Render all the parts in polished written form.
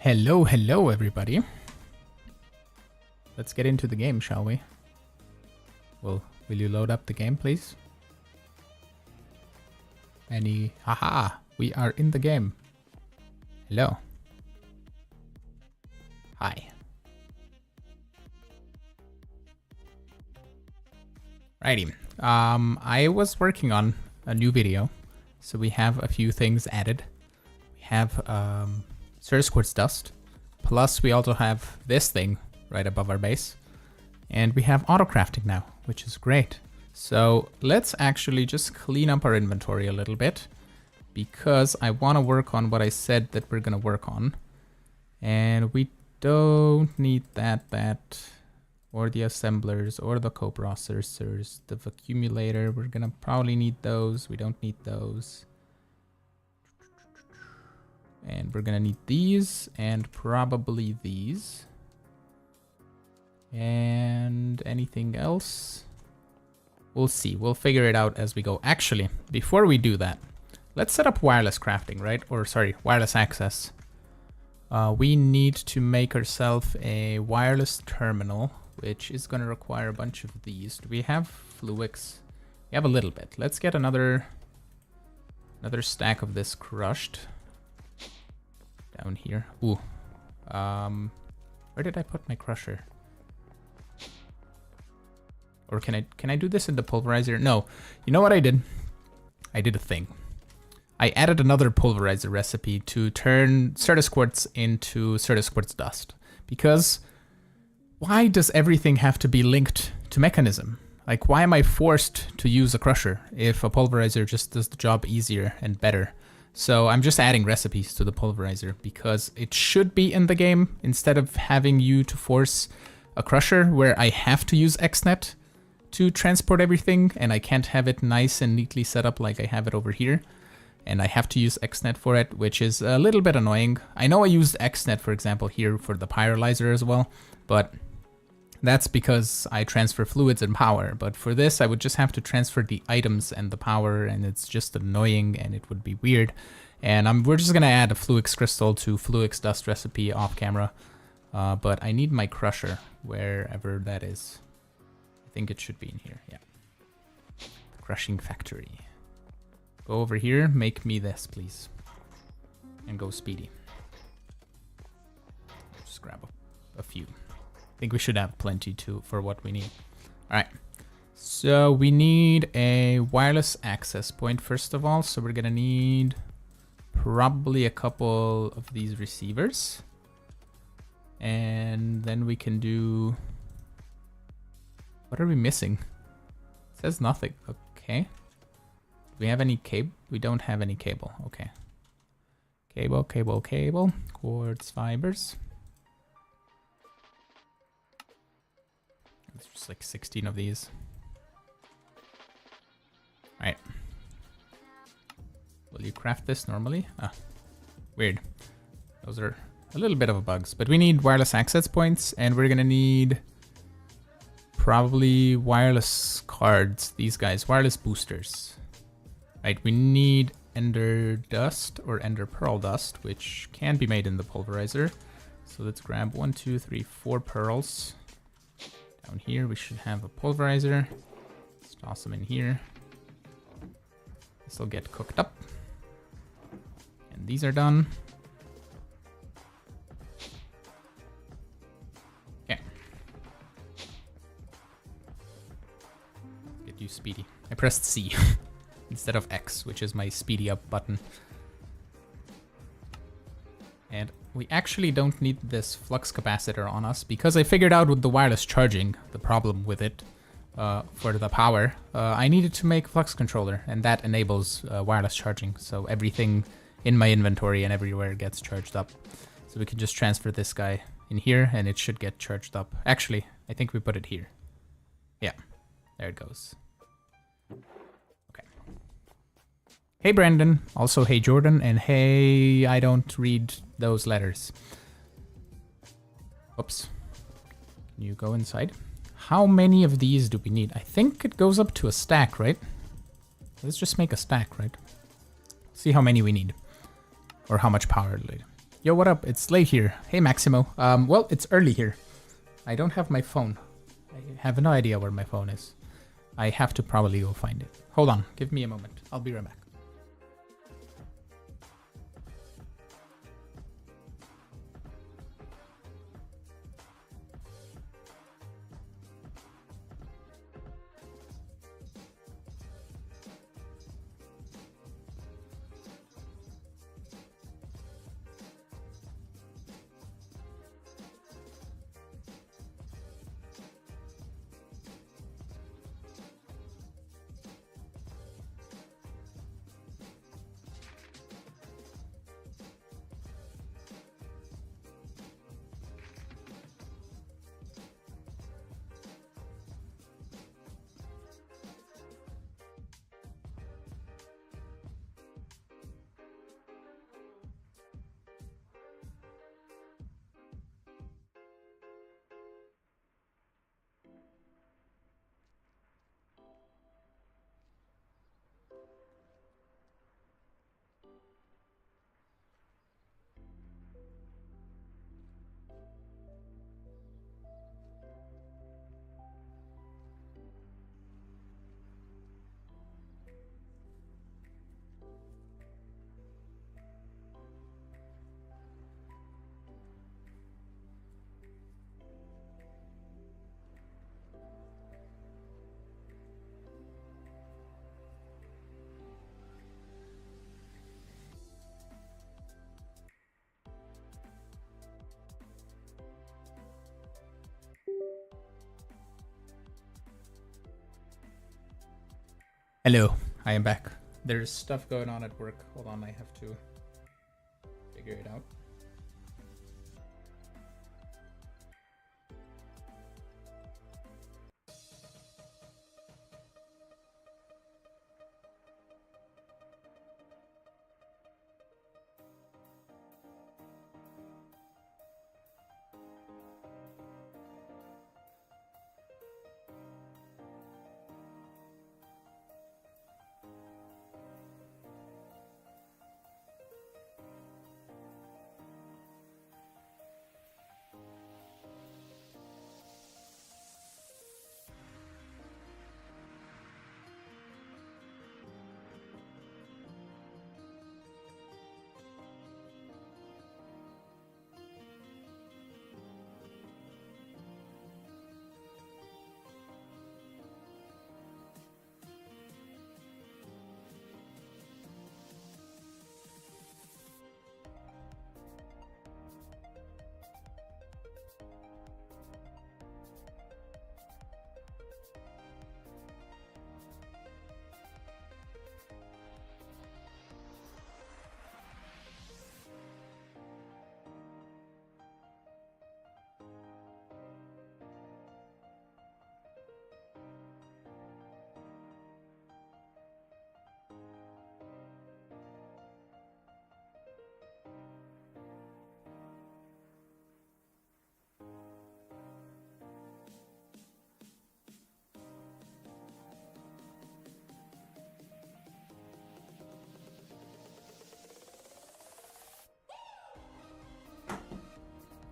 Hello, hello everybody. Let's get into the game, shall we? Will you load up the game, please? Haha, we are in the game. Hello. Hi. Righty. I was working on a new video, so we have a few things added. We have Cirrus Quartz dust, plus we also have this thing right above our base, and we have auto crafting now, which is great. So let's actually just clean up our inventory a little bit, because I want to work on what I said that we're gonna work on, and we don't need that, or the assemblers, or the coprocessors, the accumulator. We're gonna probably need those. We don't need those. And we're gonna need these, and probably these. And anything else? We'll see. We'll figure it out as we go. Actually, before we do that, let's set up wireless crafting, right? Or sorry, wireless access. We need to make ourselves a wireless terminal, which is gonna require a bunch of these. Do we have fluix? We have a little bit. Let's get another stack of this crushed. Down here. Ooh. Where did I put my crusher? Or can I do this in the pulverizer? No. You know what I did? I did a thing. I added another pulverizer recipe to turn Cirrus Quartz into Cirrus Quartz dust. Because why does everything have to be linked to mechanism? Like, why am I forced to use a crusher if a pulverizer just does the job easier and better? So I'm just adding recipes to the pulverizer because it should be in the game instead of having you to force a crusher where I have to use XNet to transport everything, and I can't have it nice and neatly set up like I have it over here. And I have to use XNet for it, which is a little bit annoying. I know I used XNet, for example, here for the pyrolyzer as well, but that's because I transfer fluids and power. But for this, I would just have to transfer the items and the power, and it's just annoying and it would be weird. And we're just gonna add a fluix crystal to fluix dust recipe off camera. But I need my crusher, wherever that is. I think it should be in here, yeah. The crushing factory. Go over here, make me this, please. And go speedy. Just grab a few. I think we should have plenty too for what we need. All right, so we need a wireless access point first of all. So we're gonna need probably a couple of these receivers. And then we can do, what are we missing? It says nothing, okay. Do we have any cable? We don't have any cable, okay. Cable, quartz fibers. It's just like 16 of these. All right. Will you craft this normally? Ah, weird. Those are a little bit of a bugs, but we need wireless access points, and we're gonna need probably wireless cards. These guys, wireless boosters. Right, we need ender dust or ender pearl dust, which can be made in the pulverizer. So let's grab 1, 2, 3, 4 pearls. Down here we should have a pulverizer. Let's toss them in here. This will get cooked up. And these are done. Okay. Get you speedy. I pressed C instead of X, which is my speedy up button. And we actually don't need this flux capacitor on us because I figured out with the wireless charging, the problem with it for the power. I needed to make a flux controller, and that enables wireless charging. So everything in my inventory and everywhere gets charged up. So we can just transfer this guy in here and it should get charged up. Actually, I think we put it here. Yeah, there it goes. Okay. Hey Brandon, also hey Jordan, and hey, I don't read those letters. Oops. Can you go inside? How many of these do we need? I think it goes up to a stack, right? Let's just make a stack, right? See how many we need. Or how much power later. Yo, what up? It's late here. Hey, Maximo. Well, it's early here. I don't have my phone. I have no idea where my phone is. I have to probably go find it. Hold on. Give me a moment. I'll be right back. Hello, I am back. There's stuff going on at work. Hold on, I have to figure it out.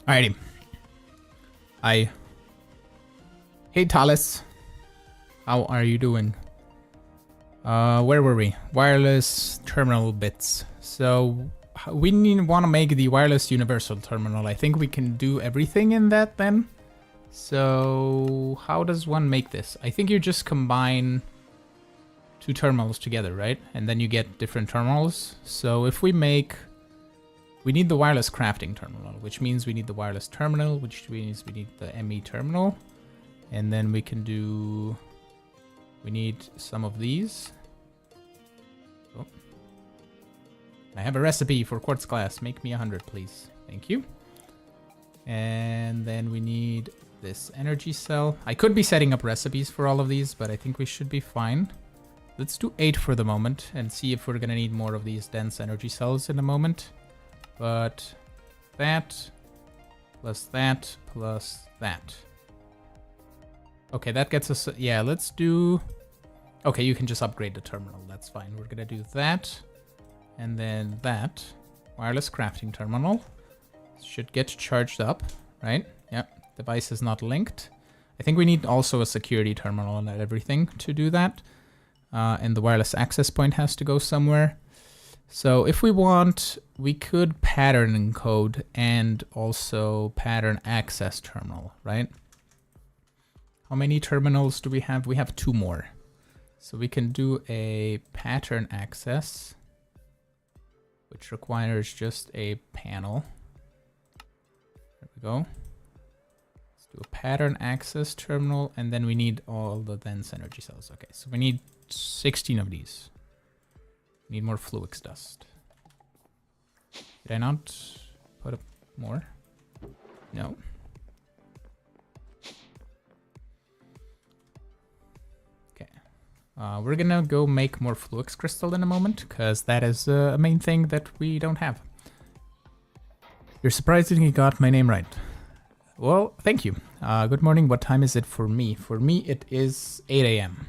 Alrighty. Hey, Talis. How are you doing? Where were we? Wireless terminal bits. So we want to make the wireless universal terminal. I think we can do everything in that then. So how does one make this? I think you just combine two terminals together, right? And then you get different terminals. So if we make... We need the wireless crafting terminal, which means we need the wireless terminal, which means we need the ME terminal. And then we can do... We need some of these. Oh. I have a recipe for quartz glass. Make me 100, please. Thank you. And then we need this energy cell. I could be setting up recipes for all of these, but I think we should be fine. Let's do 8 for the moment and see if we're going to need more of these dense energy cells in a moment. But that, plus that, plus that. Okay, that gets us... Yeah, let's do... Okay, you can just upgrade the terminal. That's fine. We're going to do that. And then that. Wireless crafting terminal. Should get charged up, right? Yep, device is not linked. I think we need also a security terminal and everything to do that. And the wireless access point has to go somewhere. So if we want, we could pattern encode and also pattern access terminal, right? How many terminals do we have? We have 2 more. So we can do a pattern access, which requires just a panel. There we go. Let's do a pattern access terminal, and then we need all the dense energy cells. Okay, so we need 16 of these. We need more Fluix dust. Did I not put up more? No. We're gonna go make more Fluix crystal in a moment, because that is a main thing that we don't have. You're surprisingly got my name right. Well, thank you. Good morning. What time is it for me? For me, it is 8 a.m.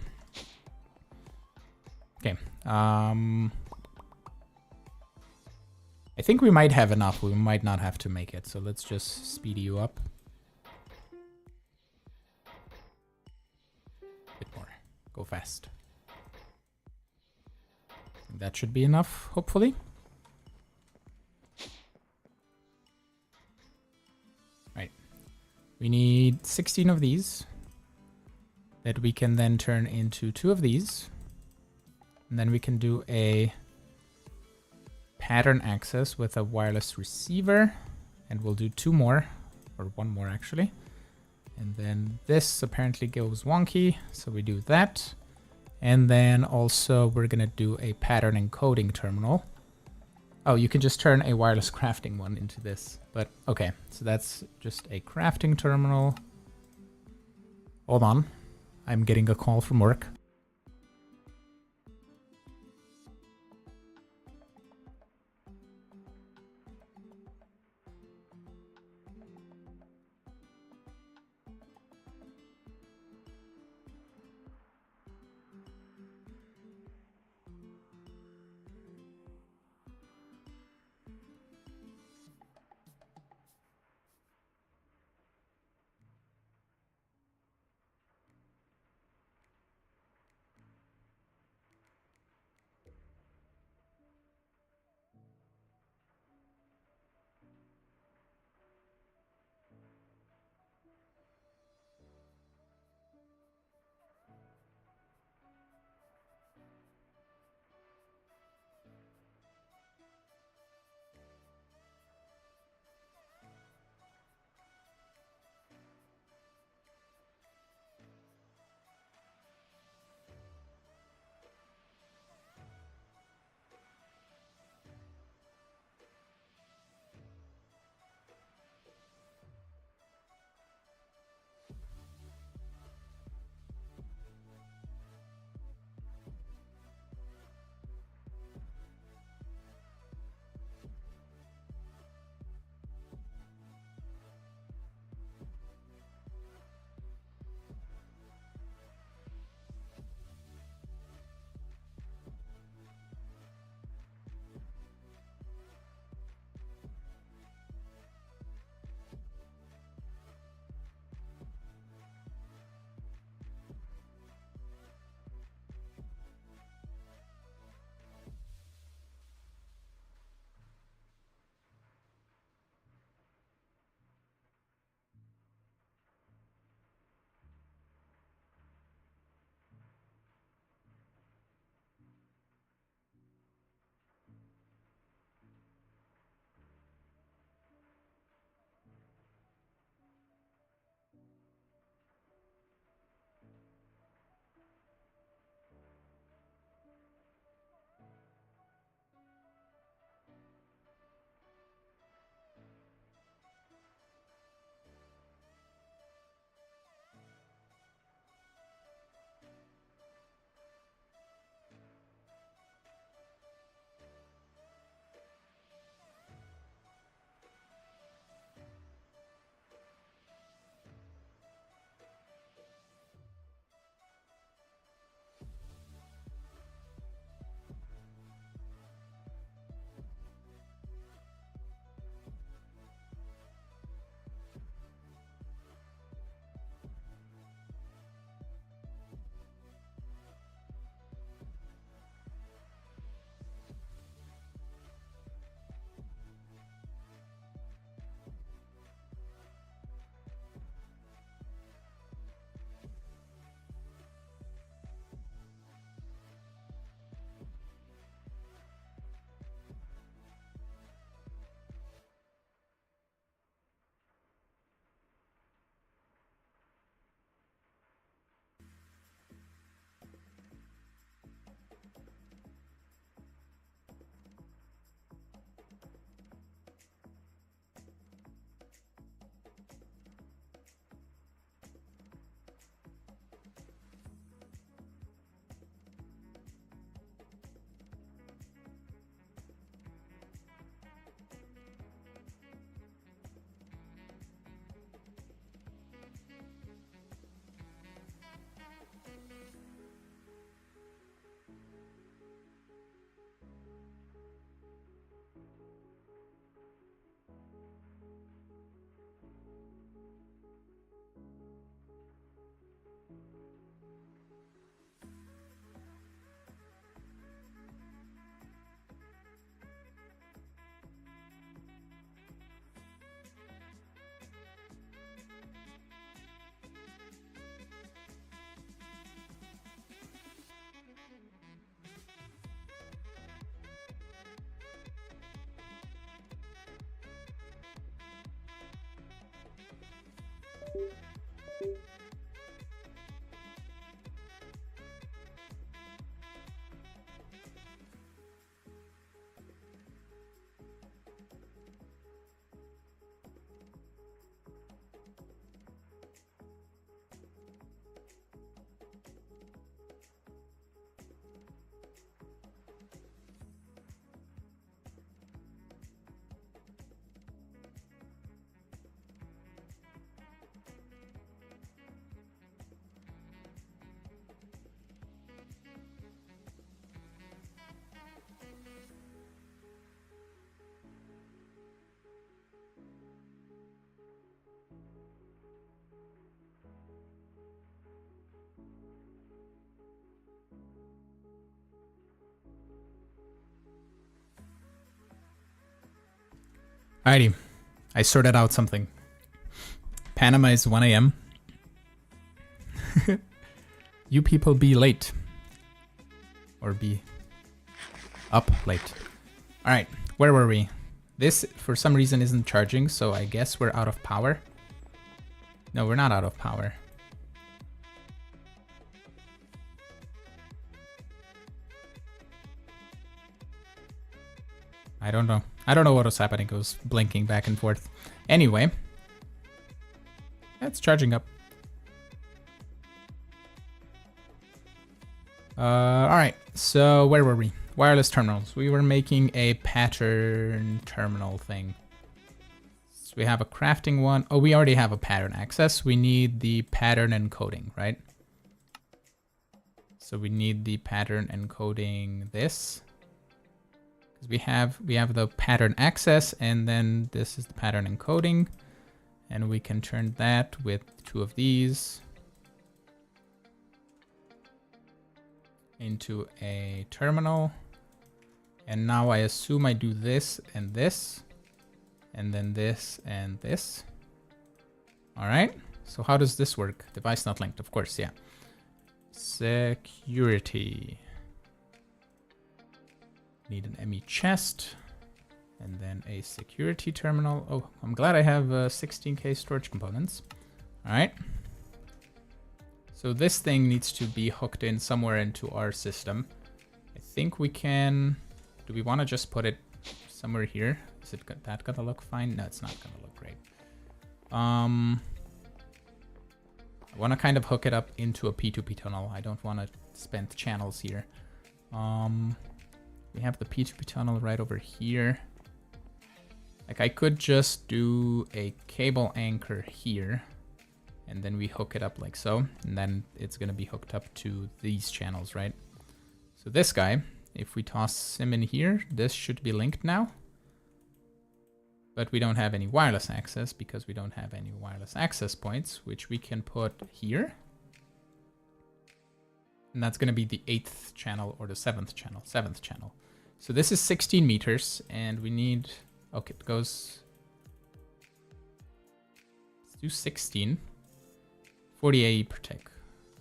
Okay. I think we might have enough. We might not have to make it. So let's just speed you up. A bit more. Go fast. That should be enough, hopefully. Right. We need 16 of these that we can then turn into 2 of these. And then we can do a pattern access with a wireless receiver. And we'll do 2 more, or 1 more actually. And then this apparently goes wonky, so we do that. And then also we're gonna do a pattern encoding terminal. Oh, you can just turn a wireless crafting one into this, but okay. So that's just a crafting terminal. Hold on, I'm getting a call from work. Alrighty, I sorted out something. Panama is 1 a.m. You people be late. Or be up late. Alright, where were we? This, for some reason, isn't charging, so I guess we're out of power. No, we're not out of power. I don't know. I don't know what was happening. It was blinking back and forth. Anyway. It's charging up. Alright, so where were we? Wireless terminals. We were making a pattern terminal thing. So we have a crafting one. Oh, we already have a pattern access. We need the pattern encoding, right? So we need the pattern encoding this. Because we have the pattern access, and then this is the pattern encoding. And we can turn that with 2 of these into a terminal. And now I assume I do this and this, and then this and this. All right, so how does this work? Device not linked, of course, yeah. Security. Need an ME chest, and then a security terminal. Oh, I'm glad I have 16K storage components. All right. So this thing needs to be hooked in somewhere into our system. I think we can... Do we want to just put it somewhere here? Is it that gonna look fine? No, it's not gonna look great. I want to kind of hook it up into a P2P tunnel. I don't want to spend channels here. We have the P2P tunnel right over here. Like I could just do a cable anchor here, and then we hook it up like so, and then it's gonna be hooked up to these channels, right? So this guy, if we toss him in here, this should be linked now. But we don't have any wireless access because we don't have any wireless access points, which we can put here. And that's gonna be the 8th channel or the 7th channel, 7th channel. So this is 16 meters, and we need, okay, it goes, let's do 16, 40 AE per tick.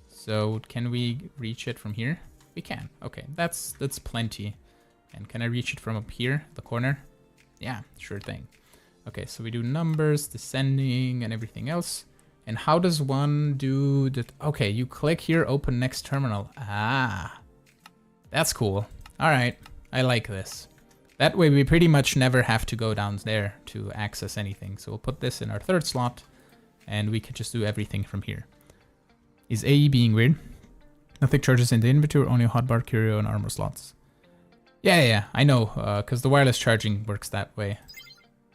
So can we reach it from here? We can, okay, that's plenty. And can I reach it from up here, the corner? Yeah, sure thing. Okay, so we do numbers, descending, and everything else. And how does one do that? Okay, you click here, open next terminal. Ah, that's cool. All right. I like this. That way we pretty much never have to go down there to access anything. So we'll put this in our 3rd slot, and we can just do everything from here. Is AE being weird? Nothing charges in the inventory, only hotbar, curio, and armor slots. Yeah, I know, because the wireless charging works that way.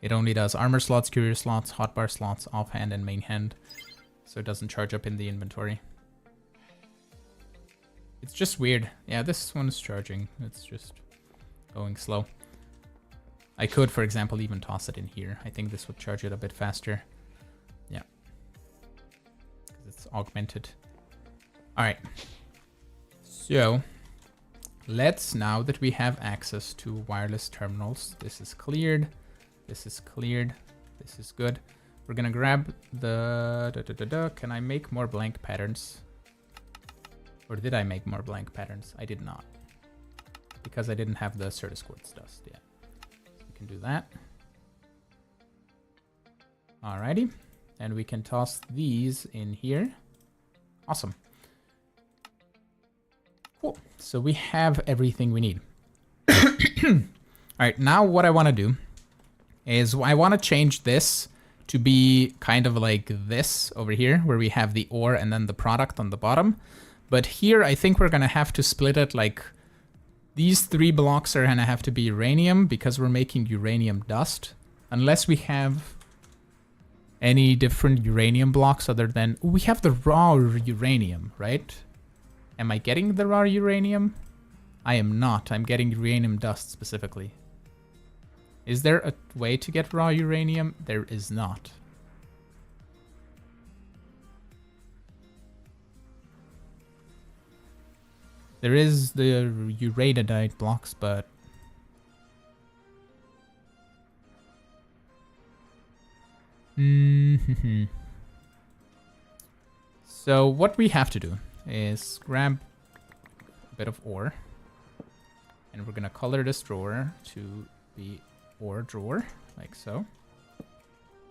It only does armor slots, curio slots, hotbar slots, offhand, and main hand. So it doesn't charge up in the inventory. It's just weird. Yeah, this one is charging. It's just going slow. I could, for example, even toss it in here. I think this would charge it a bit faster. Yeah. Because it's augmented. All right. So let's, now that we have access to wireless terminals, this is cleared. This is cleared. This is good. We're going to grab the... Can I make more blank patterns? Or did I make more blank patterns? I did not. Because I didn't have the Certus quartz dust yet. So we can do that. Alrighty. And we can toss these in here. Awesome. Cool. So we have everything we need. Alright, now what I want to do is I want to change this to be kind of like this over here, where we have the ore and then the product on the bottom. But here I think we're going to have to split it like... These 3 blocks are going to have to be uranium because we're making uranium dust. Unless we have any different uranium blocks other than... We have the raw uranium, right? Am I getting the raw uranium? I am not. I'm getting uranium dust specifically. Is there a way to get raw uranium? There is not. There is the uranidite blocks, but Mm-hmm. So what we have to do is grab a bit of ore. And we're going to color this drawer to the ore drawer, like so.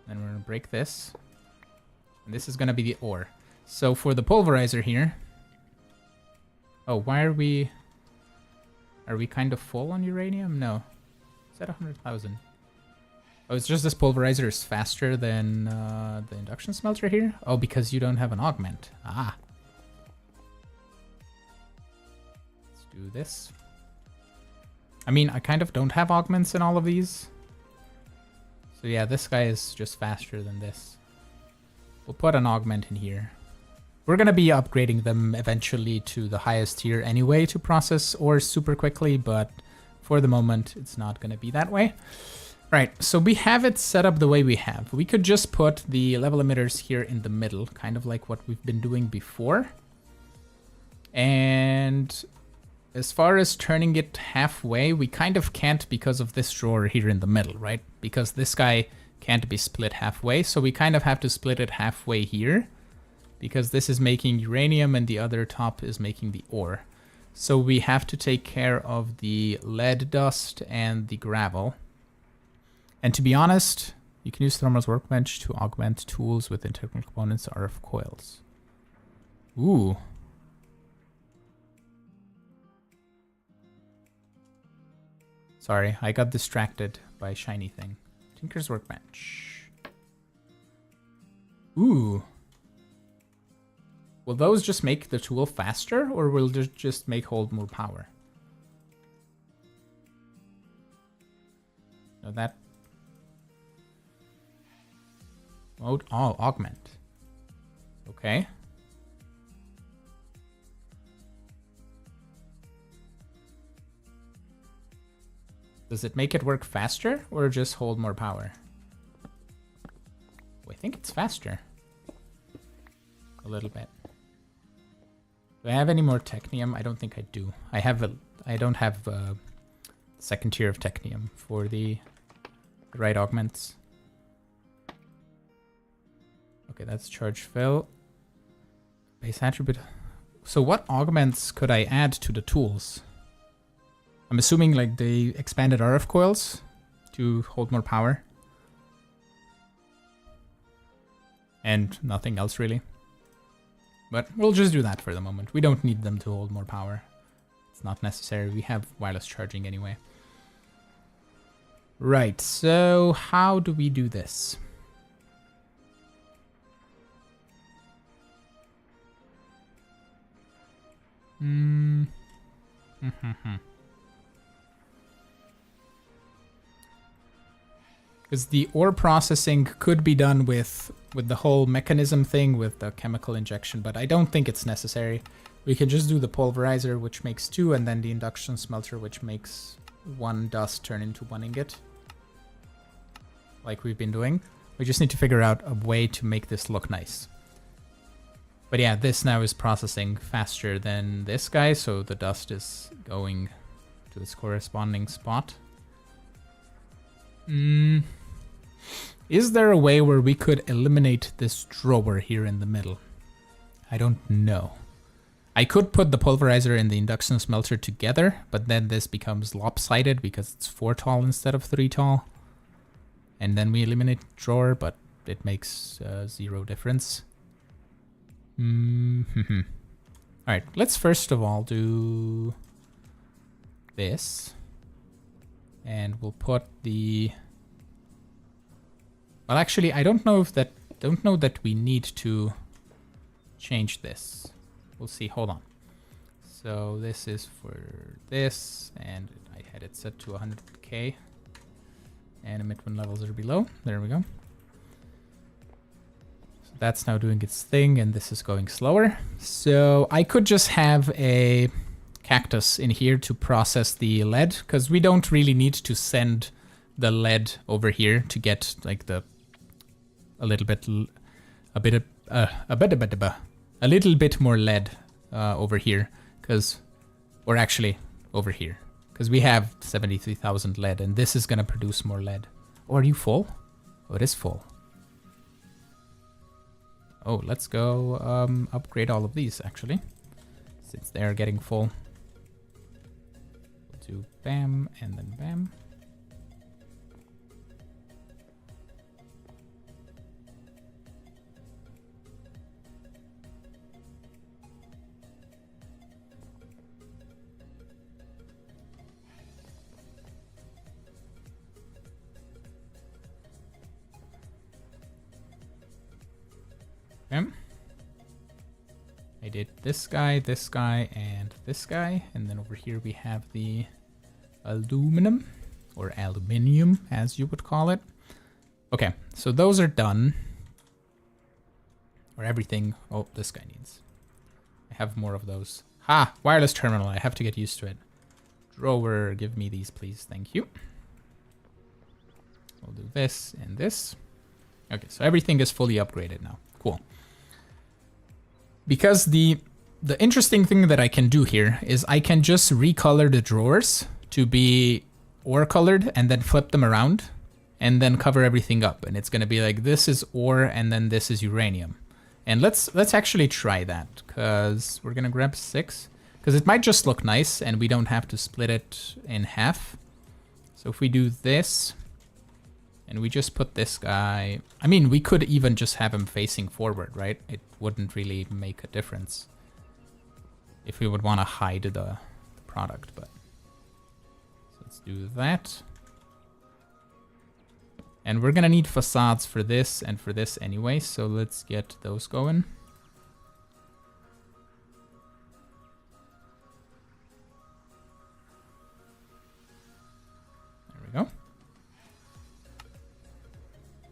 Then we're going to break this. And this is going to be the ore. So for the pulverizer here... Oh, why are we... Are we kind of full on uranium? No. Is that 100,000? Oh, it's just this pulverizer is faster than the induction smelter here? Oh, because you don't have an augment. Ah. Let's do this. I mean, I kind of don't have augments in all of these. So yeah, this guy is just faster than this. We'll put an augment in here. We're going to be upgrading them eventually to the highest tier anyway to process ores super quickly, but for the moment, it's not going to be that way. Right, so we have it set up the way we have. We could just put the level emitters here in the middle, kind of like what we've been doing before. And as far as turning it halfway, we kind of can't because of this drawer here in the middle, right? Because this guy can't be split halfway, so we kind of have to split it halfway here. Because this is making uranium and the other top is making the ore. So we have to take care of the lead dust and the gravel. And to be honest, you can use Thermal's Workbench to augment tools with integral components RF coils. Ooh. Sorry, I got distracted by a shiny thing. Tinker's Workbench. Ooh. Will those just make the tool faster, or will they just make hold more power? No, that... Mode... Oh, augment. Okay. Does it make it work faster, or just hold more power? Oh, I think it's faster. A little bit. Do I have any more technium? I don't think I do. I don't have a second tier of technium for the right augments. Okay, that's charge fill. Base attribute. So what augments could I add to the tools? I'm assuming like they expanded RF coils to hold more power. And nothing else really. But we'll just do that for the moment. We don't need them to hold more power. It's not necessary. We have wireless charging anyway. Right, so how do we do this? Because the ore processing could be done with the whole mechanism thing with the chemical injection, but I don't think it's necessary. We can just do the pulverizer, which makes 2, and then the induction smelter, which makes 1 dust turn into 1 ingot. Like we've been doing. We just need to figure out a way to make this look nice. But yeah, this now is processing faster than this guy, so the dust is going to its corresponding spot. Is there a way where we could eliminate this drawer here in the middle? I don't know. I could put the pulverizer and the induction smelter together, but then this becomes lopsided because it's 4 tall instead of 3 tall. And then we eliminate the drawer, but it makes 0 difference. Alright, let's first of all do this. And we'll put the... Well, actually, I don't know that we need to change this. We'll see. Hold on. So this is for this, and I had it set to 100k. And emit when levels are below. There we go. So that's now doing its thing, and this is going slower. So I could just have a cactus in here to process the lead, because we don't really need to send the lead over here to get like the a little bit more lead over here, because or actually over here, because we have 73,000 lead, and this is gonna produce more lead. Oh, are you full? Oh, it is full. Oh, let's go upgrade all of these, actually, since they're getting full. We'll do bam, and then bam. I did this guy, and this guy. And then over here we have the aluminum, or aluminium, as you would call it. Okay, so those are done. Or everything. Oh, this guy needs. I have more of those. Ha! Wireless terminal. I have to get used to it. Drawer, give me these, please. Thank you. We'll do this and this. Okay, so everything is fully upgraded now. Cool. Because the interesting thing that I can do here is I can just recolor the drawers to be ore colored and then flip them around and then cover everything up. And it's going to be like, this is ore and then this is uranium. And let's actually try that, because we're going to grab 6, because it might just look nice and we don't have to split it in half. So if we do this and we just put this guy, I mean, we could even just have him facing forward, right? It wouldn't really make a difference if we would want to hide the product, but so let's do that. And we're gonna need facades for this and for this anyway, so let's get those going. There we go.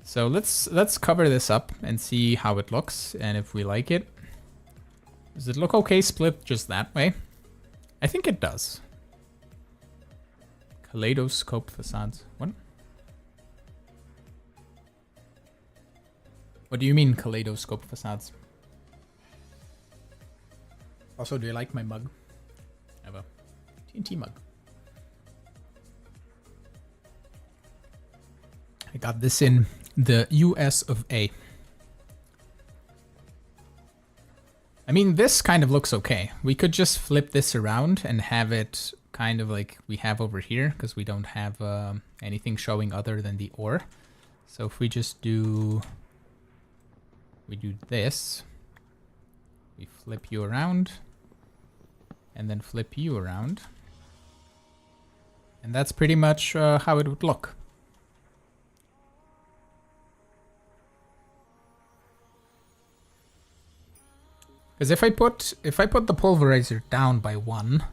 So let's cover this up and see how it looks and if we like it. Does it look okay split just that way? I think it does. Kaleidoscope facades. What? What do you mean kaleidoscope facades? Also, do you like my mug? I have a TNT mug. I got this in the US of A. I mean, this kind of looks okay. We could just flip this around and have it kind of like we have over here, because we don't have anything showing other than the ore. So if we just do... we do this, we flip you around, and then flip you around. And that's pretty much how it would look. Because if I put the pulverizer down by 1,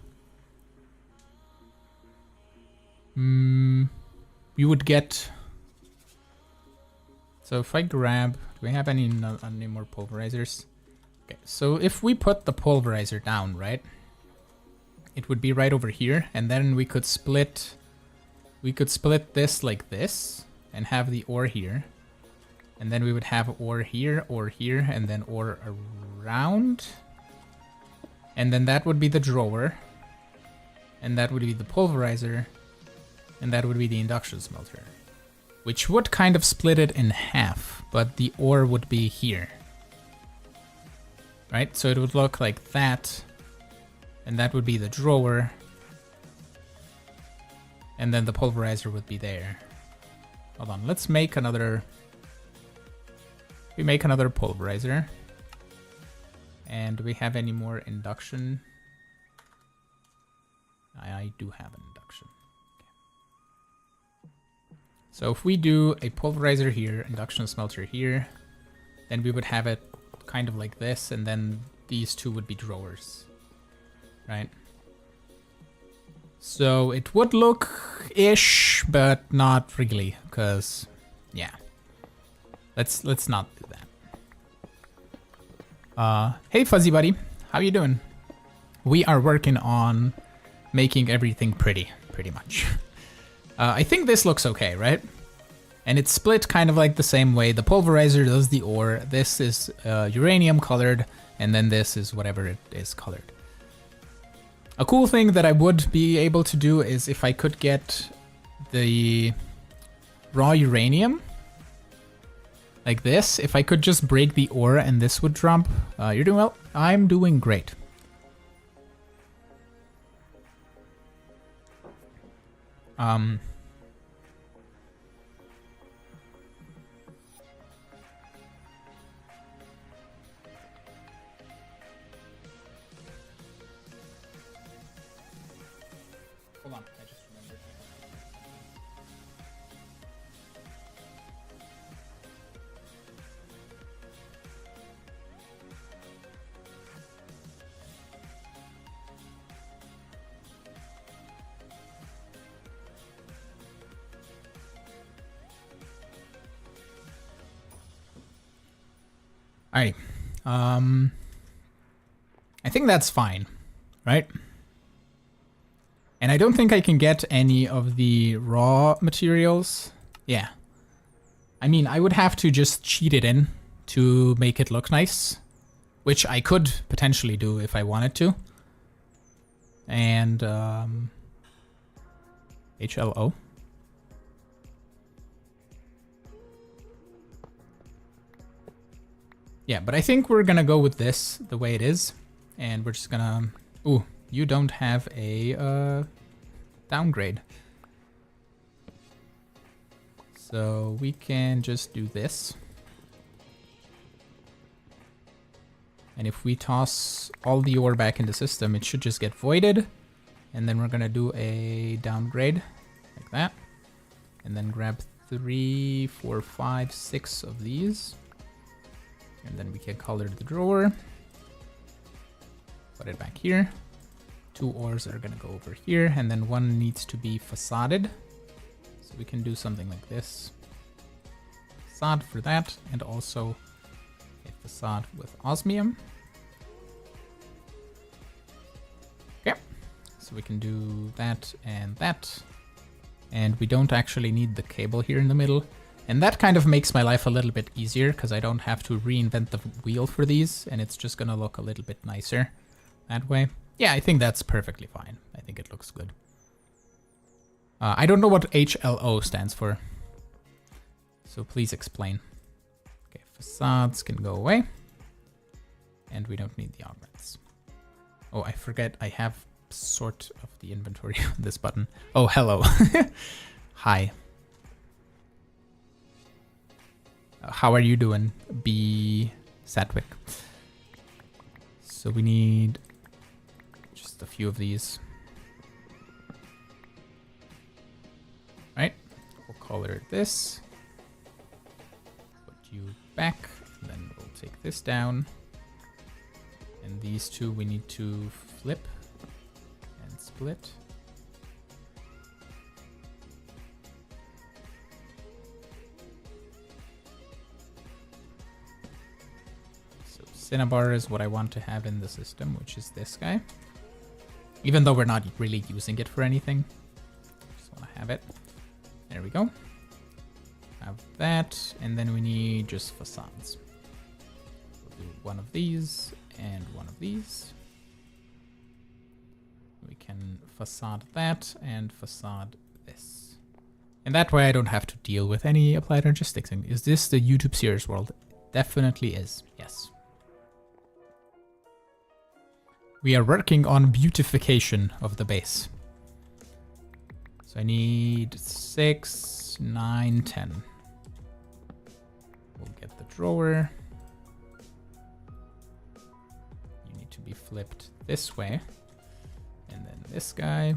you would get... So if I grab... do we have any more pulverizers? Okay, so if we put the pulverizer down, right? It would be right over here, and then we could split this like this, and have the ore here. And then we would have ore here, and then ore around. And then that would be the drawer. And that would be the pulverizer. And that would be the induction smelter. Which would kind of split it in half, but the ore would be here. Right? So it would look like that. And that would be the drawer. And then the pulverizer would be there. Hold on, let's make another... we make another pulverizer. And do we have any more induction? I do have an induction. Okay. So if we do a pulverizer here, induction smelter here, then we would have it kind of like this, and then these two would be drawers, right? So it would look-ish, but not really, because, yeah. Let's not do that. Hey Fuzzy Buddy, how you doing? We are working on making everything pretty much. I think this looks okay, right? And it's split kind of like the same way. The pulverizer does the ore, this is uranium colored, and then this is whatever it is colored. A cool thing that I would be able to do is if I could get the raw uranium, like this. If I could just break the ore and this would drop. You're doing well. I'm doing great. Hold on, I just remembered. Alright. I think that's fine, right? And I don't think I can get any of the raw materials. Yeah. I mean, I would have to just cheat it in to make it look nice, which I could potentially do if I wanted to. And HLO. Yeah, but I think we're gonna go with this the way it is, and we're just gonna... Ooh, you don't have a downgrade. So we can just do this. And if we toss all the ore back in the system, it should just get voided. And then we're gonna do a downgrade, like that. And then grab 3, 4, 5, 6 of these. And then we can color the drawer. Put it back here. 2 ores are gonna go over here, and then 1 needs to be facaded. So we can do something like this. Facade for that, and also a facade with osmium. Okay, so we can do that and that. And we don't actually need the cable here in the middle. And that kind of makes my life a little bit easier, because I don't have to reinvent the wheel for these, and it's just gonna look a little bit nicer that way. Yeah, I think that's perfectly fine. I think it looks good. I don't know what HLO stands for, so please explain. Okay, facades can go away, and we don't need the augments. Oh, I forget I have sort of the inventory on this button. Oh, hello. Hi. How are you doing, B. Sadwick? So we need just a few of these. Right, we'll color this. Put you back, and then we'll take this down. And these two we need to flip and split. Cinnabar is what I want to have in the system, which is this guy. Even though we're not really using it for anything. Just want to have it. There we go. Have that, and then we need just facades. We'll do one of these and one of these. We can facade that and facade this. And that way I don't have to deal with any applied logistics. Is this the YouTube series world? Definitely is, yes. We are working on beautification of the base. So I need 6, 9, 10. We'll get the drawer. You need to be flipped this way. And then this guy.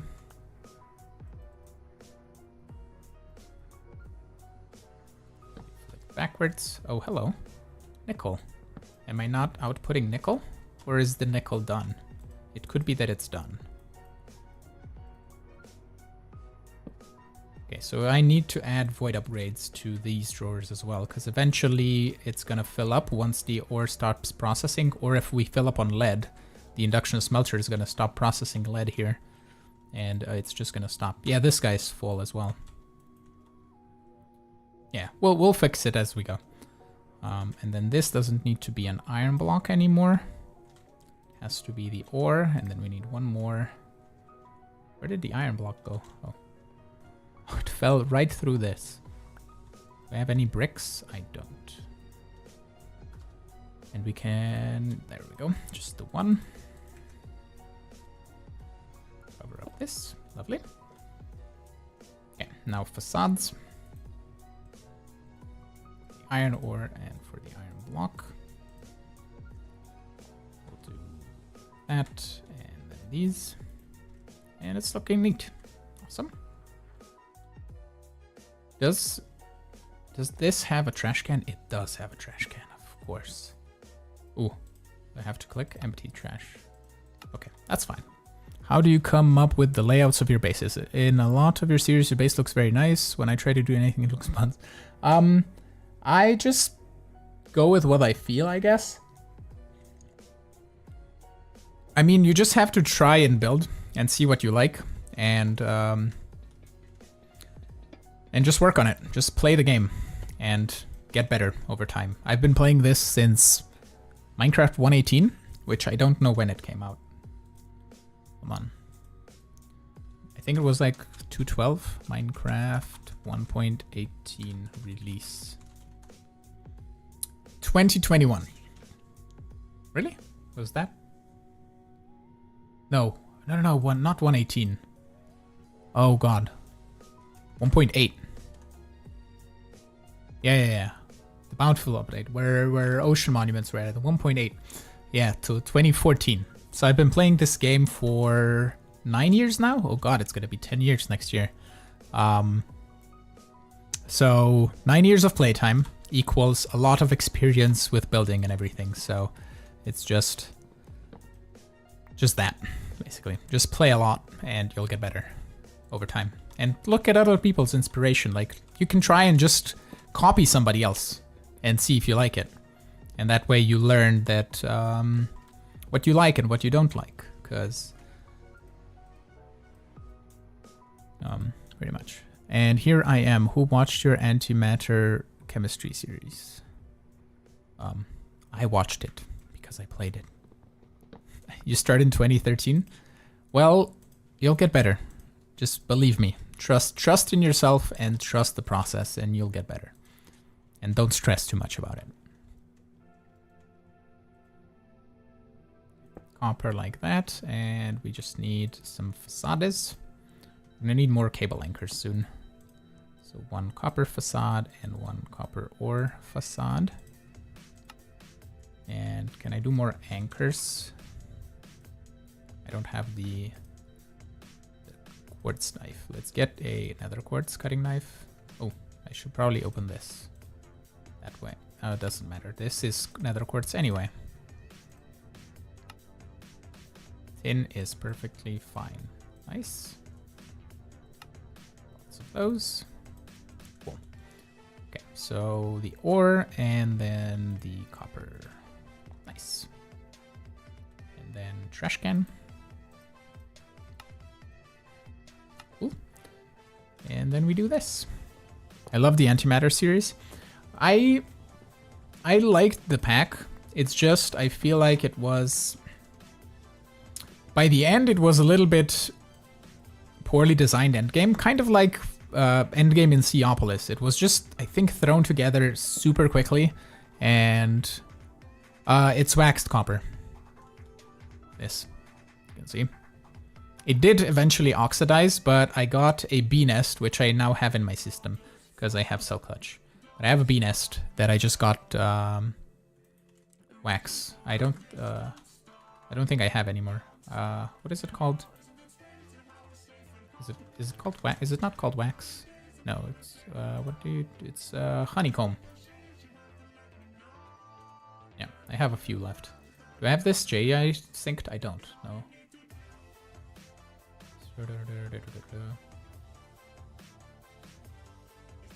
Flip backwards. Oh, hello. Nickel. Am I not outputting nickel? Or is the nickel done? It could be that it's done. Okay, so I need to add void upgrades to these drawers as well, because eventually it's gonna fill up once the ore stops processing, or if we fill up on lead, the induction smelter is gonna stop processing lead here, and it's just gonna stop. Yeah, this guy's full as well. Yeah, we'll fix it as we go. And then this doesn't need to be an iron block anymore. Has to be the ore, and then we need one more. Where did the iron block go? Oh, it fell right through this. Do I have any bricks? I don't. And we can, there we go, just the one. Cover up this, lovely. Okay, now facades. The iron ore and for the iron block. We'll do that and then these. And it's looking neat. Awesome. Does this have a trash can? It does have a trash can, of course. Ooh, I have to click empty trash. Okay, that's fine. How do you come up with the layouts of your bases? In a lot of your series, your base looks very nice. When I try to do anything, it looks fun. I just go with what I feel, I guess. I mean, you just have to try and build and see what you like, and just work on it. Just play the game and get better over time. I've been playing this since Minecraft 1.18, which I don't know when it came out. Come on. I think it was like 2.12, Minecraft 1.18 release. 2021. Really? Was that? No, not 1.18. Oh god. 1.8. Yeah. The Bountiful update, where ocean monuments were at, the 1.8. Yeah, to 2014. So I've been playing this game for 9 years now. Oh god, it's gonna be 10 years next year. So 9 years of playtime equals a lot of experience with building and everything. So it's just that, basically. Just play a lot and you'll get better over time. And look at other people's inspiration. Like, you can try and just copy somebody else and see if you like it. And that way you learn that what you like and what you don't like. Because pretty much. And here I am. Who watched your antimatter chemistry series? I watched it because I played it. You started in 2013? Well, you'll get better. Just believe me. Trust in yourself and trust the process and you'll get better. And don't stress too much about it. Copper like that, and we just need some facades. I'm gonna need more cable anchors soon. So one copper facade and one copper ore facade. And can I do more anchors? I don't have the quartz knife. Let's get another quartz cutting knife. Oh, I should probably open this that way. Oh, it doesn't matter. This is nether quartz anyway. Tin is perfectly fine. Nice. Lots of those. Cool. Okay, so the ore and then the copper. Nice. And then trash can. Cool. And then we do this. I love the antimatter series. I liked the pack. It's just, I feel like it was... By the end, it was a little bit poorly designed endgame. Kind of like endgame in Techopolis. It was just, I think, thrown together super quickly. And it's waxed copper. This, you can see. It did eventually oxidize, but I got a bee nest, which I now have in my system. Because I have cell clutch. But I have a bee nest that I just got wax. I don't think I have anymore. What is it called? Is it called wax? Is it not called wax? No, it's it's honeycomb. Yeah, I have a few left. Do I have this JI synced? I don't. No.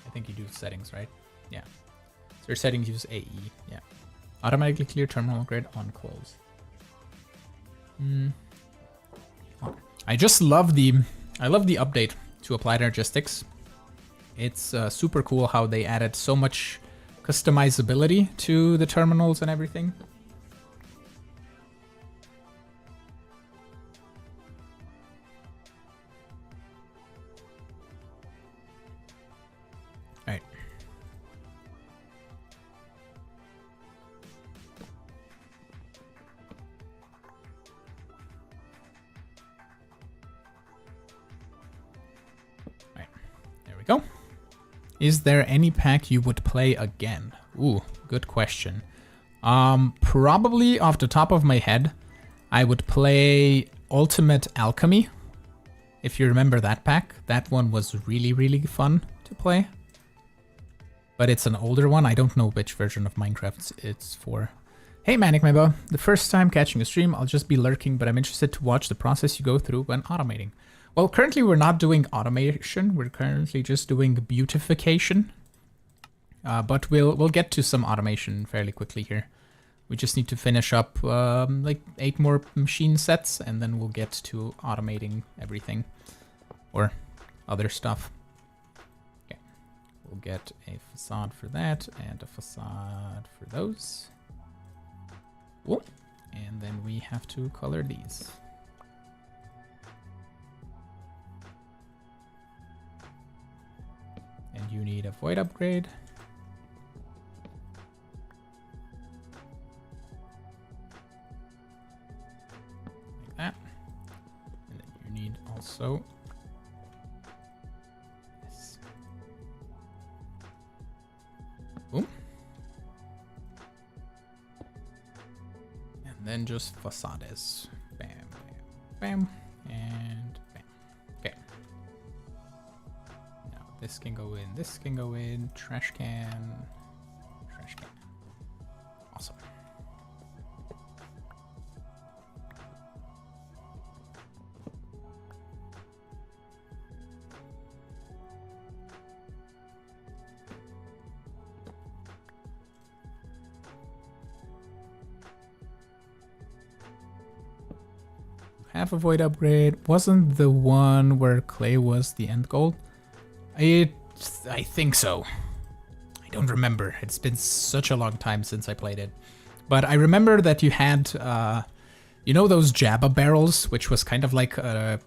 I think you do settings, right? Yeah. So your settings use AE. Yeah. Automatically clear terminal grid on close. I just love the update to Applied Energistics. It's super cool how they added so much customizability to the terminals and everything. All right. go. Is there any pack you would play again? Ooh, good question. Probably off the top of my head, I would play Ultimate Alchemy. If you remember that pack, that one was really, really fun to play. But it's an older one. I don't know which version of Minecraft it's for. Hey Manic Mebo, the first time catching a stream, I'll just be lurking, but I'm interested to watch the process you go through when automating. Well, currently we're not doing automation, we're currently just doing beautification. But we'll get to some automation fairly quickly here. We just need to finish up like 8 more machine sets, and then we'll get to automating everything. Or other stuff. Okay, we'll get a facade for that, and a facade for those. Cool. And then we have to color these. And you need a void upgrade. Like that. And then you need also this. Boom. And then just facades. Bam, bam, bam, and bam. Okay. This can go in, this can go in, trash can, trash can. Awesome. Half a void upgrade. Wasn't the one where clay was the end goal? I think so. I don't remember. It's been such a long time since I played it. But I remember that you had, you know those Jabba barrels, which was kind of like a,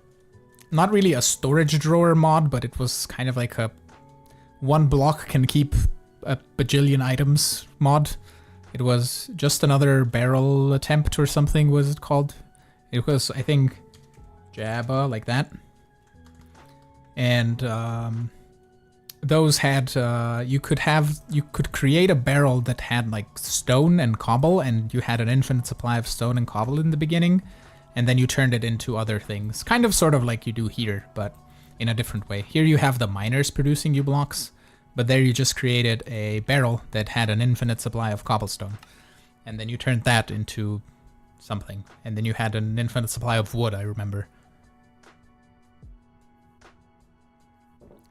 not really a storage drawer mod, but it was kind of like a one block can keep a bajillion items mod. It was just another barrel attempt or something was it called. It was, I think, Jabba, like that. And those had you could create a barrel that had like stone and cobble, and you had an infinite supply of stone and cobble in the beginning, and then you turned it into other things, kind of sort of like you do here, but in a different way. Here you have the miners producing you blocks, but there you just created a barrel that had an infinite supply of cobblestone, and then you turned that into something, and then you had an infinite supply of wood, I remember.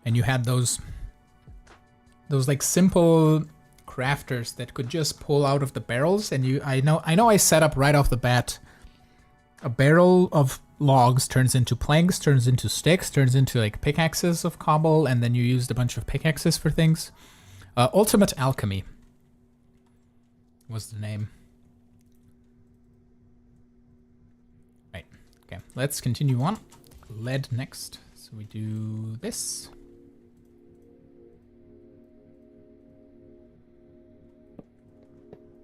And you had those like simple crafters that could just pull out of the barrels, and I know I set up right off the bat. A barrel of logs turns into planks, turns into sticks, turns into like pickaxes of cobble, and then you used a bunch of pickaxes for things. Ultimate Alchemy was the name. Right, okay, let's continue on. Lead next. So we do this.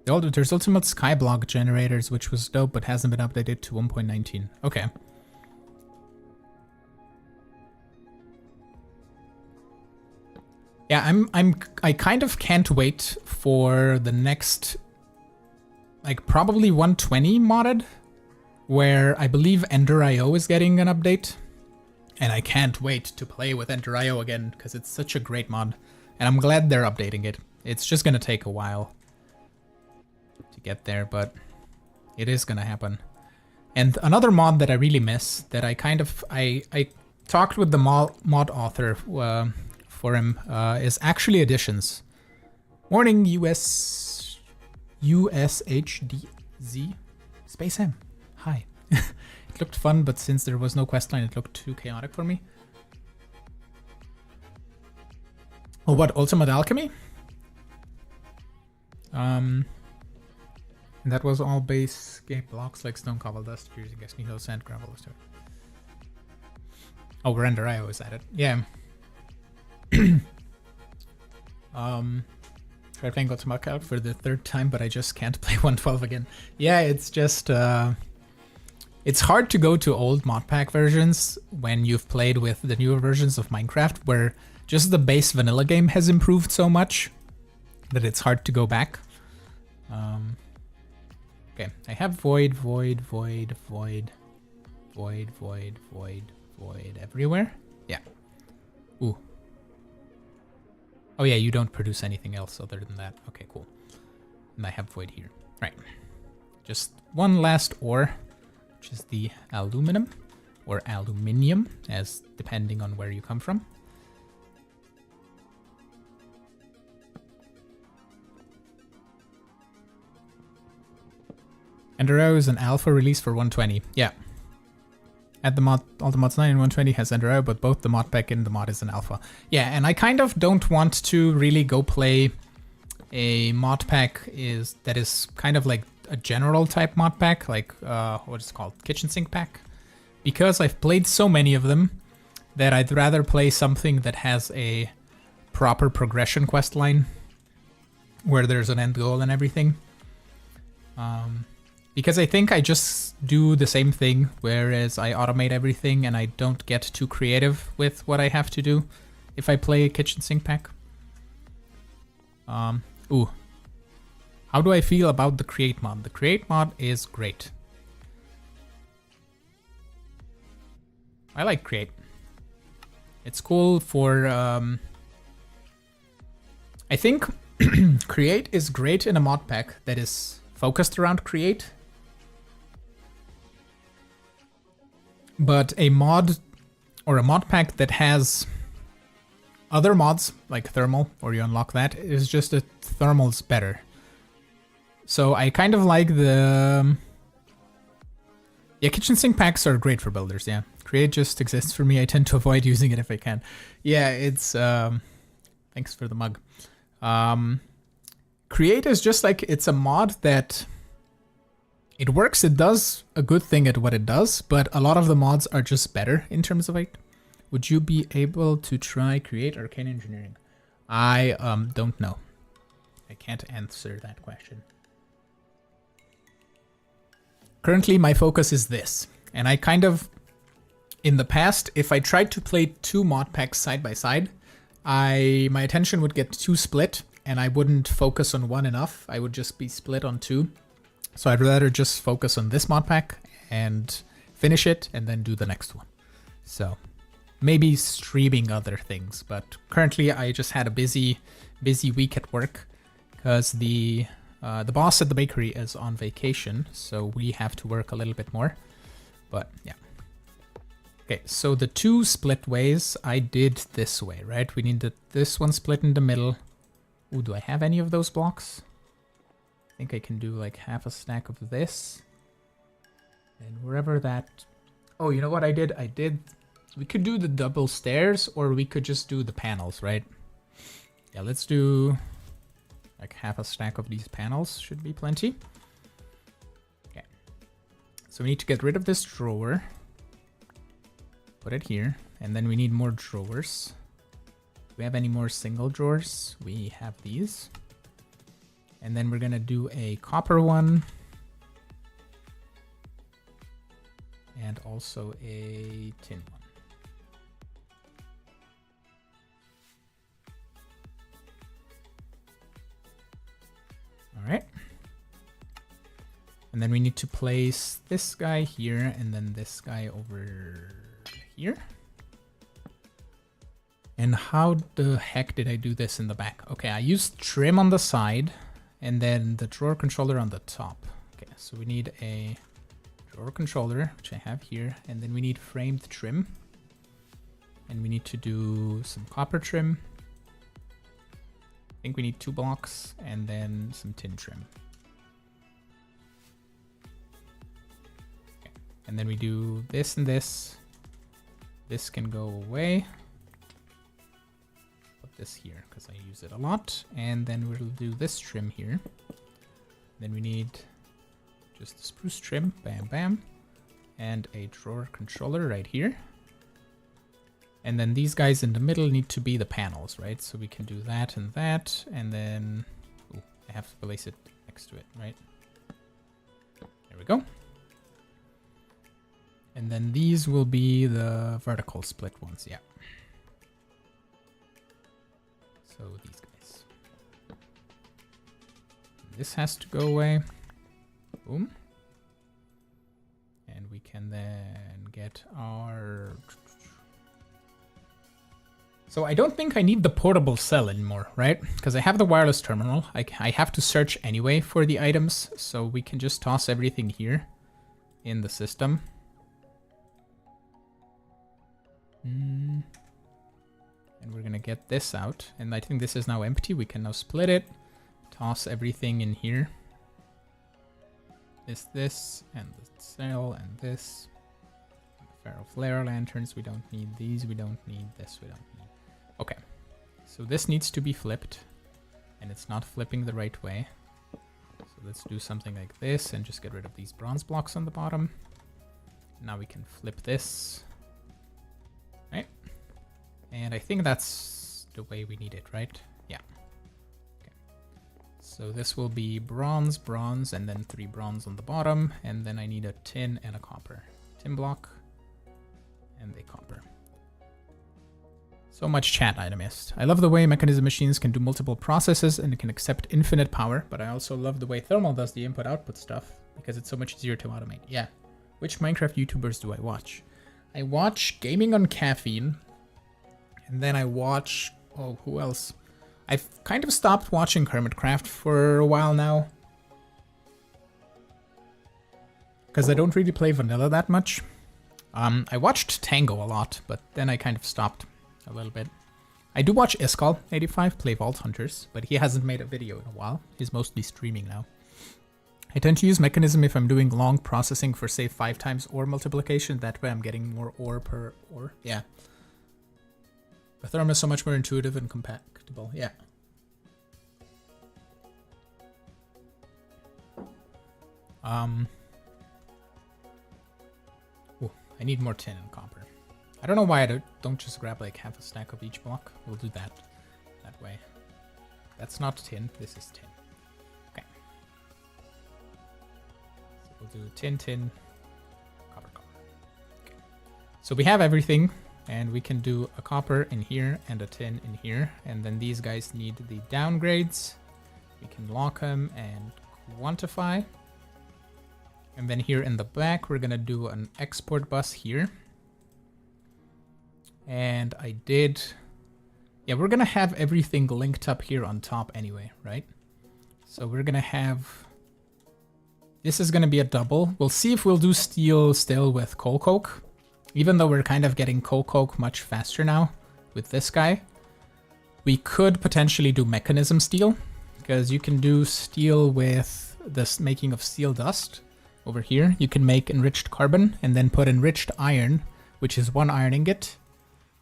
There's Ultimate Skyblock generators, which was dope, but hasn't been updated to 1.19. Okay. Yeah, I kind of can't wait for the next, like probably 120 modded, where I believe Ender.io is getting an update. And I can't wait to play with Ender.io again, because it's such a great mod. And I'm glad they're updating it. It's just gonna take a while to get there, but it is gonna happen. And another mod that I really miss, that I talked with the mod author for him, is actually additions. Morning USHDZ. Space M. Hi. It looked fun, but since there was no questline, it looked too chaotic for me. Oh, what? Ultimate Alchemy? That was all base game blocks like stone, cobble, dust, using Gasnito, sand, gravel, or stuff. Oh, Render.io is at it. Yeah. Tried playing Ultimate out for the 3rd time, but I just can't play 112 again. Yeah, it's just It's hard to go to old modpack versions when you've played with the newer versions of Minecraft, where just the base vanilla game has improved so much that it's hard to go back. Okay, I have void everywhere. Yeah. Ooh. Oh yeah, you don't produce anything else other than that. Okay, cool. And I have void here. Right. Just one last ore, which is the aluminum or aluminium, as depending on where you come from. Ender Arrow is an alpha release for 120. Yeah. At the mod, all the mods 9 and 120 has Ender Arrow, but both the mod pack and the mod is an alpha. Yeah, and I kind of don't want to really go play a mod pack that is kind of like a general type mod pack, like what is it called? Kitchen sink pack. Because I've played so many of them that I'd rather play something that has a proper progression quest line where there's an end goal and everything. Because I think I just do the same thing, whereas I automate everything and I don't get too creative with what I have to do if I play a kitchen sink pack. Ooh. How do I feel about the create mod? The create mod is great. I like create. It's cool for... I think create is great in a mod pack that is focused around create. But a mod or a mod pack that has other mods like thermal, or you unlock that, is just that thermal's better. So I kind of like the... Yeah, kitchen sink packs are great for builders, yeah. Create just exists for me. I tend to avoid using it if I can. Yeah, it's... Thanks for the mug. Create is just like, it's a mod that... It works, it does a good thing at what it does, but a lot of the mods are just better in terms of it. Would you be able to try create arcane engineering? I don't know. I can't answer that question. Currently, my focus is this. And I kind of, in the past, if I tried to play two mod packs side by side, my attention would get too split and I wouldn't focus on one enough. I would just be split on two. So I'd rather just focus on this mod pack and finish it and then do the next one. So maybe streaming other things, but currently I just had a busy week at work because the boss at the bakery is on vacation, so we have to work a little bit more. But yeah. Okay, so the two split ways I did this way, right? We need this one split in the middle. Ooh, do I have any of those blocks? I think I can do like half a stack of this. And wherever that... Oh, you know what I did? We could do the double stairs or we could just do the panels, right? Yeah, let's do like half a stack of these panels. Should be plenty. Okay. So we need to get rid of this drawer. Put it here. And then we need more drawers. Do we have any more single drawers? We have these. And then we're gonna do a copper one. And also a tin one. All right. And then we need to place this guy here and then this guy over here. And how the heck did I do this in the back? Okay, I used trim on the side and then the drawer controller on the top. Okay, so we need a drawer controller, which I have here, and then we need framed trim. And we need to do some copper trim. I think we need 2 blocks and then some tin trim. Okay. And then we do this and this. This can go away. Put this here because I use it a lot. And then we'll do this trim here. Then we need just the spruce trim, bam, bam. And a drawer controller right here. And then these guys in the middle need to be the panels, right? So we can do that and that, and then ooh, I have to place it next to it, right? There we go. And then these will be the vertical split ones, yeah. So these guys. This has to go away. Boom. And we can then get our... So I don't think I need the portable cell anymore, right? Because I have the wireless terminal. I have to search anyway for the items, so we can just toss everything here in the system. And we're gonna get this out, and I think this is now empty. We can now split it, toss everything in here. This, and the cell, and this. The ferro flare lanterns, we don't need these, we don't need this, we don't need... Okay, so this needs to be flipped, and it's not flipping the right way. So let's do something like this and just get rid of these bronze blocks on the bottom. Now we can flip this. Right? And I think that's the way we need it, right? Yeah. Okay. So this will be bronze, bronze, and then 3 bronze on the bottom, and then I need a tin and a copper. Tin block, and a copper. So much chat I missed. I love the way mechanism machines can do multiple processes and it can accept infinite power, but I also love the way thermal does the input-output stuff because it's so much easier to automate. Yeah. Which Minecraft YouTubers do I watch? I watch Gaming on Caffeine, and then I watch... Oh, who else? I've kind of stopped watching Hermitcraft for a while now. Because I don't really play vanilla that much. I watched Tango a lot, but then I kind of stopped a little bit. I do watch Iskal85 play Vault Hunters, but he hasn't made a video in a while. He's mostly streaming now. I tend to use Mechanism if I'm doing long processing for, say, 5 times ore multiplication. That way I'm getting more ore per ore. Yeah. The Therm is so much more intuitive and compactable. Yeah. Ooh, I need more tin and copper. I don't know why I don't just grab like half a stack of each block. We'll do that way. That's not tin. This is tin. Okay. So we'll do tin, tin, copper, copper. Okay. So we have everything, and we can do a copper in here and a tin in here. And then these guys need the downgrades. We can lock them and quantify. And then here in the back, we're gonna do an export bus here. And I did... Yeah, we're gonna have everything linked up here on top anyway, right? So we're gonna have... This is gonna be a double. We'll see if we'll do steel still with coal coke. Even though we're kind of getting coal coke much faster now with this guy. We could potentially do mechanism steel, because you can do steel with this making of steel dust. Over here, you can make enriched carbon and then put enriched iron, which is 1 iron ingot.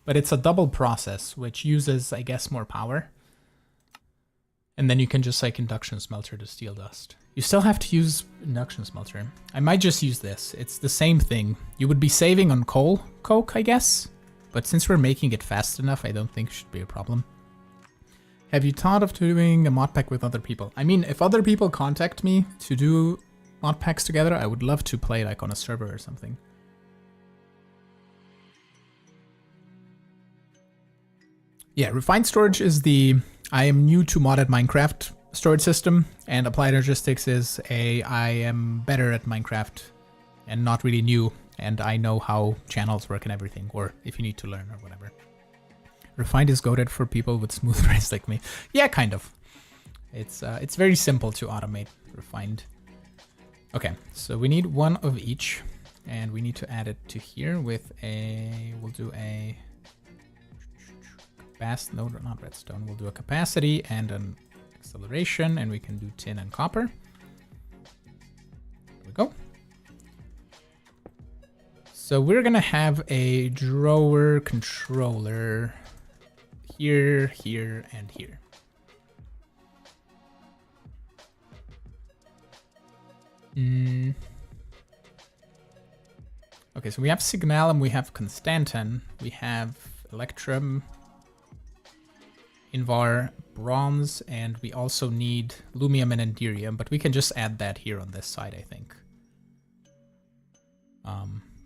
But it's a double process, which uses, I guess, more power. And then you can just like induction smelter to steel dust. You still have to use induction smelter. I might just use this. It's the same thing. You would be saving on coal coke, I guess. But since we're making it fast enough, I don't think it should be a problem. Have you thought of doing a mod pack with other people? I mean, if other people contact me to do mod packs together, I would love to play like on a server or something. Yeah, refined storage is the I am new to modded Minecraft storage system, and applied logistics is I am better at Minecraft and not really new, and I know how channels work and everything, or if you need to learn or whatever. Refined is goated for people with smooth brains like me. Yeah, kind of. It's very simple to automate refined. Okay, so we need 1 of each, and we need to add it to here with a, we'll do a, no, not redstone, we'll do a capacity and an acceleration, and we can do tin and copper. There we go. So we're gonna have a drawer controller here, here, and here. Okay, so we have Signalum, we have Constantan, we have Electrum, Invar, Bronze, and we also need Lumium and Enderium, but we can just add that here on this side, I think.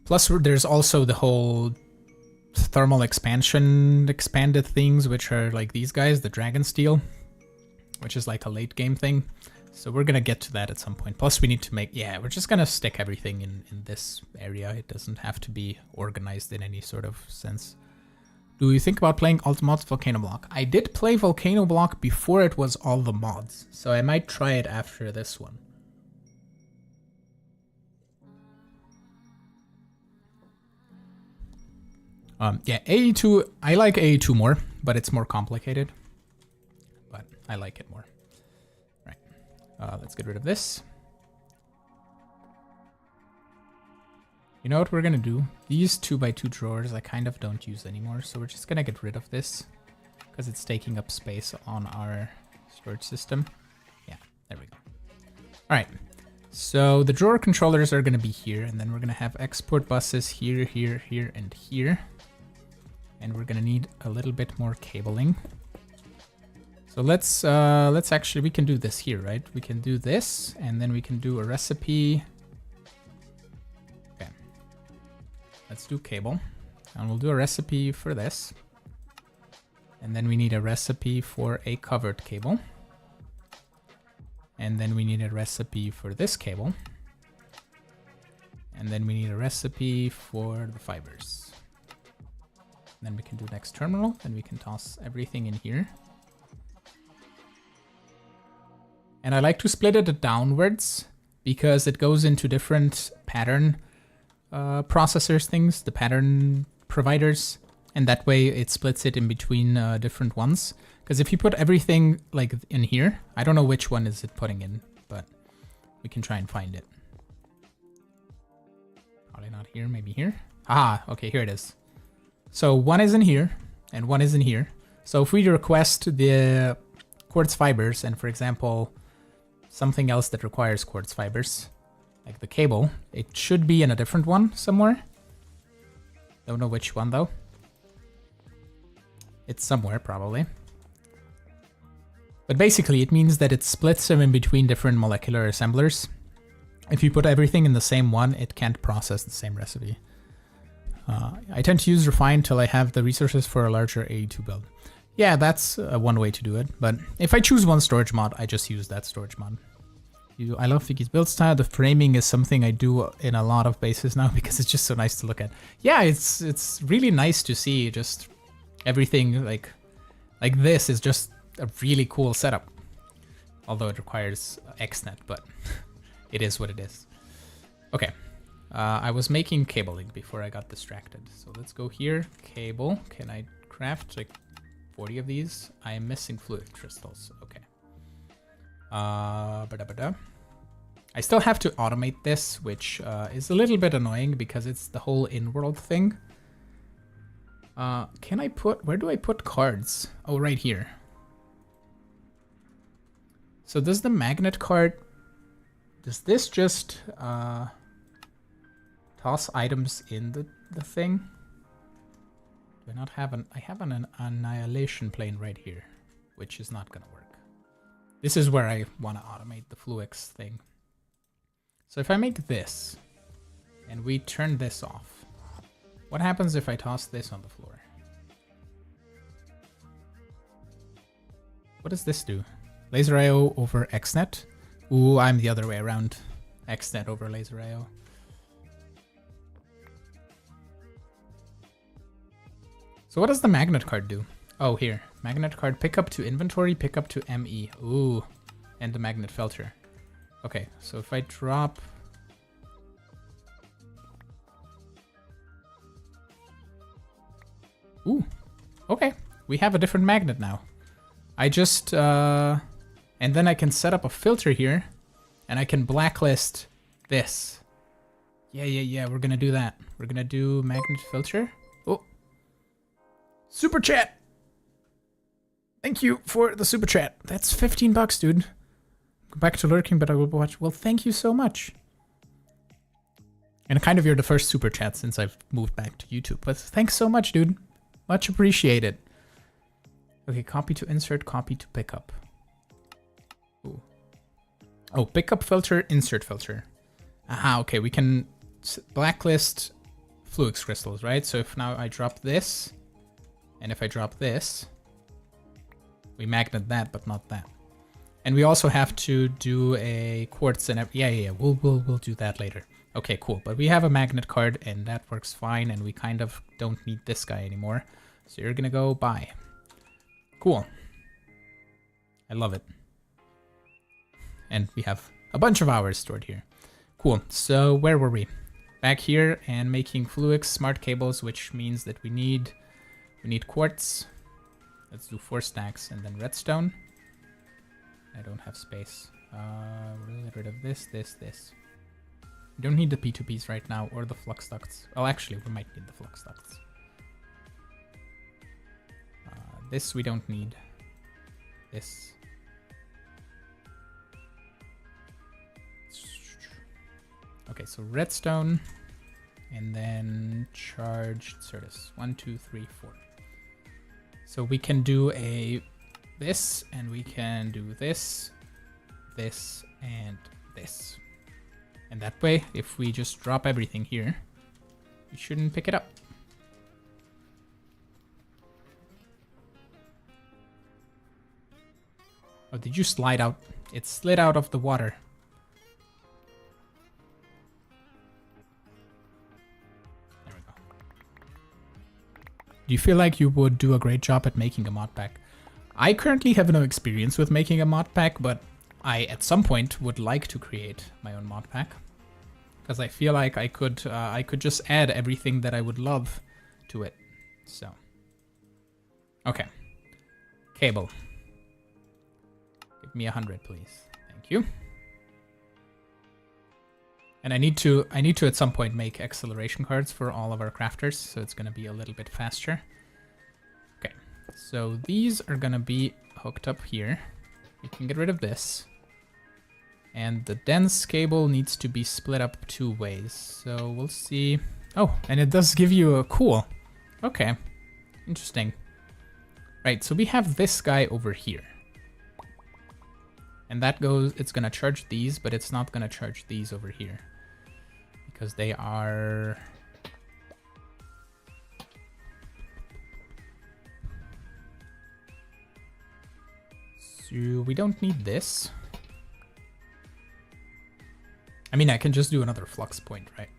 Plus, there's also the whole thermal expansion expanded things, which are like these guys, the dragon steel, which is like a late game thing. So we're gonna get to that at some point. Plus we need to make, yeah, we're just gonna stick everything in this area. It doesn't have to be organized in any sort of sense. Do you think about playing Ultimate Volcano Block? I did play Volcano Block before it was all the mods, so I might try it after this one. Yeah, AE2, I like AE2 more, but it's more complicated. But I like it more. Right. Let's get rid of this. You know what we're gonna do? These 2x2 drawers I kind of don't use anymore, so we're just gonna get rid of this because it's taking up space on our storage system. Yeah, there we go. All right. So the drawer controllers are gonna be here, and then we're gonna have export buses here, here, here, and here. And we're gonna need a little bit more cabling. So let's actually, we can do this here, right? We can do this, and then we can do a recipe. Okay. Let's do cable. And we'll do a recipe for this. And then we need a recipe for a covered cable. And then we need a recipe for this cable. And then we need a recipe for the fibers. Then we can do next terminal, and we can toss everything in here. And I like to split it downwards because it goes into different pattern processors things, the pattern providers, and that way it splits it in between different ones. Because if you put everything like in here, I don't know which one is it putting in, but we can try and find it. Probably not here, maybe here. Ah, okay, here it is. So one is in here and one is in here. So if we request the quartz fibers and, for example, something else that requires quartz fibers, like the cable, it should be in a different one somewhere. Don't know which one though. It's somewhere probably. But basically it means that it splits them in between different molecular assemblers. If you put everything in the same one, it can't process the same recipe. I tend to use refine till I have the resources for a larger AE2 build. Yeah, that's one way to do it. But if I choose one storage mod, I just use that storage mod. I love Fiki's build style. The framing is something I do in a lot of bases now because it's just so nice to look at. Yeah, it's really nice to see just everything like this is just a really cool setup. Although it requires XNet, but it is what it is. Okay. I was making cabling before I got distracted. So let's go here. Cable. Can I craft like 40 of these? I am missing fluid crystals. Okay. I still have to automate this, which is a little bit annoying because it's the whole in-world thing. Can I put... Where do I put cards? Oh, right here. So does the magnet card... Does this just... toss items in the thing? Do I not have an... I have an annihilation plane right here, which is not gonna work. This is where I want to automate the Fluix thing. So if I make this, and we turn this off, what happens if I toss this on the floor? What does this do? Laser IO over XNet? Ooh, I'm the other way around. XNet over Laser IO. So what does the magnet card do? Oh, here. Magnet card pick up to inventory, pick up to ME. Ooh. And the magnet filter. Okay, so if I drop... Ooh. Okay. We have a different magnet now. I just... And then I can set up a filter here. And I can blacklist this. Yeah. We're gonna do that. We're gonna do magnet filter. Oh. Super chat! Thank you for the super chat. That's 15 bucks, dude. Go back to lurking, but I will watch. Well, thank you so much. And kind of you're the first super chat since I've moved back to YouTube. But thanks so much, dude. Much appreciated. Okay, copy to insert, copy to pickup. Ooh. Oh, pickup filter, insert filter. Aha, okay, we can blacklist Fluix crystals, right? So if now I drop this, and if I drop this, we magnet that, but not that. And we also have to do a quartz and yeah. We'll do that later. Okay, cool. But we have a magnet card, and that works fine. And we kind of don't need this guy anymore. So you're gonna go buy. Cool. I love it. And we have a bunch of hours stored here. Cool. So where were we? Back here and making Fluix smart cables, which means that we need quartz. Let's do 4 stacks and then redstone. I don't have space. We'll get rid of this. We don't need the P2Ps right now or the flux ducts. Well, actually, we might need the flux ducts. This we don't need. This. Okay, so redstone, and then charged Certus. 1, 2, 3, 4. So we can do this, and we can do this, and this. And that way, if we just drop everything here, you shouldn't pick it up. Oh, did you slide out? It slid out of the water. There we go. Do you feel like you would do a great job at making a mod pack? I currently have no experience with making a mod pack, but I, at some point, would like to create my own mod pack. Because I feel like I could just add everything that I would love to it. So. Okay. Cable. Give me 100, please. Thank you. And I need to at some point make acceleration cards for all of our crafters, so it's gonna be a little bit faster. Okay, so these are gonna be hooked up here. We can get rid of this. And the dense cable needs to be split up 2 ways. So we'll see. Oh, and it does give you a cool. Okay, interesting. Right, so we have this guy over here. And that goes, it's gonna charge these, but it's not gonna charge these over here. Because they are... So we don't need this. I mean, I can just do another flux point, right?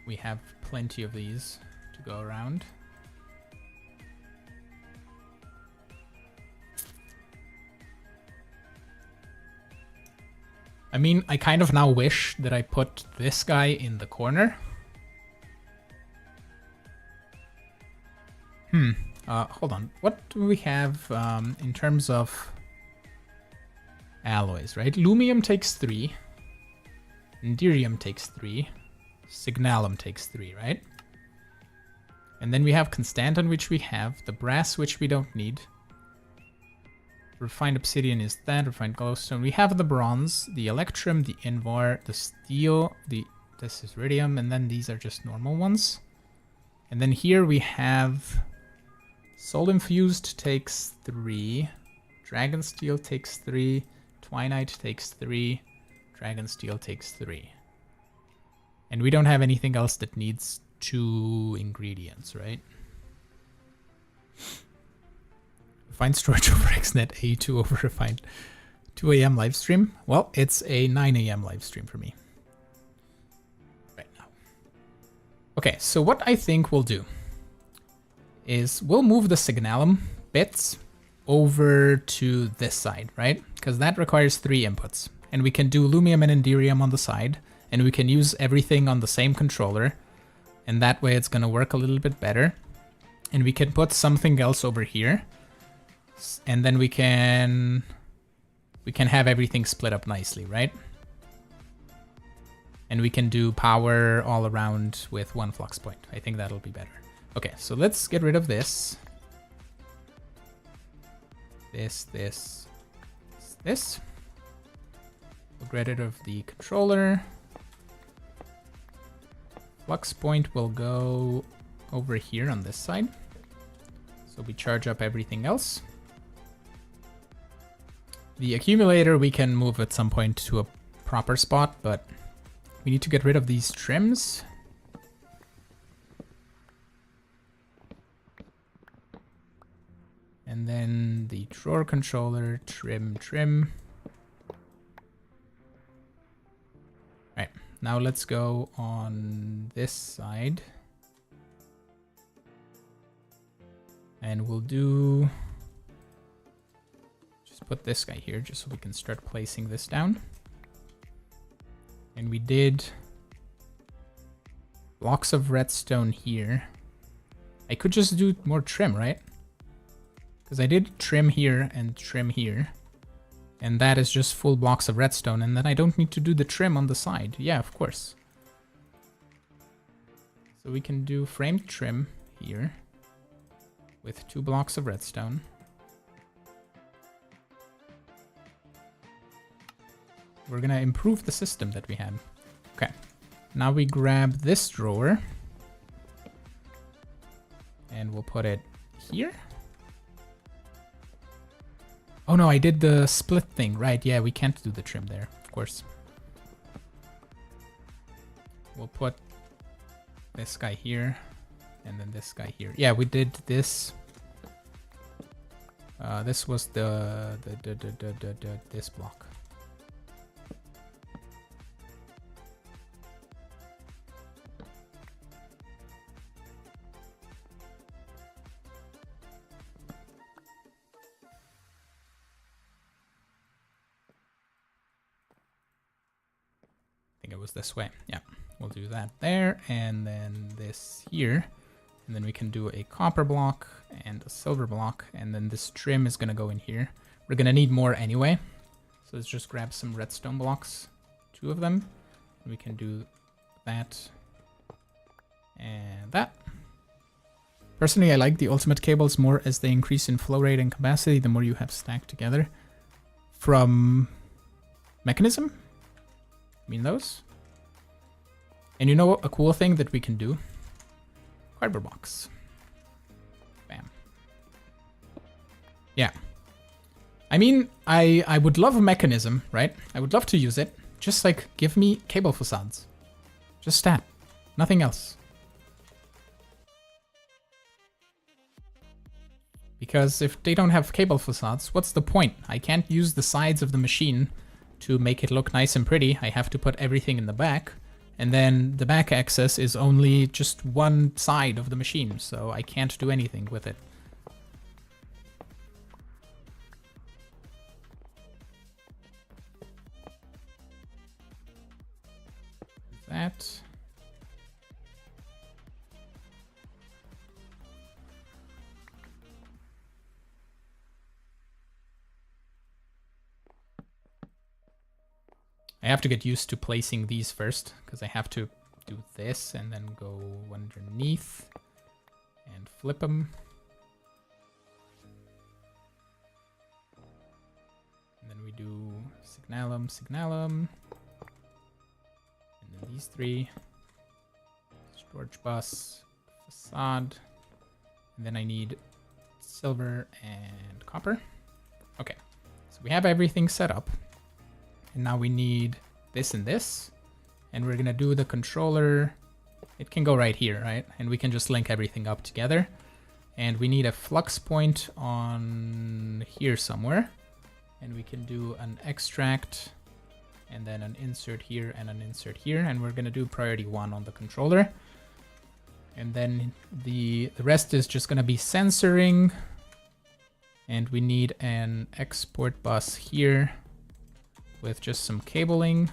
We have plenty of these to go around. I mean, I kind of now wish that I put this guy in the corner. Hold on. What do we have in terms of alloys, right? Lumium takes 3. Indirium takes 3. Signalum takes 3, right? And then we have Constantan, which we have. The brass, which we don't need. Refined obsidian is that. Refined glowstone. We have the bronze, the electrum, the invar, the steel, this is iridium, and then these are just normal ones. And then here we have soul infused takes 3. Dragon steel takes 3. Twinite takes 3. Dragon steel takes 3. And we don't have anything else that needs 2 ingredients, right? Refined storage over XNet, A2 over refined 2 a.m. live stream. Well, it's a 9 a.m. live stream for me right now. Okay, so what I think we'll do is we'll move the signalum bits over to this side, right? Because that requires 3 inputs. And we can do lumium and indirium on the side, and we can use everything on the same controller, and that way it's gonna work a little bit better. And we can put something else over here, and then we can have everything split up nicely, right? And we can do power all around with 1 flux point. I think that'll be better. Okay, so let's get rid of this. This. We'll get rid of the controller. Flux point will go over here on this side. So we charge up everything else. The accumulator we can move at some point to a proper spot, but we need to get rid of these trims. And then the drawer controller, trim. Right, now let's go on this side. And we'll do... just put this guy here just so we can start placing this down. And we did blocks of redstone here. I could just do more trim, right? Because I did trim here and trim here. And that is just full blocks of redstone. And then I don't need to do the trim on the side. Yeah, of course. So we can do framed trim here with 2 blocks of redstone. We're gonna improve the system that we had. Okay. Now we grab this drawer. And we'll put it here. Oh no, I did the split thing. Right, yeah, we can't do the trim there, of course. We'll put this guy here, and then this guy here. Yeah, we did this. This was this block. It was this way. Yeah, we'll do that there, and then this here, and then we can do a copper block and a silver block, and then this trim is gonna go in here. We're gonna need more anyway, so let's just grab some redstone blocks, 2 of them, and we can do that and that. Personally, I like the ultimate cables more as they increase in flow rate and capacity the more you have stacked together. From mechanism? I mean those. And you know a cool thing that we can do? Cardboard box. Bam. Yeah. I mean, I would love a mechanism, right? I would love to use it. Just like, give me cable facades. Just that. Nothing else. Because if they don't have cable facades, what's the point? I can't use the sides of the machine to make it look nice and pretty. I have to put everything in the back, and then the back access is only just one side of the machine, so I can't do anything with it. That. I have to get used to placing these first, because I have to do this and then go underneath and flip them. And then we do signalum, signalum. And then these 3. Storage bus, facade. And then I need silver and copper. Okay, so we have everything set up. And now we need this and this. And we're gonna do the controller. It can go right here, right? And we can just link everything up together. And we need a flux point on here somewhere. And we can do an extract and then an insert here and an insert here. And we're gonna do priority 1 on the controller. And then the rest is just gonna be sensoring. And we need an export bus here with just some cabling.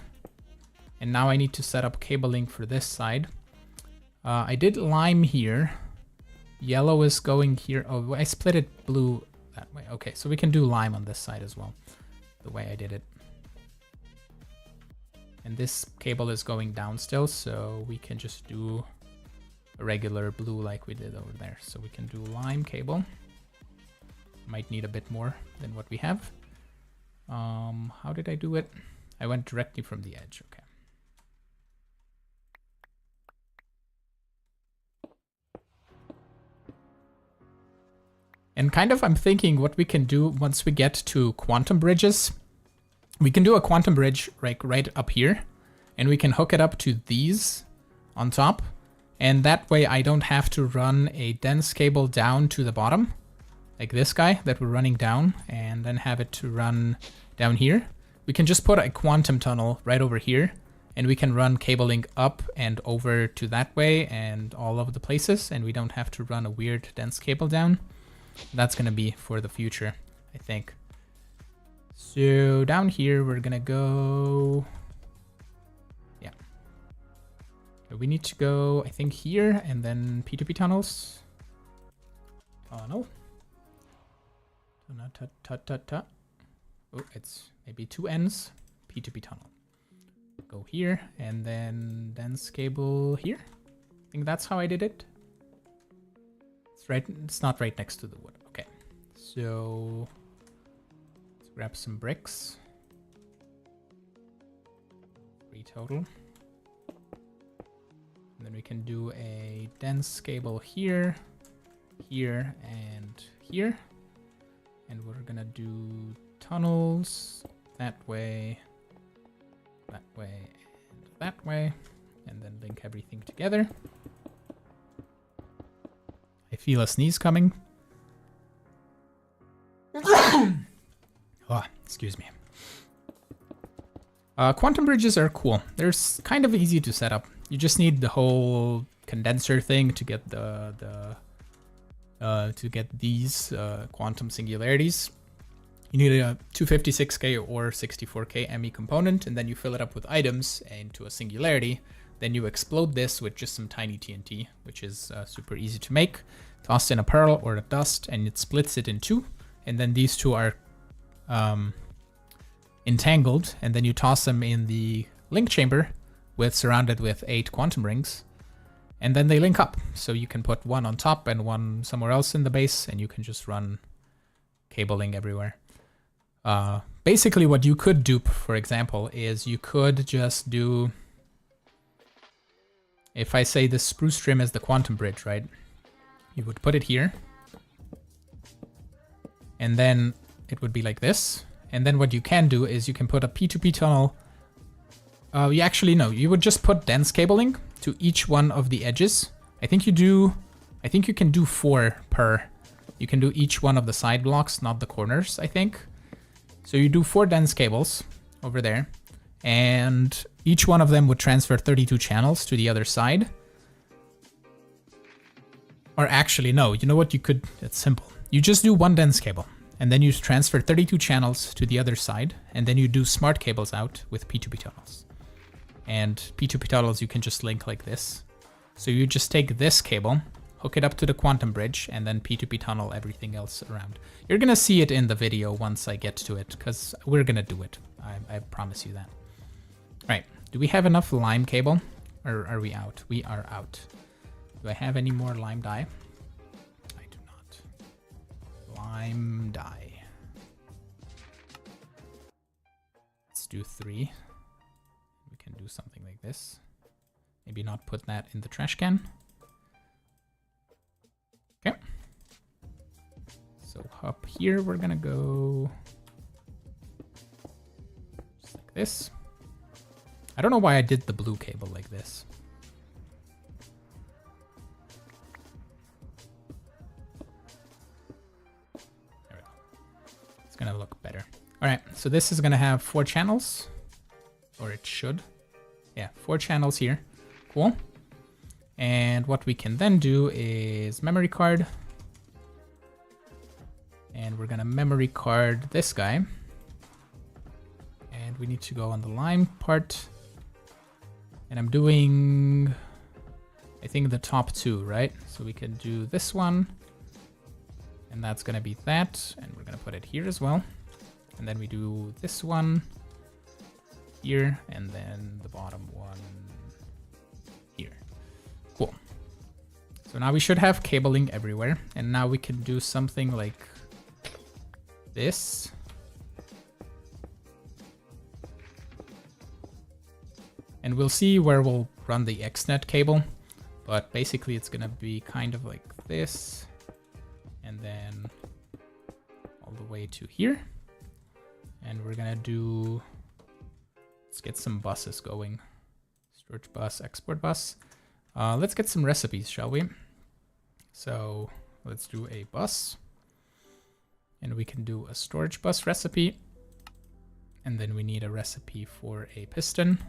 And now I need to set up cabling for this side. I did lime here. Yellow is going here. Oh, I split it blue that way. Okay, so we can do lime on this side as well, the way I did it. And this cable is going down still, so we can just do a regular blue like we did over there. So we can do lime cable. Might need a bit more than what we have. How did I do it? I went directly from the edge, okay. And kind of I'm thinking what we can do once we get to quantum bridges. we can do a quantum bridge right up here, and we can hook it up to these on top. And that way I don't have to run a dense cable down to the bottom, like this guy that we're running down, and then have it to run down here. We can just put a quantum tunnel right over here, and we can run cabling up and over to that way and all over the places, and we don't have to run a weird dense cable down. That's gonna be for the future, I think. So down here, we're gonna go, yeah. We need to go, I think, here, and then P2P tunnels. Tunnel. Oh, it's maybe 2 ends, P2P tunnel. Go here, and then dense cable here. I think that's how I did it. It's right, it's not right next to the wood. Okay, so let's grab some bricks. 3 total. And then we can do a dense cable here, here, and here. And we're gonna do tunnels that way, and that way, and then link everything together. I feel a sneeze coming. Oh, excuse me. Quantum bridges are cool. They're kind of easy to set up. You just need the whole condenser thing to get these quantum singularities. You need a 256K or 64K ME component, and then you fill it up with items into a singularity. Then you explode this with just some tiny TNT, which is super easy to make. Toss in a pearl or a dust, and it splits it in 2. And then these 2 are entangled, and then you toss them in the link chamber surrounded with 8 quantum rings. And then they link up. So you can put one on top and one somewhere else in the base, and you can just run cabling everywhere. Basically what you could do, for example, is you could just do, if I say the spruce trim is the quantum bridge, right? You would put it here, and then it would be like this. And then what you can do is you can put a P2P tunnel. You actually, no, you would just put dense cabling to each one of the edges. I think you can do 4 per. You can do each one of the side blocks, not the corners, I think. So you do 4 dense cables over there, and each one of them would transfer 32 channels to the other side. Or actually, no, you know what, you could, it's simple. You just do 1 dense cable, and then you transfer 32 channels to the other side, and then you do smart cables out with P2P tunnels. And P2P tunnels you can just link like this. So you just take this cable, hook it up to the quantum bridge, and then P2P tunnel everything else around. You're gonna see it in the video once I get to it, because we're gonna do it. I promise you that. All right, do we have enough lime cable, or are we out? We are out. Do I have any more lime dye? I do not. Lime dye. Let's do 3. We can do something like this. Maybe not put that in the trash can. Okay. So up here, we're gonna go just like this. I don't know why I did the blue cable like this. There we go. It's gonna look better. All right, so this is gonna have 4 channels, or it should. Yeah, 4 channels here. Cool. And what we can then do is memory card. And we're gonna memory card this guy. And we need to go on the lime part. And I'm doing, I think, the top 2, right? So we can do this one. And that's gonna be that. And we're gonna put it here as well. And then we do this one here, and then the bottom one here. Cool. So now we should have cabling everywhere, and now we can do something like this. And we'll see where we'll run the XNet cable, but basically it's gonna be kind of like this, and then all the way to here. And we're gonna do Let's get some buses going. Storage bus, export bus. Let's get some recipes, shall we? So let's do a bus. And we can do a storage bus recipe. And then we need a recipe for a piston.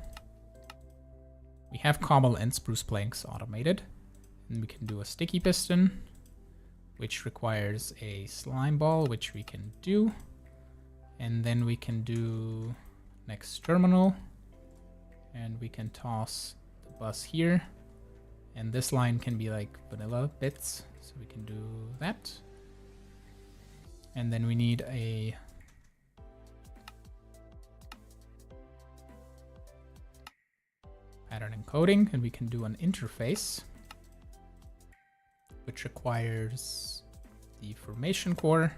We have cobble and spruce planks automated. And we can do a sticky piston, which requires a slime ball, which we can do. And then we can do next terminal. And we can toss the bus here. And this line can be like vanilla bits. So we can do that. And then we need a pattern encoding, and we can do an interface, which requires the formation core.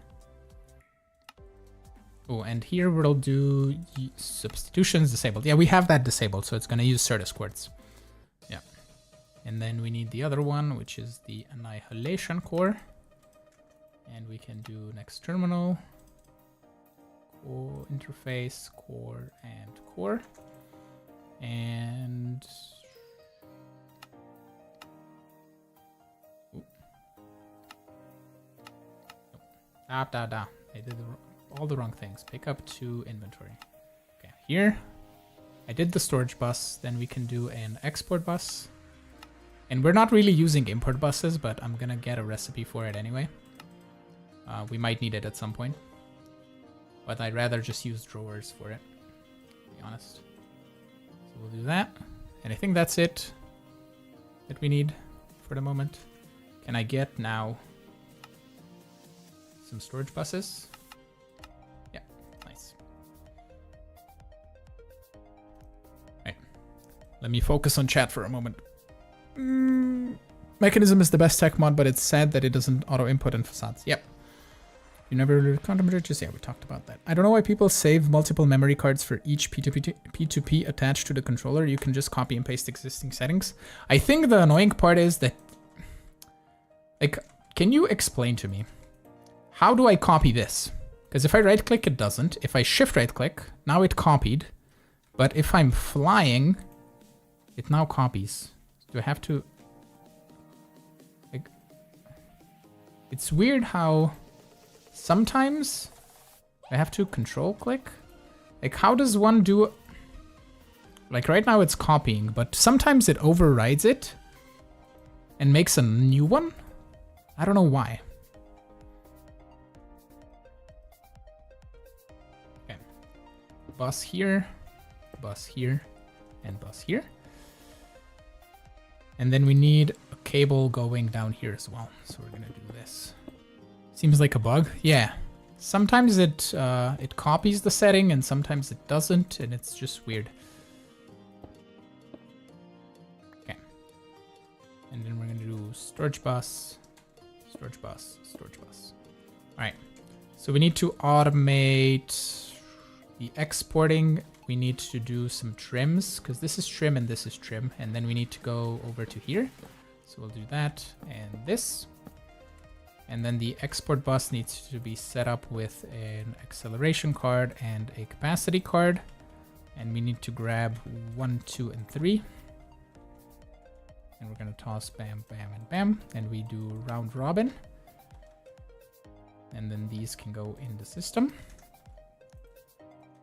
Oh, and here we'll do substitutions disabled. Yeah, we have that disabled, so it's going to use Certus quartz. Yeah. And then we need the other one, which is the annihilation core. And we can do next terminal, core, interface, core, and core. And I did all the wrong things. Pick up to inventory. Okay, here I did the storage bus. Then we can do an export bus. And we're not really using import buses, but I'm gonna get a recipe for it anyway. We might need it at some point, but I'd rather just use drawers for it, to be honest. So we'll do that. And I think that's it that we need for the moment. Can I get now some storage buses? Yeah, nice. Right. Let me focus on chat for a moment. Mechanism is the best tech mod, but it's sad that it doesn't auto input in facades. Yep. You never really contemplated, just, yeah, we talked about that. I don't know why people save multiple memory cards for each P2P attached to the controller. You can just copy and paste existing settings. I think the annoying part is that, like, can you explain to me, how do I copy this? Because if I right click, it doesn't. If I shift right click, now it copied. But if I'm flying, it now copies. Do I have to, like, it's weird how sometimes I have to control click. Like, how does one do, like right now it's copying, but sometimes it overrides it and makes a new one. I don't know why. Okay. Bus here, and bus here. And then we need a cable going down here as well. So we're gonna do this. Seems like a bug. Yeah. Sometimes it copies the setting and sometimes it doesn't, and it's just weird. Okay. And then we're gonna do storage bus, storage bus, storage bus. All right. So we need to automate the exporting. We need to do some trims because this is trim and this is trim. And then we need to go over to here. So we'll do that and this. And then the export bus needs to be set up with an acceleration card and a capacity card. And we need to grab 1, 2, and 3. And we're going to toss bam, bam, and bam. And we do round robin. And then these can go in the system.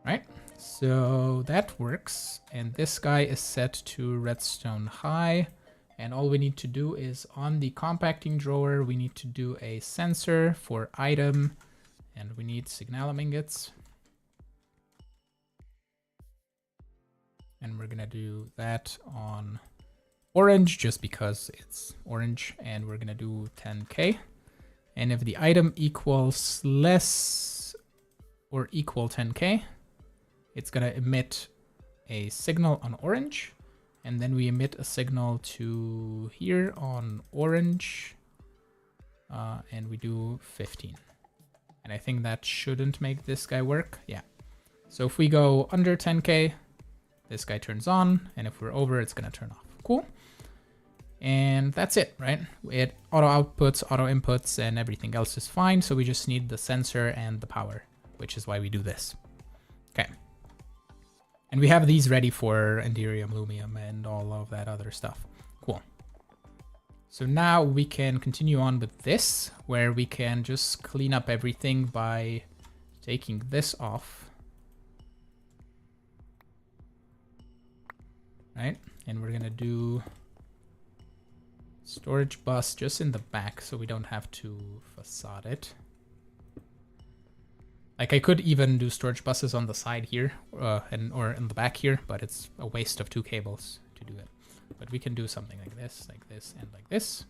Right, so that works. And this guy is set to redstone high. And all we need to do is on the compacting drawer, we need to do a sensor for item. And we need signalum ingots. And we're going to do that on orange just because it's orange. And we're going to do 10K. And if the item equals less or equal 10K, it's going to emit a signal on orange. And then we emit a signal to here on orange. And we do 15. And I think that shouldn't make this guy work. Yeah. So if we go under 10K, this guy turns on. And if we're over, it's going to turn off. Cool. And that's it, right? It auto outputs, auto inputs, and everything else is fine. So we just need the sensor and the power, which is why we do this. Okay. And we have these ready for Enderium, Lumium, and all of that other stuff. Cool. So now we can continue on with this, where we can just clean up everything by taking this off. Right? And we're gonna do storage bus just in the back so we don't have to facade it. Like I could even do storage buses on the side here or in the back here, but it's a waste of 2 cables to do it. But we can do something like this, and like this.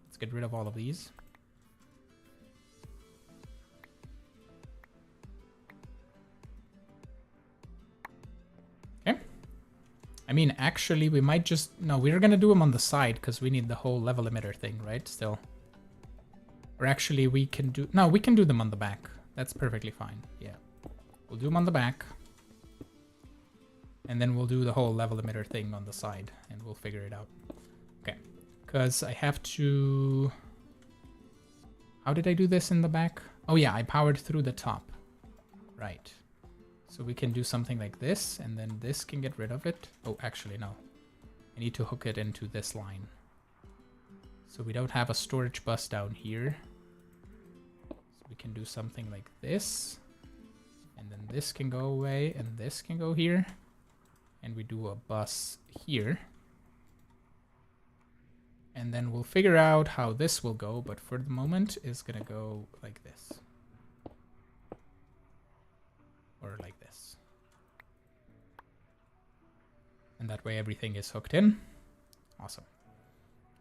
Let's get rid of all of these. Okay. I mean, actually, we might just... No, we're going to do them on the side because we need the whole level emitter thing, right? Still. Or actually, we can do... No, we can do them on the back. That's perfectly fine. Yeah. We'll do them on the back. And then we'll do the whole level emitter thing on the side. And we'll figure it out. Okay. Because I have to... How did I do this in the back? Oh yeah, I powered through the top. Right. So we can do something like this. And then this can get rid of it. Oh, actually, no. I need to hook it into this line. So we don't have a storage bus down here. We can do something like this, and then this can go away, and this can go here, and we do a bus here, and then we'll figure out how this will go, but for the moment it's gonna go like this, or like this, and that way everything is hooked in. Awesome.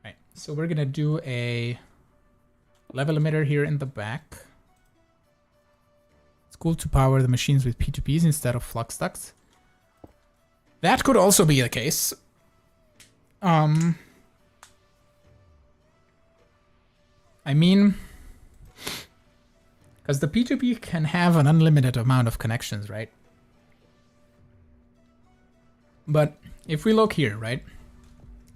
Right, so we're gonna do a level emitter here in the back. It's cool to power the machines with P2Ps instead of flux ducts. That could also be the case. I mean, because the P2P can have an unlimited amount of connections, right? But if we look here, right?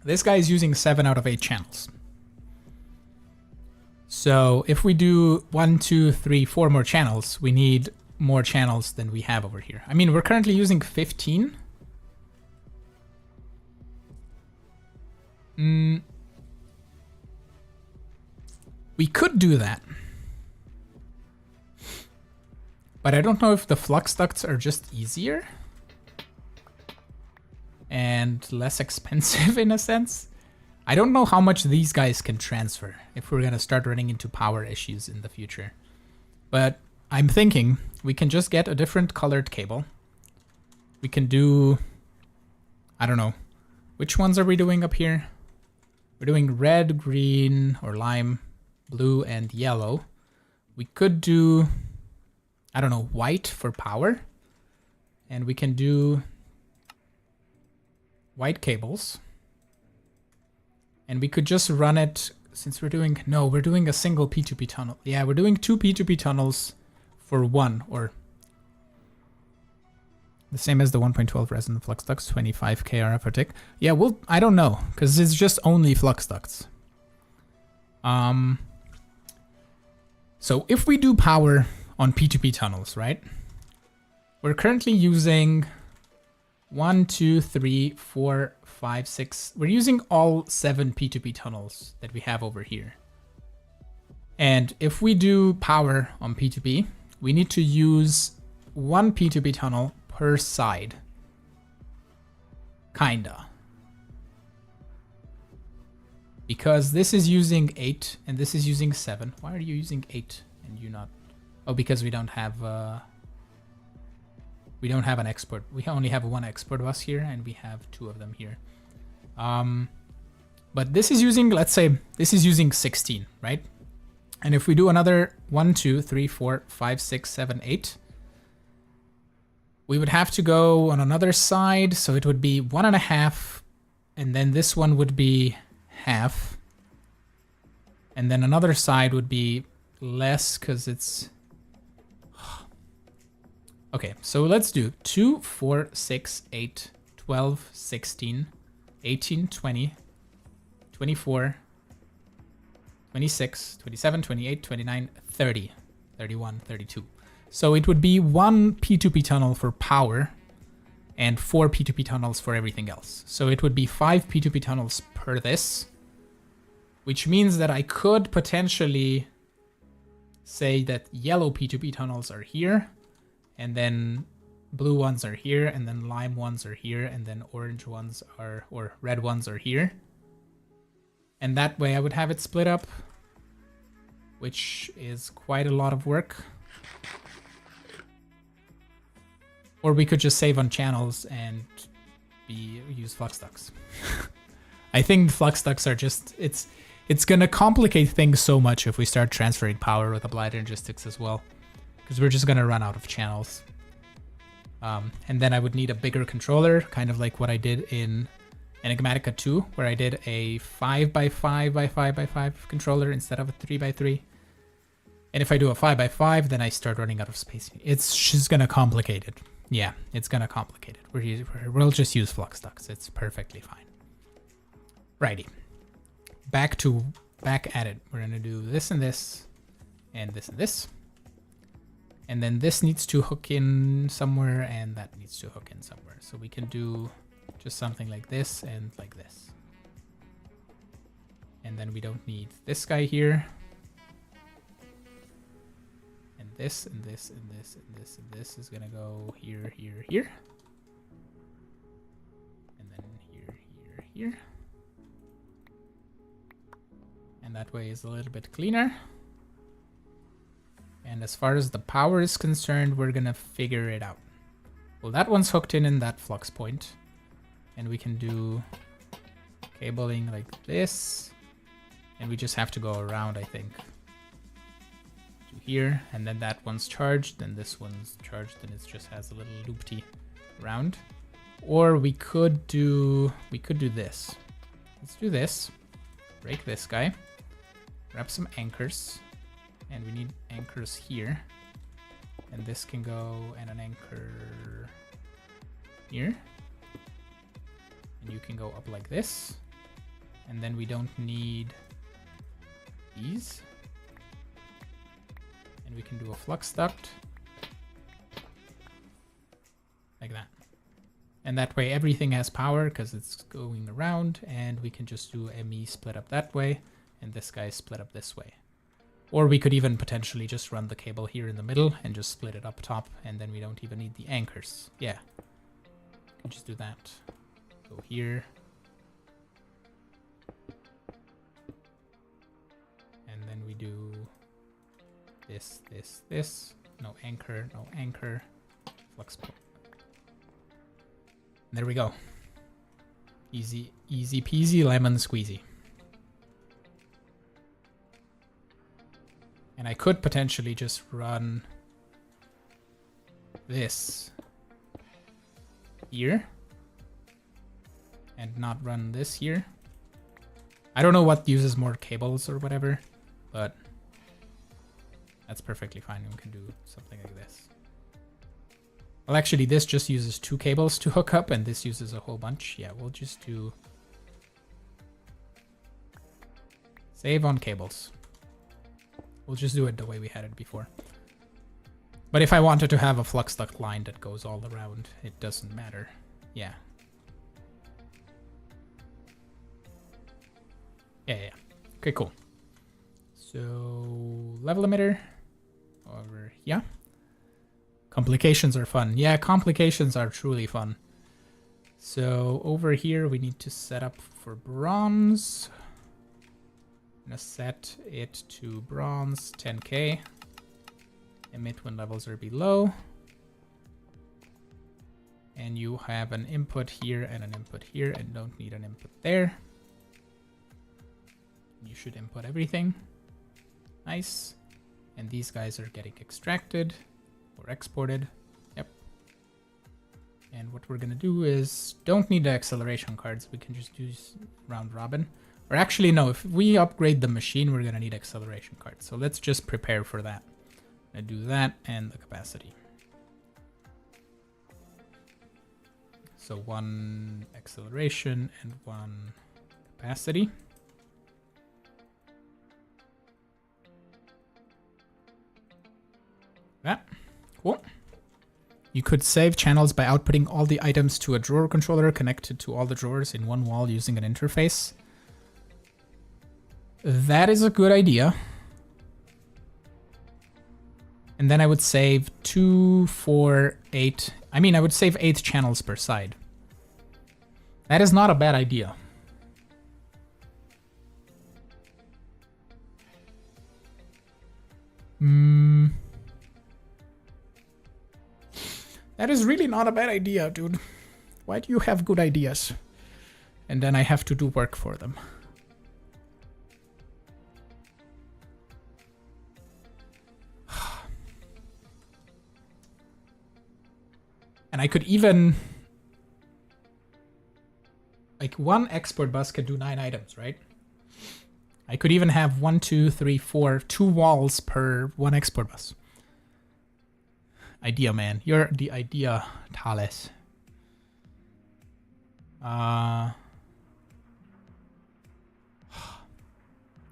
This guy is using 7 out of 8 channels. So if we do 1, 2, 3, 4 more channels, we need more channels than we have over here. I mean, we're currently using 15. We could do that. But I don't know if the flux ducts are just easier and less expensive in a sense. I don't know how much these guys can transfer if we're going to start running into power issues in the future. But I'm thinking we can just get a different colored cable. We can do... I don't know. Which ones are we doing up here? We're doing red, green, or lime, blue, and yellow. We could do... I don't know, white for power. And we can do white cables. And we could just run it, since we're doing... No, we're doing a single P2P tunnel. Yeah, we're doing 2 P2P tunnels for 1, or... The same as the 1.12 resonant flux ducts, 25 KRF per tick. Yeah, well, I don't know, because it's just only flux ducts. So if we do power on P2P tunnels, right? We're currently using 1, 2, 3, 4, 5, 6. We're using all 7 P2P tunnels that we have over here. And if we do power on P2P, we need to use 1 P2P tunnel per side. Kinda. Because this is using 8 and this is using 7. Why are you using 8 and you not? Oh, because we don't have an export. We only have 1 export bus here and we have 2 of them here. But this is using, let's say, this is using 16, right? And if we do another 1, 2, 3, 4, 5, 6, 7, 8, we would have to go on another side. So it would be 1.5, and then this one would be half. And then another side would be less because it's... Okay, so let's do 2, 4, 6, 8, 12, 16, 18, 20, 24, 26, 27, 28, 29, 30, 31, 32. So it would be 1 P2P tunnel for power and 4 P2P tunnels for everything else. So it would be 5 P2P tunnels per this, which means that I could potentially say that yellow P2P tunnels are here, and then blue ones are here, and then lime ones are here, and then orange ones are, or red ones are here. And that way I would have it split up, which is quite a lot of work. Or we could just save on channels and use flux ducts. I think flux ducts are just, it's gonna complicate things so much if we start transferring power with applied energistics as well, because we're just gonna run out of channels. And then I would need a bigger controller, kind of like what I did in Enigmatica 2, where I did a 5x5x5x5 controller instead of a 3x3. And if I do a 5x5, then I start running out of space. It's just gonna complicate it. Yeah, it's gonna complicate it. We'll just use flux ducts. It's perfectly fine. Righty. Back at it. We're gonna do this and this, and this and this. And then this needs to hook in somewhere, and that needs to hook in somewhere. So we can do just something like this and like this. And then we don't need this guy here. And this and this and this and this and this is gonna go here, here, here. And then here, here, here. And that way is a little bit cleaner. And as far as the power is concerned, we're gonna figure it out. Well, that one's hooked in that flux point. And we can do cabling like this. And we just have to go around, I think, to here. And then that one's charged, then this one's charged, and it just has a little loopty around. Or we could do this. Let's do this. Break this guy. Grab some anchors. And we need anchors here. And this can go, and an anchor here. And you can go up like this. And then we don't need these. And we can do a flux duct. Like that. And that way everything has power because it's going around, and we can just do ME split up that way, and this guy split up this way. Or we could even potentially just run the cable here in the middle and just split it up top, and then we don't even need the anchors. Yeah. We can just do that. Go here. And then we do this, this, this. No anchor, no anchor. Flux point. There we go. Easy, easy peasy lemon squeezy. And I could potentially just run this here and not run this here. I don't know what uses more cables or whatever, but that's perfectly fine. We can do something like this. Well, actually, this just uses 2 cables to hook up, and this uses a whole bunch. Yeah, we'll just do save on cables. We'll just do it the way we had it before. But if I wanted to have a flux duct line that goes all around, it doesn't matter. Yeah. Yeah. Okay, cool. So, level emitter over here. Complications are fun. Yeah, complications are truly fun. So over here we need to set up for bronze. I'm gonna set it to bronze 10K. Emit when levels are below. And you have an input here and an input here, and don't need an input there. You should input everything. Nice. And these guys are getting extracted. Or exported. Yep. And what we're gonna do is don't need the acceleration cards. We can just use round robin. Or actually no, if we upgrade the machine, we're gonna need acceleration cards. So let's just prepare for that. I'm gonna do that and the capacity. So 1 acceleration and 1 capacity. That. Cool. You could save channels by outputting all the items to a drawer controller connected to all the drawers in one wall using an interface. That is a good idea. And then I would save 2, 4, 8. I mean, I would save 8 channels per side. That is not a bad idea. That is really not a bad idea, dude. Why do you have good ideas? And then I have to do work for them. And I could even... Like, one export bus can do 9 items, right? I could even have 1, 2, 3, 4, 2 walls per one export bus. Idea, man. You're the idea, Thales.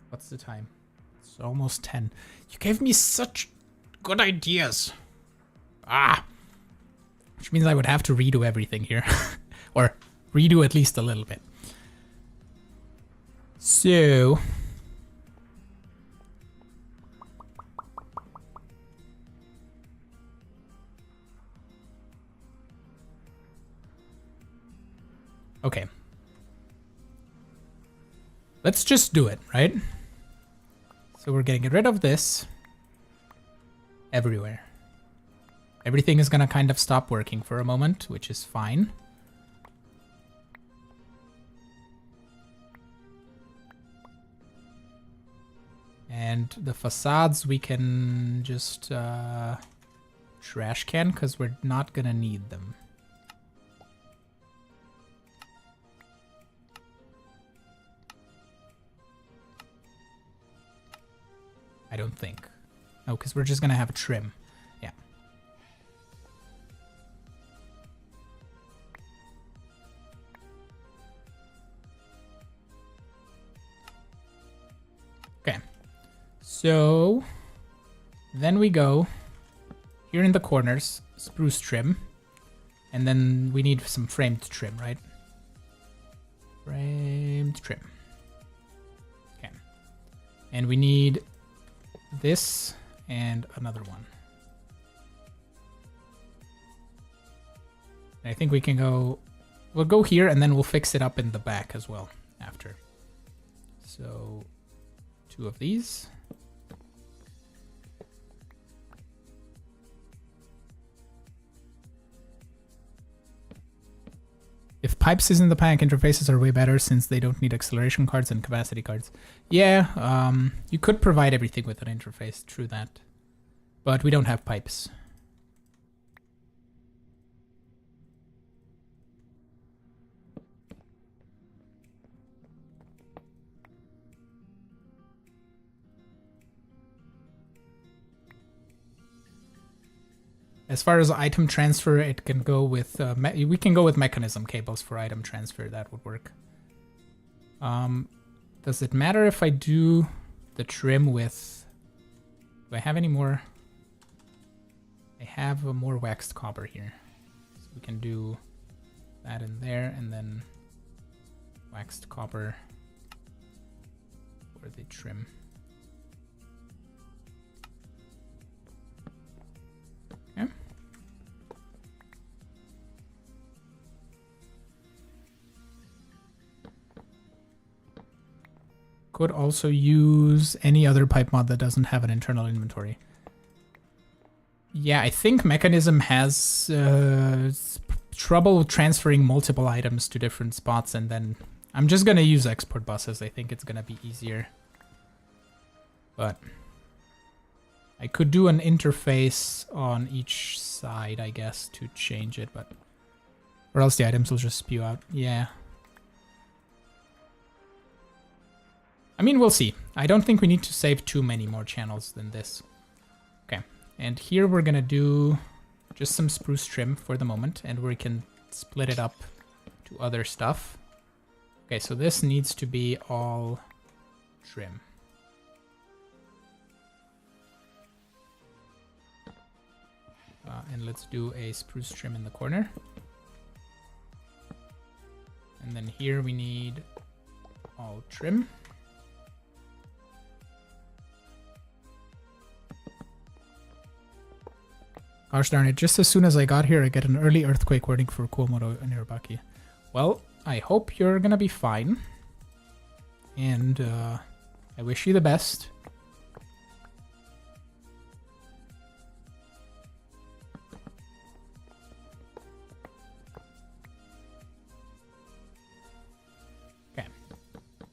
What's the time? It's almost 10. You gave me such good ideas. Which means I would have to redo everything here. Or redo at least a little bit. So... Okay. Let's just do it, right? So we're getting rid of this everywhere. Everything is gonna kind of stop working for a moment, which is fine. And the facades we can just trash can, because we're not gonna need them. I don't think. Oh, because we're just gonna have a trim. Yeah. Okay. So then we go here in the corners, spruce trim. And then we need some framed trim, right? Framed trim. Okay. And we need this and another one. And I think we can go, we'll go here and then we'll fix it up in the back as well after. So 2 of these. If pipes is in the pack, interfaces are way better since they don't need acceleration cards and capacity cards. Yeah, you could provide everything with an interface, true that. But we don't have pipes. As far as item transfer, it can go with we can go with mechanism cables for item transfer. That would work. Does it matter if I do the trim with? Do I have any more? I have a more waxed copper here, so we can do that in there, and then waxed copper for the trim. Okay. Could also use any other pipe mod that doesn't have an internal inventory. Yeah, I think Mechanism has trouble transferring multiple items to different spots, and then I'm just gonna use export buses. I think it's gonna be easier. But I could do an interface on each side, I guess, to change it, but... Or else the items will just spew out. Yeah. I mean, we'll see. I don't think we need to save too many more channels than this. Okay, and here we're gonna do just some spruce trim for the moment, and we can split it up to other stuff. Okay, so this needs to be all trim. And let's do a spruce trim in the corner. And then here we need all trim. Gosh darn it, just as soon as I got here, I get an early earthquake warning for Kuomoto and Irabaki. Well, I hope you're gonna be fine. And I wish you the best. Okay.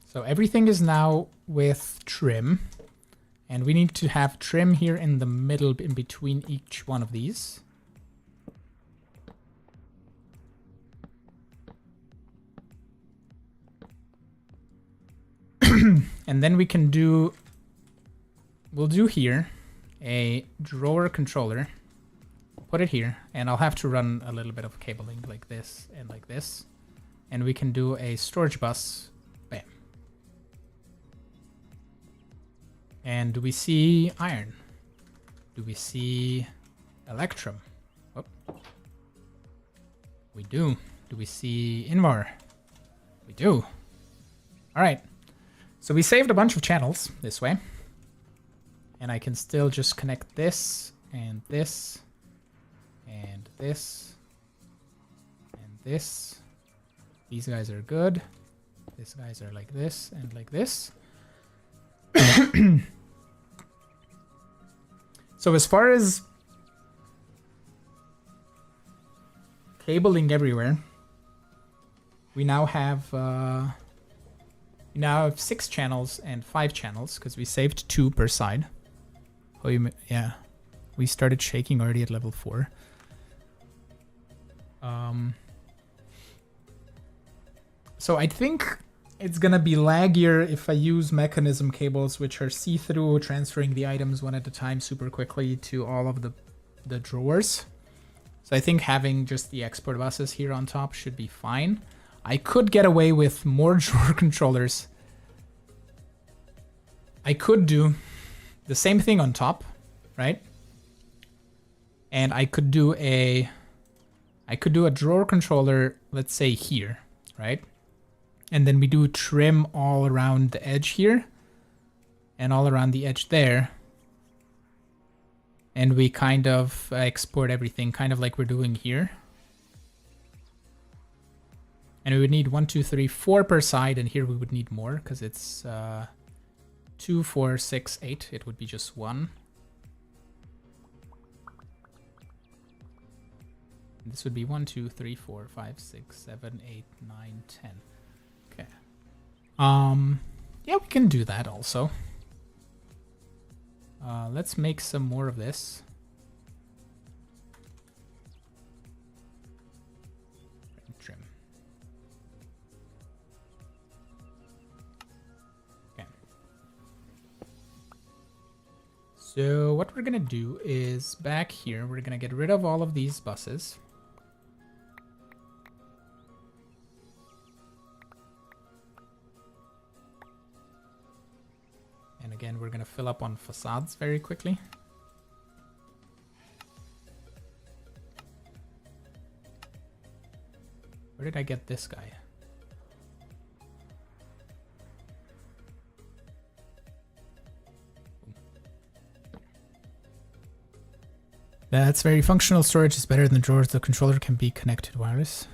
So everything is now with trim. And we need to have trim here in the middle in between each one of these. And then we can do, we'll do here a drawer controller, put it here, and I'll have to run a little bit of cabling like this and like this. And we can do a storage bus. Bam. And do we see iron? Do we see electrum? Oh. We do. Do we see Invar? We do. All right. So we saved a bunch of channels this way. And I can still just connect this and this and this and this. These guys are good. These guys are like this and like this. So as far as cabling everywhere, we now have 6 channels and 5 channels because we saved 2 per side. Oh, yeah, we started shaking already at level 4. So I think it's gonna be laggier if I use mechanism cables, which are see-through, transferring the items one at a time super quickly to all of the drawers. So I think having just the export buses here on top should be fine. I could get away with more drawer controllers. I could do the same thing on top, right? And I could do a drawer controller, let's say here, right? And then we do trim all around the edge here and all around the edge there. And we kind of export everything kind of like we're doing here. And we would need 1, 2, 3, 4 per side. And here we would need more because it's 2, 4, 6, 8. It would be just 1. And this would be 1, 2, 3, 4, 5, 6, 7, 8, 9, 10. Okay. Yeah, we can do that also. Let's make some more of this. Trim. Okay. So what we're gonna do is back here, we're gonna get rid of all of these buses. And again, we're gonna fill up on facades very quickly. Where did I get this guy? That's very functional. Storage is better than drawers. The controller can be connected wireless.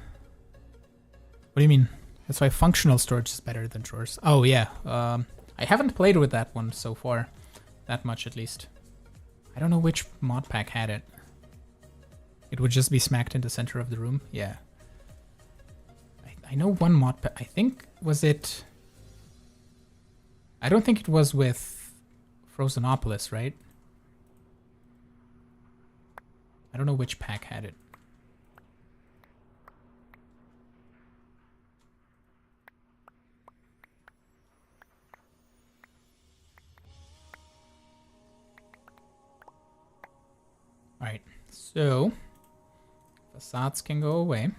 What do you mean? That's why functional storage is better than drawers. Oh yeah. I haven't played with that one so far. That much at least. I don't know which mod pack had it. It would just be smacked in the center of the room. Yeah. I know one mod pack. I think, was it... I don't think it was with Frozenopolis, right? I don't know which pack had it. Alright, so facades can go away.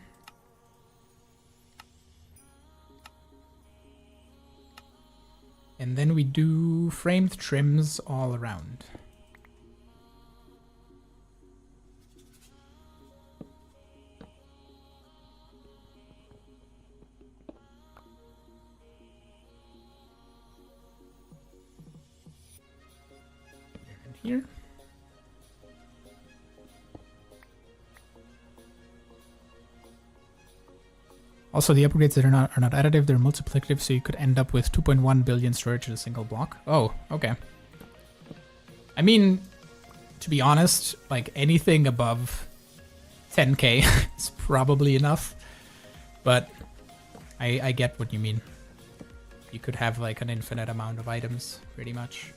And then we do framed trims all around. here. Also, the upgrades that are not additive, they're multiplicative, so you could end up with 2.1 billion storage in a single block. Oh, okay. I mean, to be honest, like anything above 10k is probably enough, but I get what you mean. You could have like an infinite amount of items, pretty much.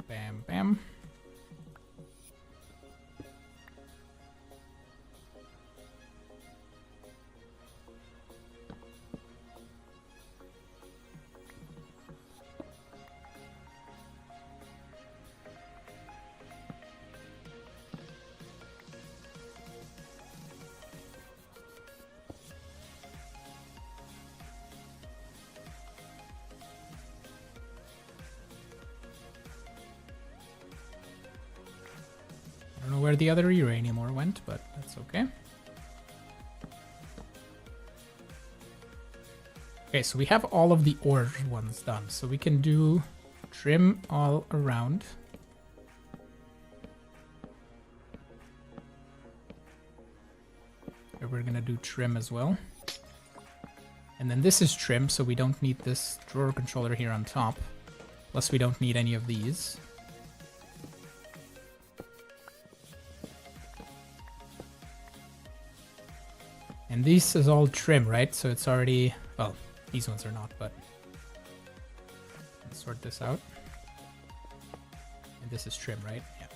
Bam, bam. I don't know where the other uranium ore went, but that's okay. Okay, so we have all of the ore ones done. So we can do trim all around. Here we're gonna do trim as well. And then this is trim, so we don't need this drawer controller here on top. Plus we don't need any of these. And this is all trim, right? So it's already, well, these ones are not, but let's sort this out. And this is trim, right? Yeah.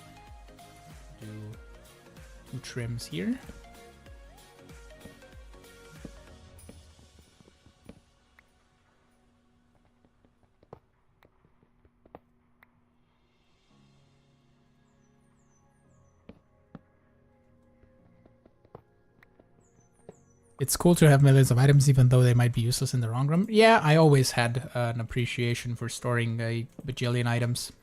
Do 2 trims here. It's cool to have millions of items, even though they might be useless in the long run. Yeah, I always had an appreciation for storing a bajillion items.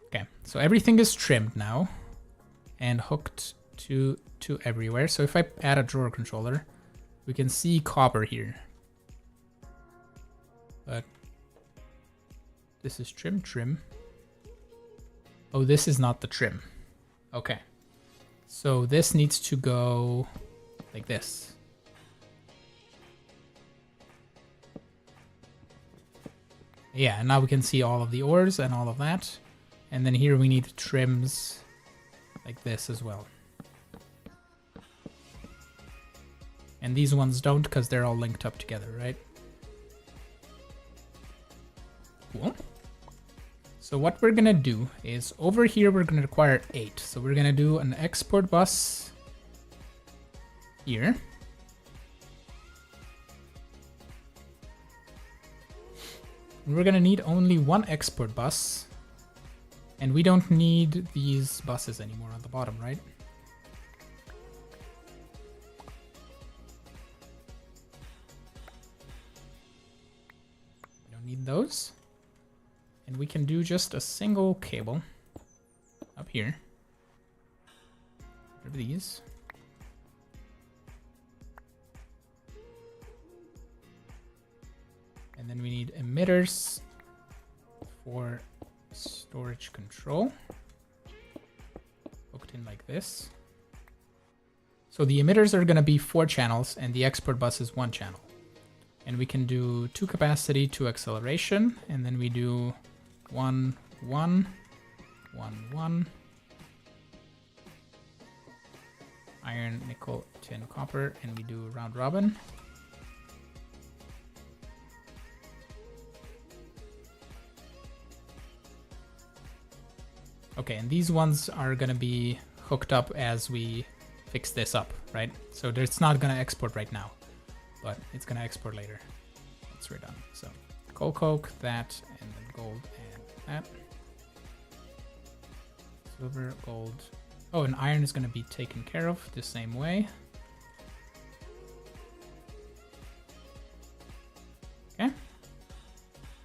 Okay, so everything is trimmed now and hooked to everywhere. So if I add a drawer controller, we can see copper here. But this is trim. Oh, this is not the trim. Okay. So this needs to go like this. Yeah, and now we can see all of the ores and all of that. And then here we need trims like this as well. And these ones don't because they're all linked up together, right? Cool. So what we're gonna do is over here we're gonna require 8. So we're gonna do an export bus here. We're gonna need only 1 export bus. And we don't need these buses anymore on the bottom, right? We don't need those. And we can do just a single cable up here. What are these? And then we need emitters for storage control. Hooked in like this. So the emitters are going to be 4 channels and the export bus is 1 channel. And we can do 2 capacity, 2 acceleration, and then we do 1, 1, 1, 1. Iron, nickel, tin, copper, and we do round robin. Okay, and these ones are gonna be hooked up as we fix this up, right? So it's not gonna export right now, but it's gonna export later. Once we're done. So coal coke, that, and then gold and that. Silver, gold. Oh, and iron is going to be taken care of the same way. Okay.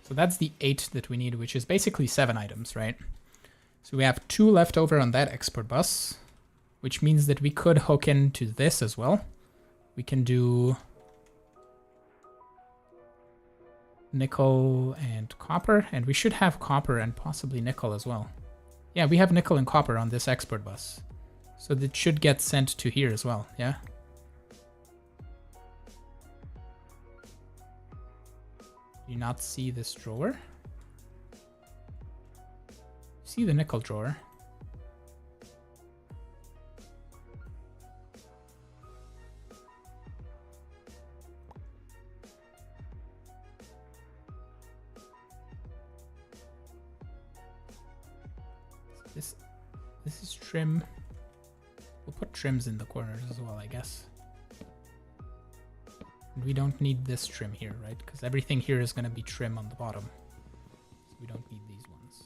So that's the 8 that we need, which is basically 7 items, right? So we have 2 left over on that export bus, which means that we could hook into this as well. We can do nickel and copper, and we should have copper and possibly nickel as well. Yeah, we have nickel and copper on this export bus. So that should get sent to here as well, yeah? Do you not see this drawer? See the nickel drawer. This is trim. We'll put trims in the corners as well, I guess. And we don't need this trim here, right? Because everything here is going to be trim on the bottom. So we don't need these ones.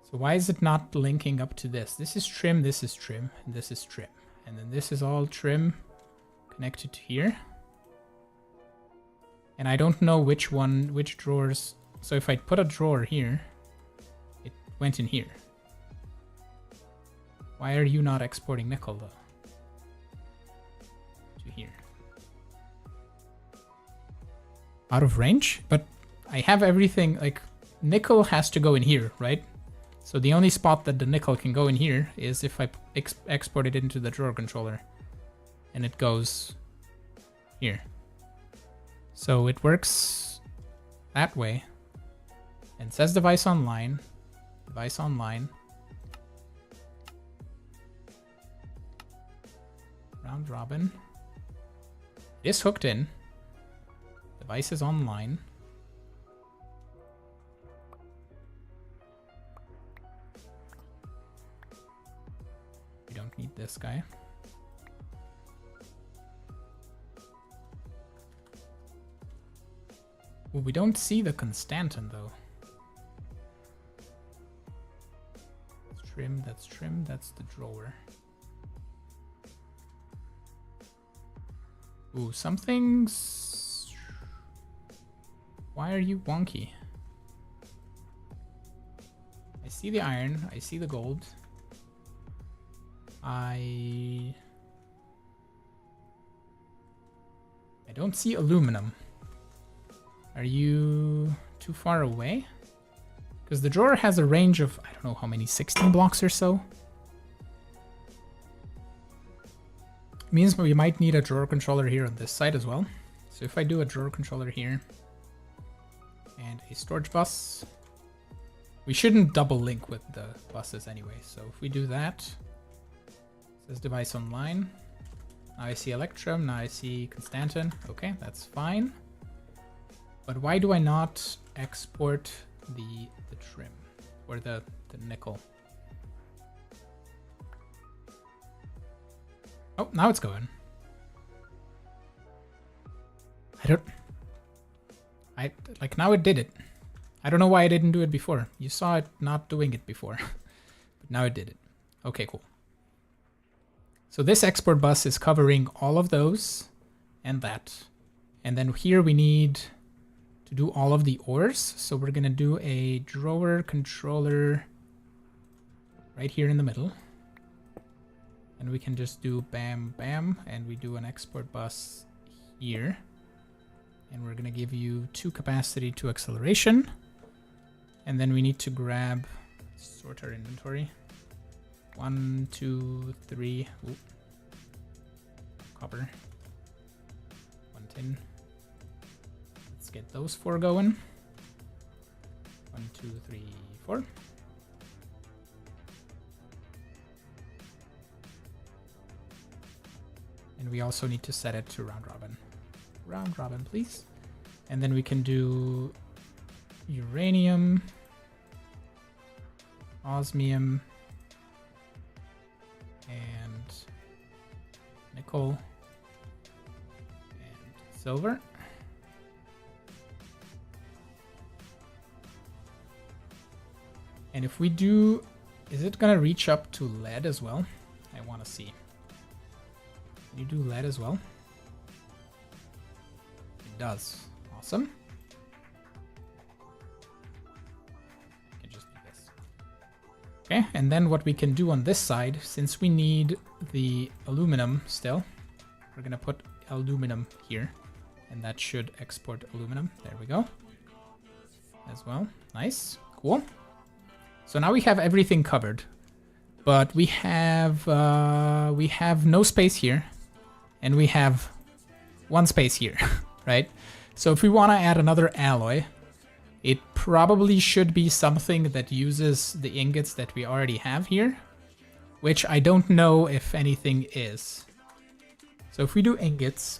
So why is it not linking up to this? This is trim, and this is trim. And then this is all trim connected to here. And I don't know which drawers. So if I put a drawer here, it went in here. Why are you not exporting nickel though? To here. Out of range? But I have everything, like nickel has to go in here, right? So the only spot that the nickel can go in here is if I export it into the drawer controller. And it goes here. So it works that way. And says device online. Device online. Round robin. It is hooked in. Device is online. We don't need this guy. Well, we don't see the Constantin though. That's trim, that's the drawer. Ooh, something's... Why are you wonky? I see the iron, I see the gold. I don't see aluminum. Are you too far away? Because the drawer has a range of, I don't know how many, 16 blocks or so. Means we might need a drawer controller here on this side as well. So if I do a drawer controller here and a storage bus, we shouldn't double link with the buses anyway. So if we do that, it says device online. Now I see Electrum, now I see Constantin. Okay, that's fine. But why do I not export the trim or the nickel? Oh, now it's going. Like now it did it. I don't know why I didn't do it before. You saw it not doing it before, but now it did it. Okay, cool. So this export bus is covering all of those and that. And then here we need to do all of the ores. So we're gonna do a drawer controller right here in the middle. And we can just do bam, bam, and we do an export bus here. And we're gonna give you 2 capacity, 2 acceleration. And then we need to grab, sort our inventory. 1, 2, 3, ooh. Copper. 1 tin. Let's get those 4 going. 1, 2, 3, 4. And we also need to set it to round robin. Round robin, please. And then we can do uranium, osmium, and nickel, and silver. And if we do, is it gonna reach up to lead as well? I want to see. Can you do lead as well? It does. Awesome. Can just do this. Okay, and then what we can do on this side, since we need the aluminum still, we're gonna put aluminum here, and that should export aluminum. There we go. As well. Nice. Cool. So now we have everything covered, but we have no space here, and we have one space here, right? So if we want to add another alloy, it probably should be something that uses the ingots that we already have here, which I don't know if anything is. So if we do ingots,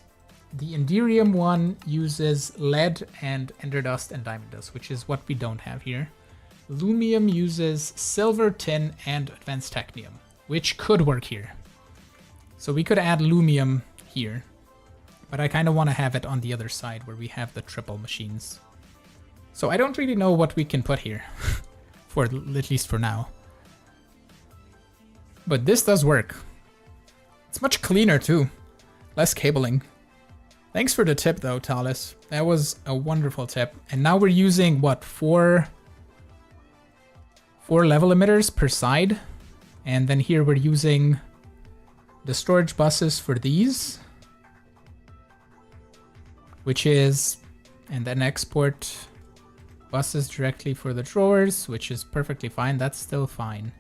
the Enderium one uses lead and ender dust and diamond dust, which is what we don't have here. Lumium uses silver, tin, and advanced technium, which could work here. So we could add lumium here, but I kind of want to have it on the other side where we have the triple machines. So I don't really know what we can put here, for at least for now. But this does work. It's much cleaner too. Less cabling. Thanks for the tip though, Talis. That was a wonderful tip. And now we're using, what, four level emitters per side. And then here we're using the storage buses for these. Which is, and then export buses directly for the drawers, which is perfectly fine. That's still fine.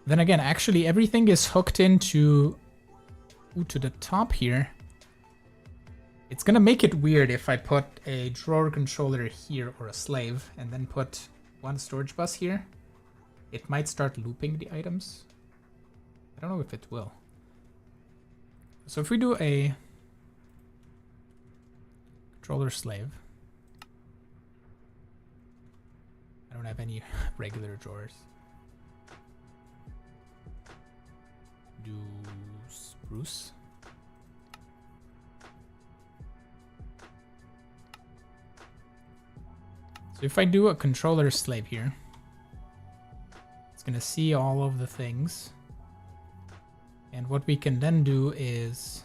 Then again, actually everything is hooked into to the top here. It's gonna make it weird if I put a drawer controller here or a slave and then put one storage bus here. It might start looping the items. I don't know if it will. So if we do a controller slave, I don't have any regular drawers. Do spruce. So if I do a controller slave here, it's gonna see all of the things. And what we can then do is,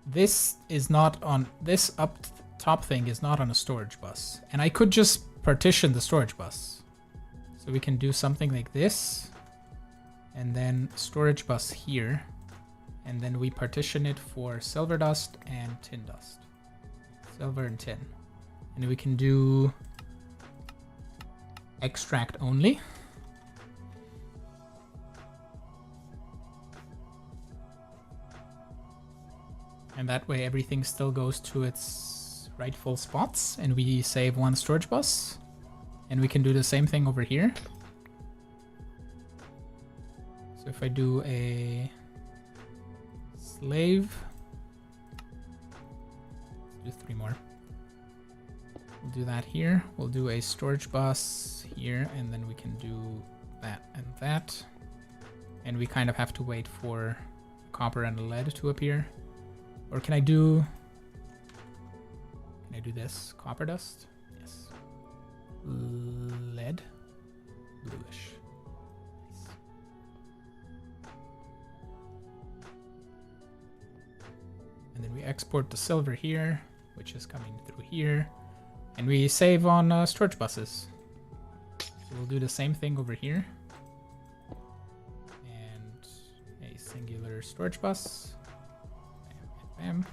this is not on, this up top thing is not on a storage bus. And I could just partition the storage bus. So we can do something like this, and then storage bus here, and then we partition it for silver dust and tin dust. Silver and tin. And we can do extract only. And that way everything still goes to its rightful spots, and we save one storage bus. And we can do the same thing over here. So if I do a slave, do 3 more. We'll do that here. We'll do a storage bus here, and then we can do that and that. And we kind of have to wait for copper and lead to appear. Or can I do this? Copper dust? Yes. Lead? Bluish. Nice. And then we export the silver here, which is coming through here. And we save on storage buses. So we'll do the same thing over here. And a singular storage bus. Bam.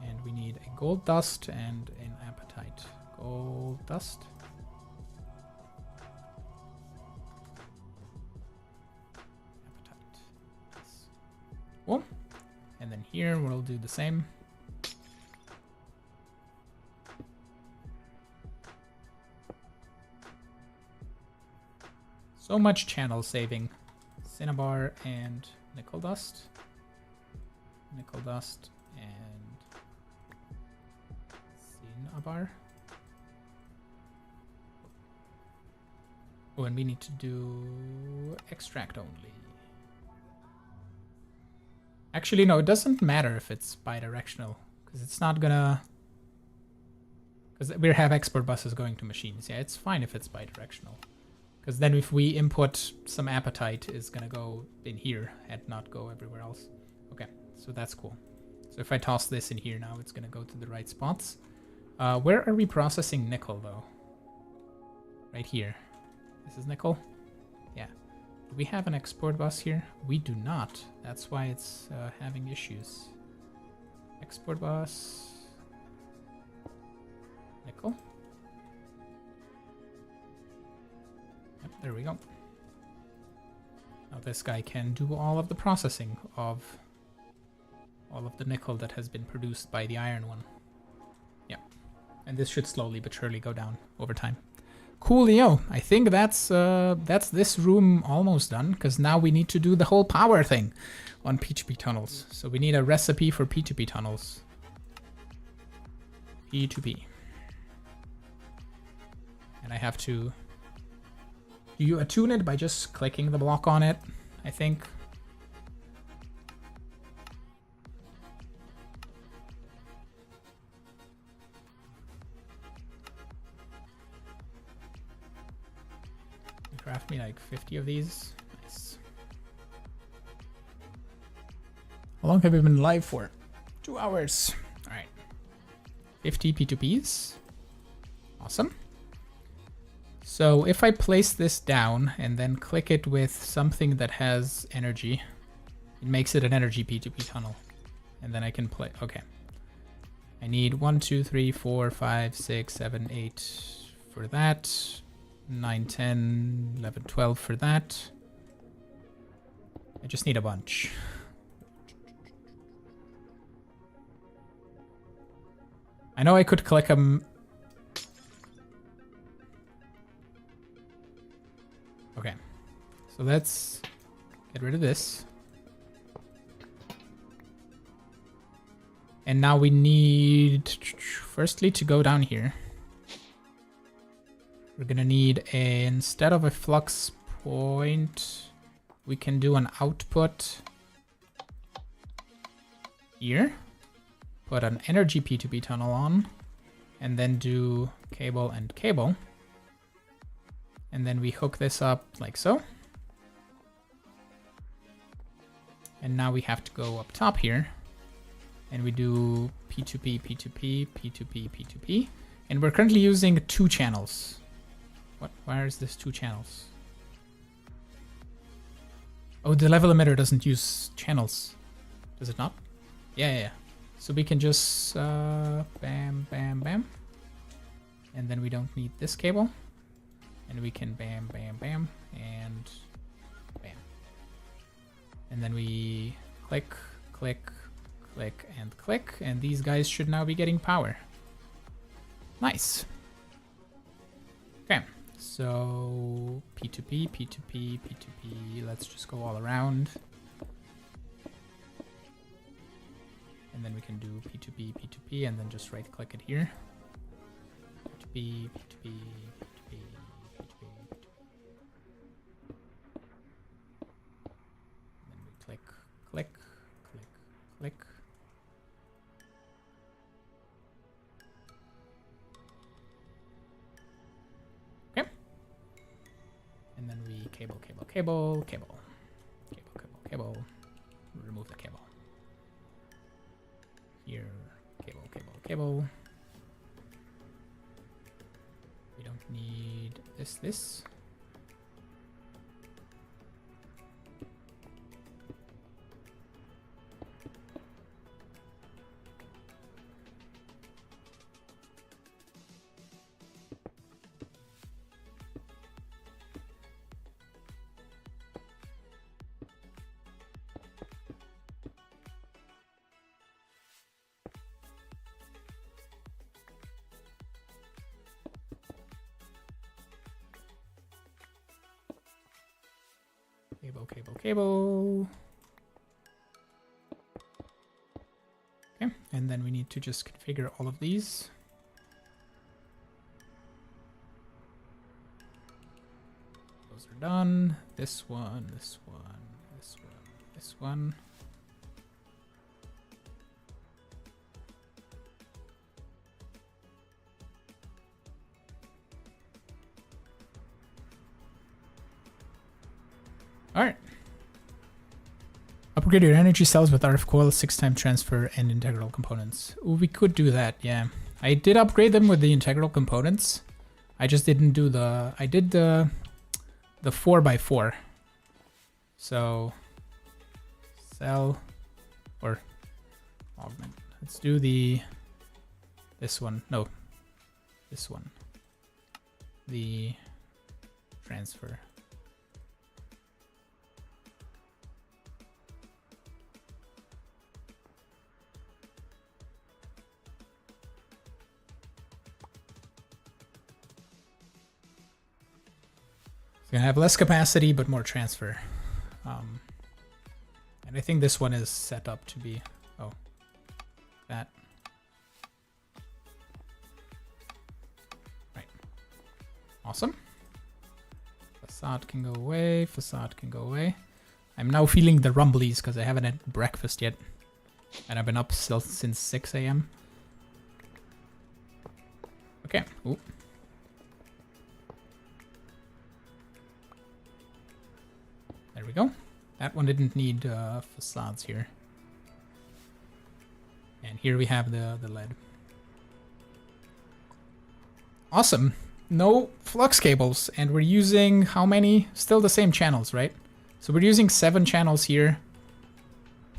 And we need a gold dust and an apatite. Gold dust. Apatite. Yes. Cool. And then here we'll do the same. So much channel saving. Cinnabar and nickel dust. Nickel dust and cinnabar. Oh, and we need to do extract only. Actually, no, it doesn't matter if it's bidirectional, because it's not gonna... Because we have export buses going to machines. Yeah, it's fine if it's bidirectional. Because then if we input some appetite, it's gonna go in here and not go everywhere else. Okay, so that's cool. So if I toss this in here now, it's gonna go to the right spots. Where are we processing nickel, though? Right here. This is nickel? Yeah. Do we have an export bus here? We do not. That's why it's having issues. Export bus. Nickel. Yep, there we go. Now this guy can do all of the processing of all of the nickel that has been produced by the iron one. Yep. And this should slowly but surely go down over time. Coolio. I think that's this room almost done, because now we need to do the whole power thing on P2P tunnels. So we need a recipe for P2P tunnels. P2P. And I have to... Do you attune it by just clicking the block on it, I think? Craft me like 50 of these. Nice. How long have we been live for? 2 hours. Alright. 50 P2Ps. Awesome. So if I place this down and then click it with something that has energy, it makes it an energy P2P tunnel. And then I can play. Okay. I need 1, 2, 3, 4, 5, 6, 7, 8 for that. 9, 10, 11, 12 for that. I just need a bunch. I know I could click them. Okay, so let's get rid of this. And now we need, firstly, to go down here. We're gonna need instead of a flux point, we can do an output here. Put an energy P2P tunnel on, and then do cable and cable. And then we hook this up like so. And now we have to go up top here, and we do P2P, P2P, P2P, P2P. And we're currently using 2 channels. What? Where is this 2 channels? Oh, the level emitter doesn't use channels. Does it not? Yeah. So we can just bam, bam, bam. And then we don't need this cable. And we can bam, bam, bam, and bam. And then we click, click, click, and click. And these guys should now be getting power. Nice. Okay. So P2P, P2P, P2P, let's just go all around. And then we can do P2P, P2P, and then just right click it here. P2P, P2P, P2P, P2P. And then we click, click, click, click. And then we cable, cable, cable, cable, cable, cable, cable. Remove the cable. Here, cable, cable, cable. We don't need this. Cable, cable, cable. Okay, and then we need to just configure all of these. Those are done. This one, this one, this one, this one. Alright. Upgrade your energy cells with RF coil, 6-time transfer, and integral components. Ooh, we could do that, yeah. I did upgrade them with the integral components. I just didn't do the... I did the 4x4. So... Cell... Or... Augment. Let's do the... This one. No. This one. The... Transfer. It's gonna have less capacity, but more transfer. And I think this one is set up to be... Oh. That. Right. Awesome. Facade can go away. Facade can go away. I'm now feeling the rumblies because I haven't had breakfast yet. And I've been up still since 6 a.m. Okay. Ooh. There we go. That one didn't need facades here. And here we have the lead. Awesome. No flux cables. And we're using how many? Still the same channels, right? So we're using 7 channels here.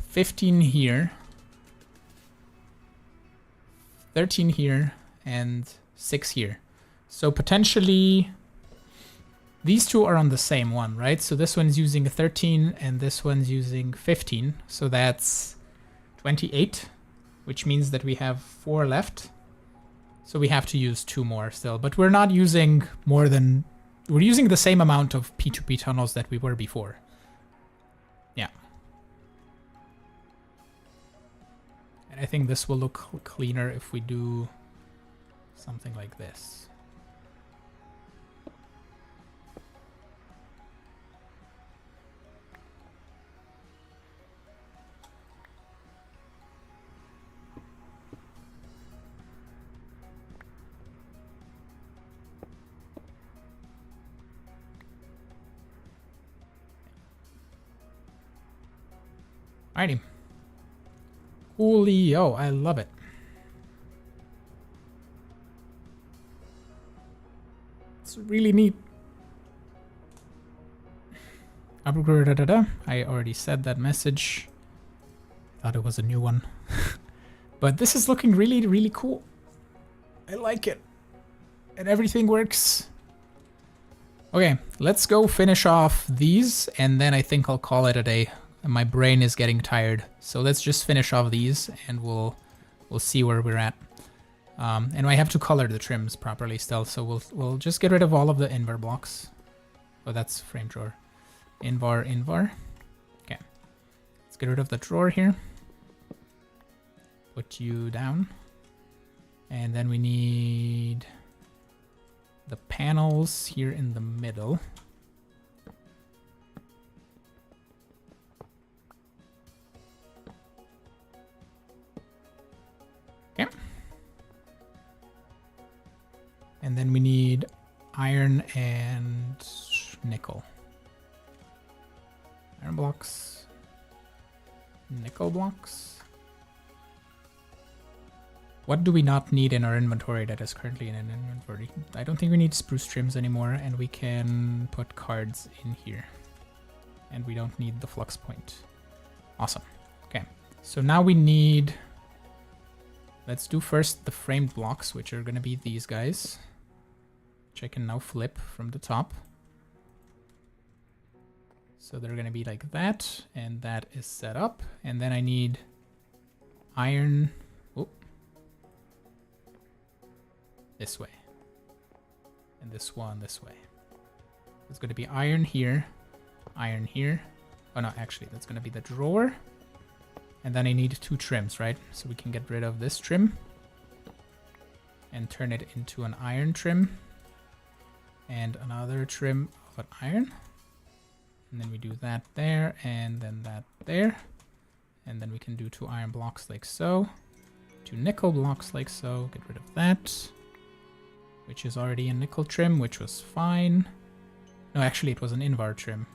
15 here. 13 here. And 6 here. So potentially... These two are on the same one, right? So this one's using 13 and this one's using 15. So that's 28, which means that we have 4 left. So we have to use 2 more still. But we're not using more than... We're using the same amount of P2P tunnels that we were before. Yeah. And I think this will look cleaner if we do something like this. Alrighty. Coolio, I love it. It's really neat. I already said that message. Thought it was a new one. But this is looking really, really cool. I like it. And everything works. Okay, let's go finish off these, and then I think I'll call it a day. My brain is getting tired, so let's just finish off these and we'll see where we're at. And I have to color the trims properly still, so we'll just get rid of all of the invar blocks. Oh, that's frame drawer. Invar. Okay, let's get rid of the drawer here. Put you down, and then we need the panels here in the middle. Okay. And then we need iron and nickel. Iron blocks. Nickel blocks. What do we not need in our inventory that is currently in an inventory? I don't think we need spruce trims anymore, and we can put cards in here. And we don't need the flux point. Awesome. Okay. So now we need... Let's do first the framed blocks, which are going to be these guys, which I can now flip from the top. So they're going to be like that, and that is set up. And then I need iron this way, and this one this way. It's going to be iron here, iron here. Oh no, actually that's going to be the drawer. And then I need 2 trims, right? So we can get rid of this trim and turn it into an iron trim and another trim of an iron. And then we do that there and then that there. And then we can do 2 iron blocks like so, 2 nickel blocks like so. Get rid of that, which is already a nickel trim, which was fine. No, actually it was an invar trim.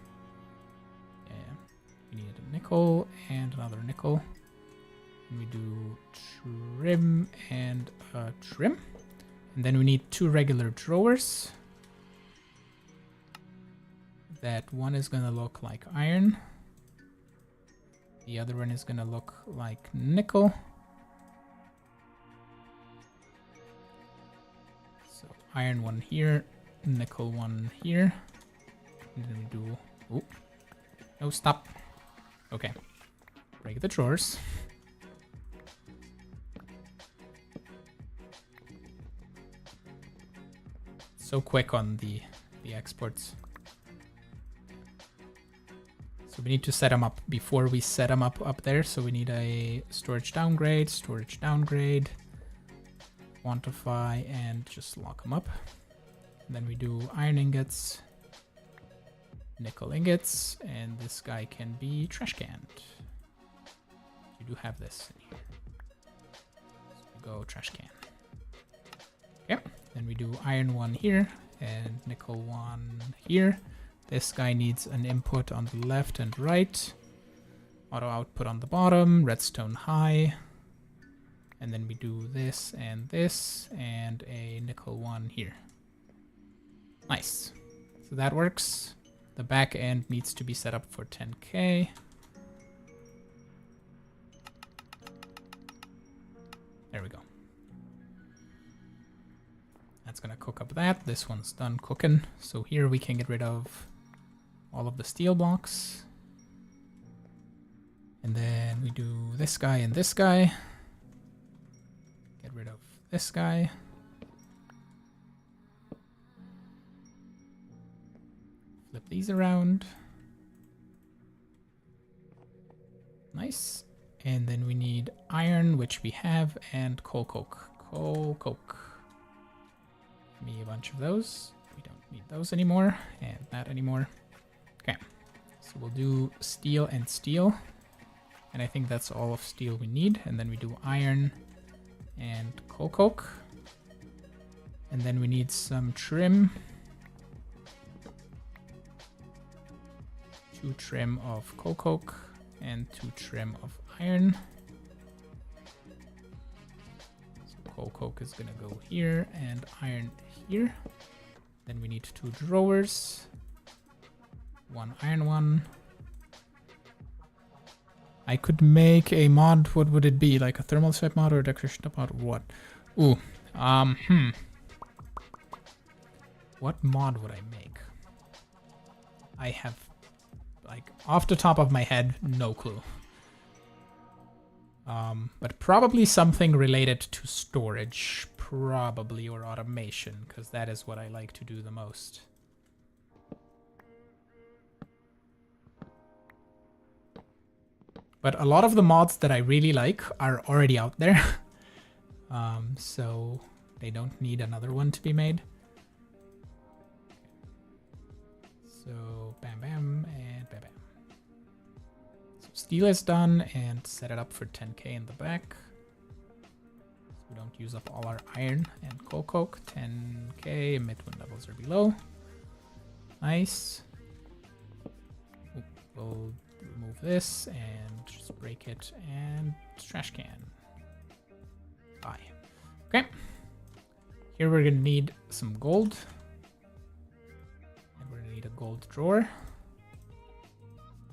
We need a nickel and another nickel. And we do trim and a trim. And then we need 2 regular drawers. That one is gonna look like iron. The other one is gonna look like nickel. So iron one here, nickel one here. And then we do... Oh, no, stop. Okay. Break the drawers. So quick on the exports. So we need to set them up before we set them up there. So we need a storage downgrade, quantify, and just lock them up. And then we do iron ingots, nickel ingots, and this guy can be trash canned. You do have this in here. So we go trash can. Okay, then we do iron one here and nickel one here. This guy needs an input on the left and right. Auto output on the bottom, redstone high. And then we do this and a nickel one here. Nice. So that works. The back end needs to be set up for 10K. There we go. That's gonna cook up that. This one's done cooking. So here we can get rid of all of the steel blocks. And then we do this guy and this guy. Get rid of this guy. Flip these around. Nice. And then we need iron, which we have, and coal coke. Coal coke. Give me a bunch of those. We don't need those anymore, and that anymore. Okay, so we'll do steel and steel. And I think that's all of steel we need. And then we do iron and coal coke. And then we need some trim. 2 trim of coal coke and 2 trim of iron. So coal coke is gonna go here and iron here. Then we need 2 drawers. 1 iron one. I could make a mod. What would it be? Like a thermal swipe mod or a decoration mod or what? Ooh. What mod would I make? I have, like, off the top of my head, no clue. But probably something related to storage, probably, or automation, because that is what I like to do the most. But a lot of the mods that I really like are already out there. So they don't need another one to be made. So bam, bam, and bam, bam. So steel is done, and set it up for 10K in the back. So we don't use up all our iron and coal coke. 10K, emit when levels are below. Nice. We'll remove this and just break it and trash can. Bye. Okay. Here we're gonna need some gold. And we're gonna need a gold drawer.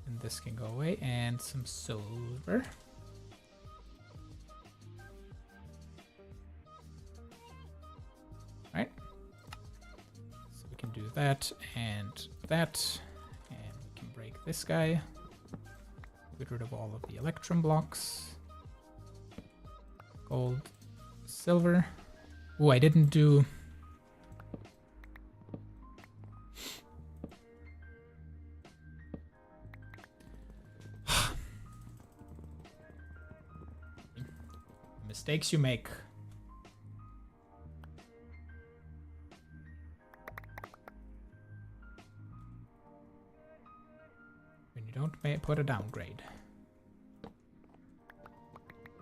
And this can go away. And some silver. Right. So we can do that and that. And we can break this guy. Get rid of all of the electrum blocks. Gold, silver. Oh, I didn't do... Mistakes you make. When you don't put a downgrade.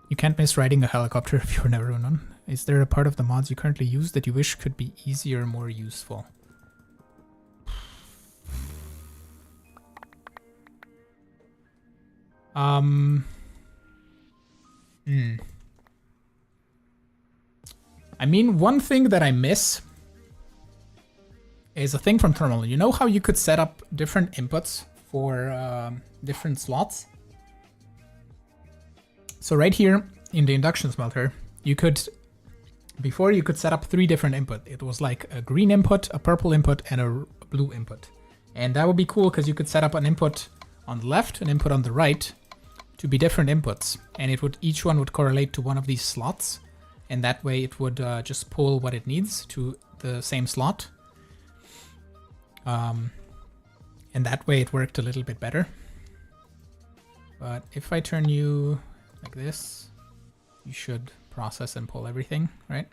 You can't miss riding a helicopter if you've never run one. Is there a part of the mods you currently use that you wish could be easier or more useful? I mean, one thing that I miss is a thing from Thermal. You know how you could set up different inputs for different slots? So right here in the induction smelter, you could, before you could set up 3 different input. It was like a green input, a purple input, and a blue input. And that would be cool because you could set up an input on the left, an input on the right, to be different inputs. And it would, each one would correlate to one of these slots. And that way it would just pull what it needs to the same slot. And that way it worked a little bit better. But if I turn you like this, you should process and pull everything, right?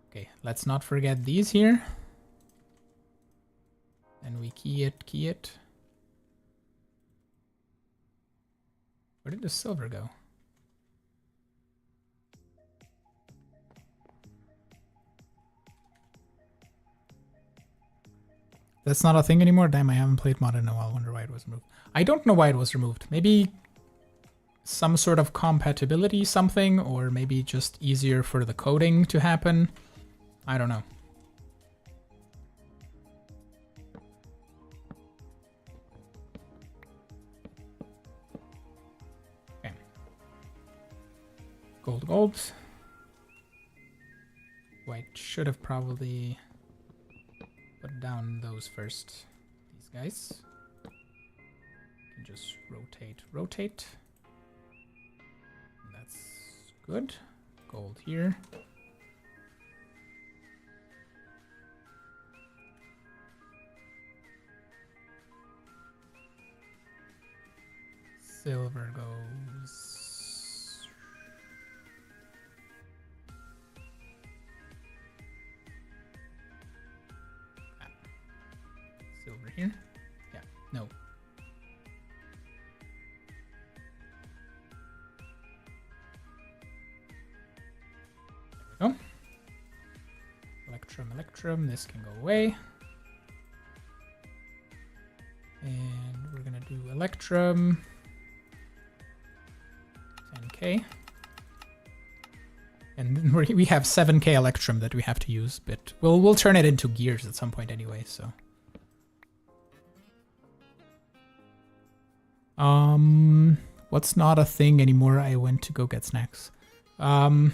Okay, let's not forget these here. And we key it. Where did the silver go? That's not a thing anymore? Damn, I haven't played mod in a while. I wonder why it was removed. I don't know why it was removed. Maybe some sort of compatibility something, or maybe just easier for the coding to happen. I don't know. Okay. Gold. White should have probably put down those first. These guys. Can just rotate. That's good. Gold here. Silver goes. Silver here. Yeah, no. There we go. Electrum. This can go away. And we're gonna do Electrum. 10k. And then we have 7k Electrum that we have to use, but we'll turn it into gears at some point anyway, so. What's not a thing anymore? I went to go get snacks. All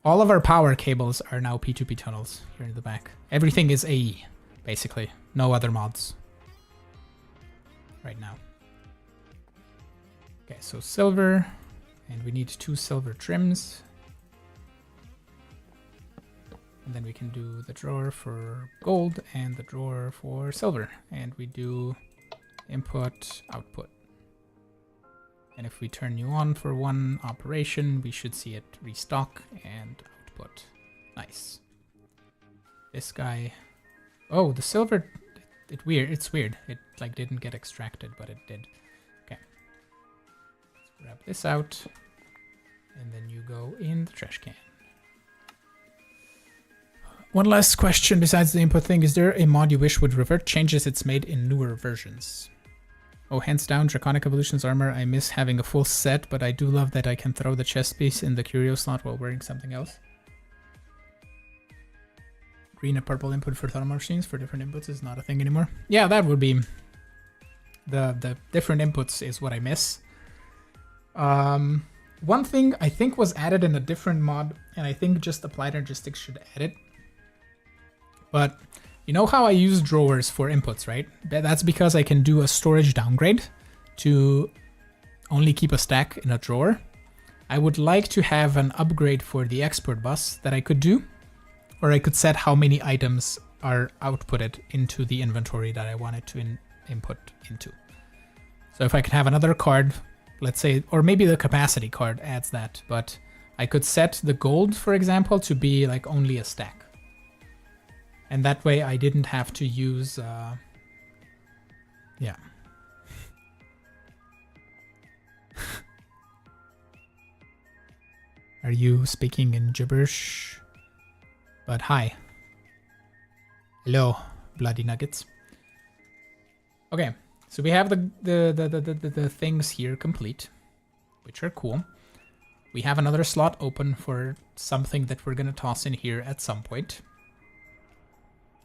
of our power cables are now P2P tunnels here in the back. Everything is AE, basically. No other mods right now. Okay, so silver, and we need 2 silver trims. And then we can do the drawer for gold and the drawer for silver. And we do input, output. And if we turn you on for one operation, we should see it restock and output. Nice. This guy, oh, the silver, it's weird. It like didn't get extracted, but it did. Okay. Let's grab this out, and then you go in the trash can. One last question besides the input thing. Is there a mod you wish would revert changes it's made in newer versions? Oh, hands down, Draconic Evolutions armor. I miss having a full set, but I do love that I can throw the chest piece in the curio slot while wearing something else. Green and purple input for thermal machines for different inputs is not a thing anymore. Yeah, that would be... The different inputs is what I miss. One thing I think was added in a different mod, and I think just Applied Energistics should add it. But you know how I use drawers for inputs, right? That's because I can do a storage downgrade to only keep a stack in a drawer. I would like to have an upgrade for the export bus that I could do, or I could set how many items are outputted into the inventory that I wanted to input into. So if I could have another card, let's say, or maybe the capacity card adds that, but I could set the gold, for example, to be like only a stack. And that way I didn't have to use, yeah. Are you speaking in gibberish? But hi. Hello, bloody nuggets. Okay, So we have the things here complete, which are cool. We have another slot open for something that we're gonna toss in here at some point.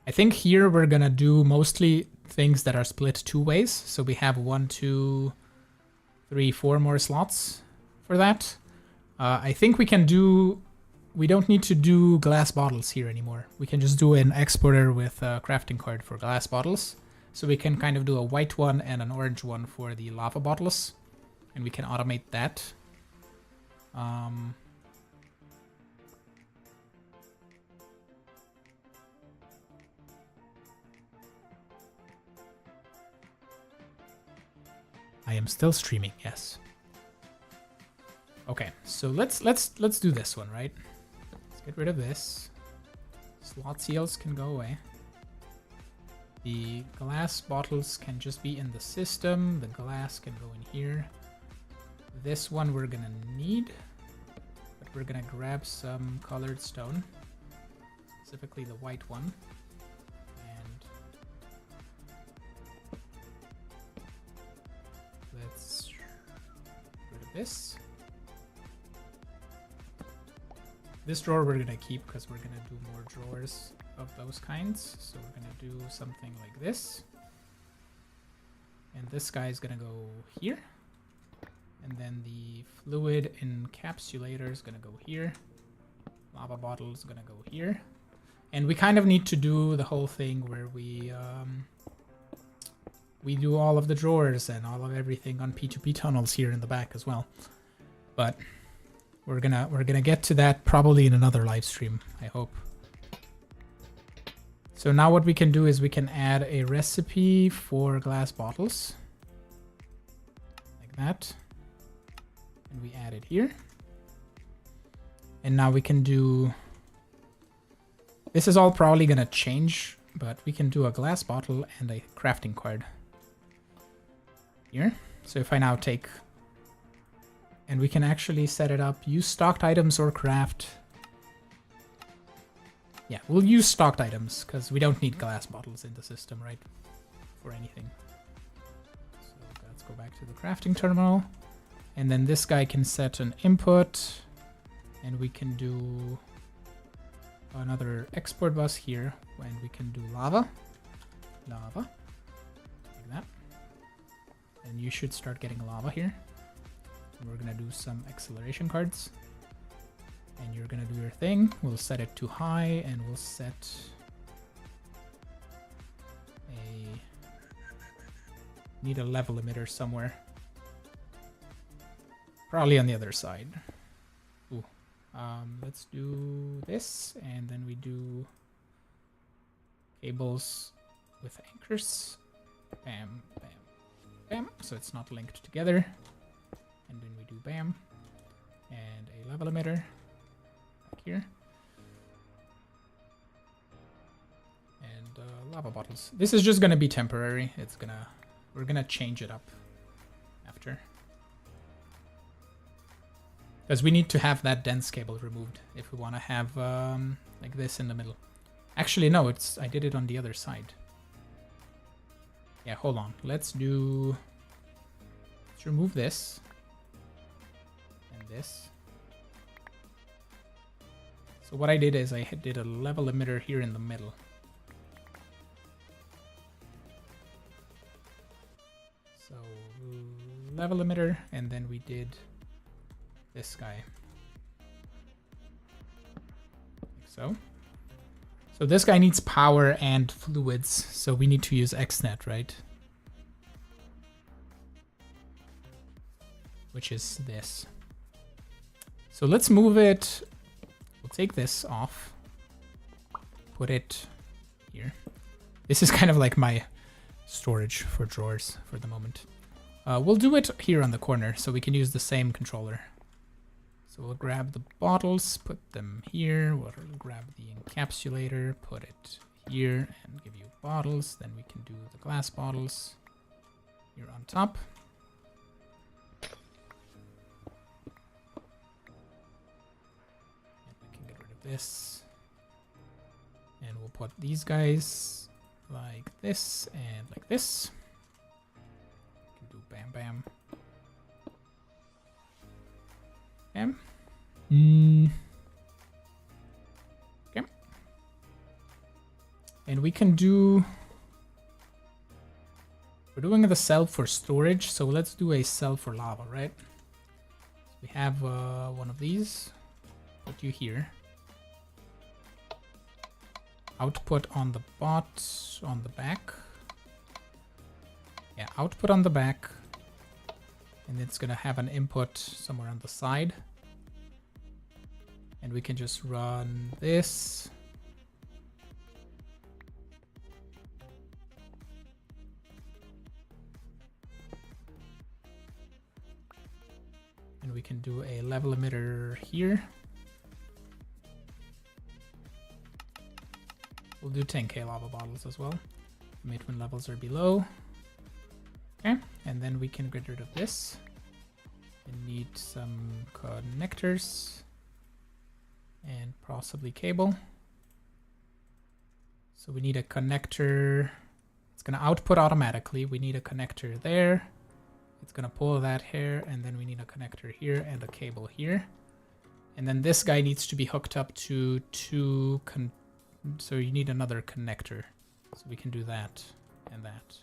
I think here we're gonna do mostly things that are split 2 ways. So we have 1, 2, 3, 4 more slots for that. I think we can do... We don't need to do glass bottles here anymore. We can just do an exporter with a crafting card for glass bottles. So we can kind of do a white one and an orange one for the lava bottles. And we can automate that. I am still streaming, yes. Okay, so let's do this one, right? Let's get rid of this. Slot seals can go away. The glass bottles can just be in the system. The glass can go in here. This one we're gonna need, but we're gonna grab some colored stone, specifically the white one. And let's get rid of this. This drawer we're gonna keep because we're gonna do more drawers of those kinds. So we're gonna do something like this. And this guy is gonna go here. And then the fluid encapsulator is gonna go here. Lava bottle is gonna go here. And we kind of need to do the whole thing where we do all of the drawers and all of everything on P2P tunnels here in the back as well. But we're gonna get to that probably in another live stream, I hope. So now what we can do is we can add a recipe for glass bottles. Like that. And we add it here. And now we can do... This is all probably gonna change, but we can do a glass bottle and a crafting card. Here. So if I now take... And we can actually set it up, use stocked items or craft. Yeah, we'll use stocked items because we don't need glass bottles in the system, right? For anything. So let's go back to the crafting terminal. And then this guy can set an input. And we can do another export bus here when we can do lava. Lava. Like that. And you should start getting lava here. We're gonna do some acceleration cards. And you're gonna do your thing. We'll set it to high and we'll set a... Need a level emitter somewhere. Probably on the other side. Ooh. Let's do this and then we do cables with anchors. Bam, bam, bam. So it's not linked together. And then we do bam, and a level emitter back here, and lava bottles. This is just gonna be temporary. We're gonna change it up after, because we need to have that dense cable removed if we want to have like this in the middle. Actually, no, I did it on the other side. Yeah, hold on. Let's remove this. This. So what I did is I did a level emitter here in the middle. So level emitter, and then we did this guy. Like so. So this guy needs power and fluids, so we need to use XNet, right? Which is this. So let's move it. We'll take this off. Put it here. This is kind of like my storage for drawers for the moment. We'll do it here on the corner so we can use the same controller. So we'll grab the bottles, put them here. We'll grab the encapsulator, put it here, and give you bottles. Then we can do the glass bottles here on top. This, and we'll put these guys like this and like this. bam. Bam. Okay. And we can do... We're doing the cell for storage, so let's do a cell for lava, right? So we have one of these. Put you here. Output on the on the back. Yeah, output on the back. And it's gonna have an input somewhere on the side. And we can just run this. And we can do a level emitter here. We'll do 10k lava bottles as well. Emit when levels are below. Okay, and then we can get rid of this. We need some connectors and possibly cable. So we need a connector. It's gonna output automatically. We need a connector there. It's gonna pull that here, and then we need a connector here and a cable here. And then this guy needs to be hooked up to two so you need another connector. So we can do that and that.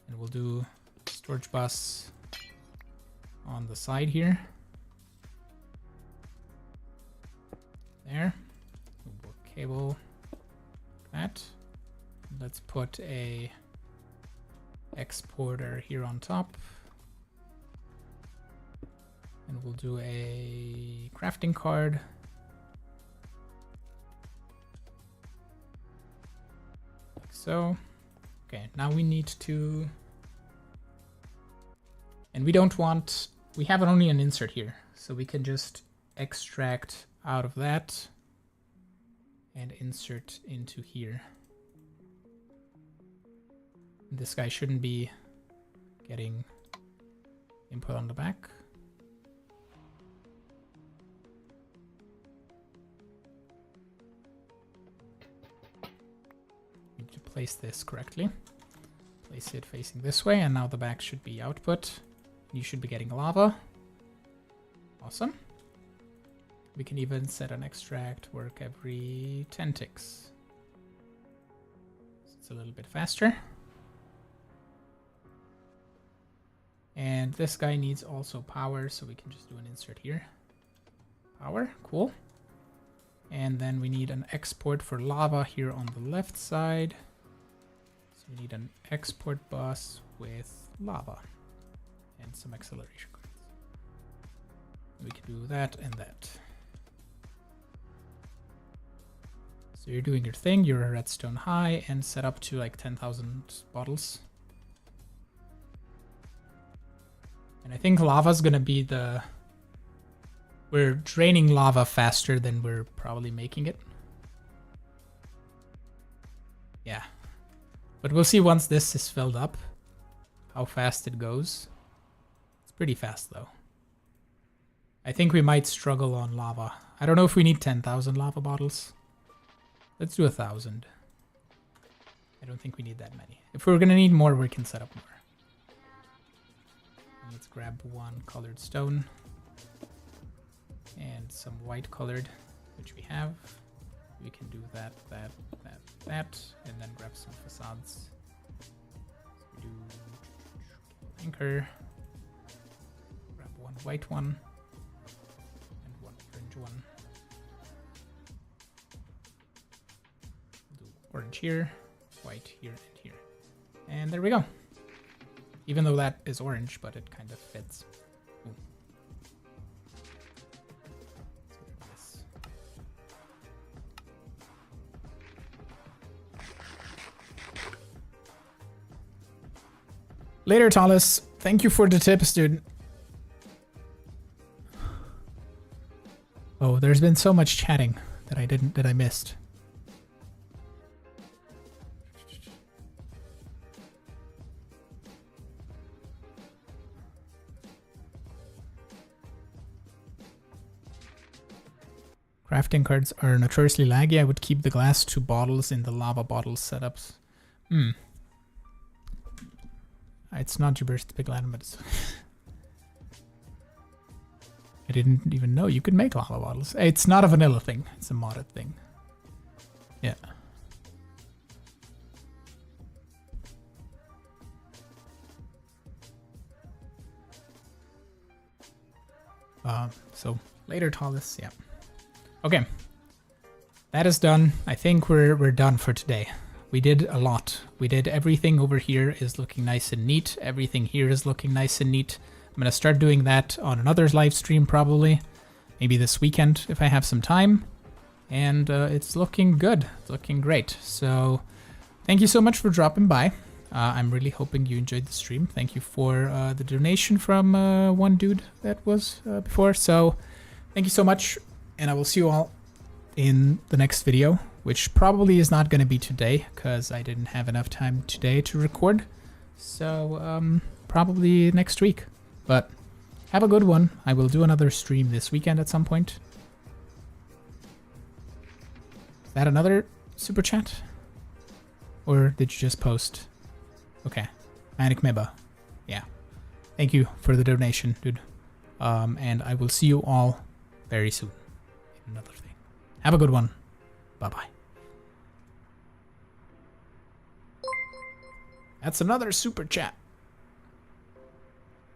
And we'll do storage bus on the side here. There. We'll cable that. Let's put a exporter here on top. And we'll do a crafting card. Like so. Okay, now we need to... And we don't want... We have only an insert here, so we can just extract out of that and insert into here. This guy shouldn't be getting input on the back. Need to place this correctly. Place it facing this way, and now the back should be output. You should be getting lava. Awesome. We can even set an extract work every 10 ticks. So it's a little bit faster. And this guy needs also power, so we can just do an insert here. Power, cool. And then we need an export for lava here on the left side. So we need an export bus with lava and some acceleration cards. We can do that and that. So you're doing your thing, you're a redstone high and set up to like 10,000 bottles. And I think lava's gonna be the... We're draining lava faster than we're probably making it. Yeah. But we'll see once this is filled up how fast it goes. It's pretty fast though. I think we might struggle on lava. I don't know if we need 10,000 lava bottles. Let's do 1,000. I don't think we need that many. If we're gonna need more, we can set up more. Let's grab one colored stone and some white colored, which we have. We can do that, that, and then grab some facades. So we do anchor, grab one white one, and one orange one. Do orange here, white here, and here. And there we go. Even though that is orange, but it kind of fits. Ooh. Later, Tallis. Thank you for the tips, dude. Oh, there's been so much chatting that I missed. Crafting cards are notoriously laggy. I would keep the glass 2 bottles in the lava bottle setups. It's not your birth pickle item, but it's... I didn't even know you could make lava bottles. It's not a vanilla thing. It's a modded thing. Yeah. So later, Tallis. Yeah. Okay. That is done. I think we're done for today. We did a lot. We did everything over here is looking nice and neat. Everything here is looking nice and neat. I'm going to start doing that on another live stream probably. Maybe this weekend if I have some time. And it's looking good. It's looking great. So thank you so much for dropping by. I'm really hoping you enjoyed the stream. Thank you for the donation from one dude that was before. So thank you so much. And I will see you all in the next video, which probably is not going to be today because I didn't have enough time today to record. So probably next week. But have a good one. I will do another stream this weekend at some point. Is that another super chat? Or did you just post? Okay. Manic Meba. Yeah. Thank you for the donation, dude. And I will see you all very soon in another thing. Have a good one. Bye-bye. That's another super chat.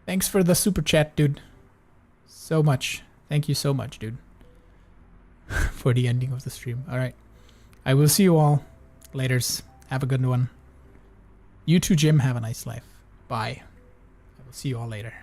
Thanks for the super chat, dude. So much. Thank you so much, dude. For the ending of the stream. Alright. I will see you all. Laters. Have a good one. You too, Jim. Have a nice life. Bye. I will see you all later.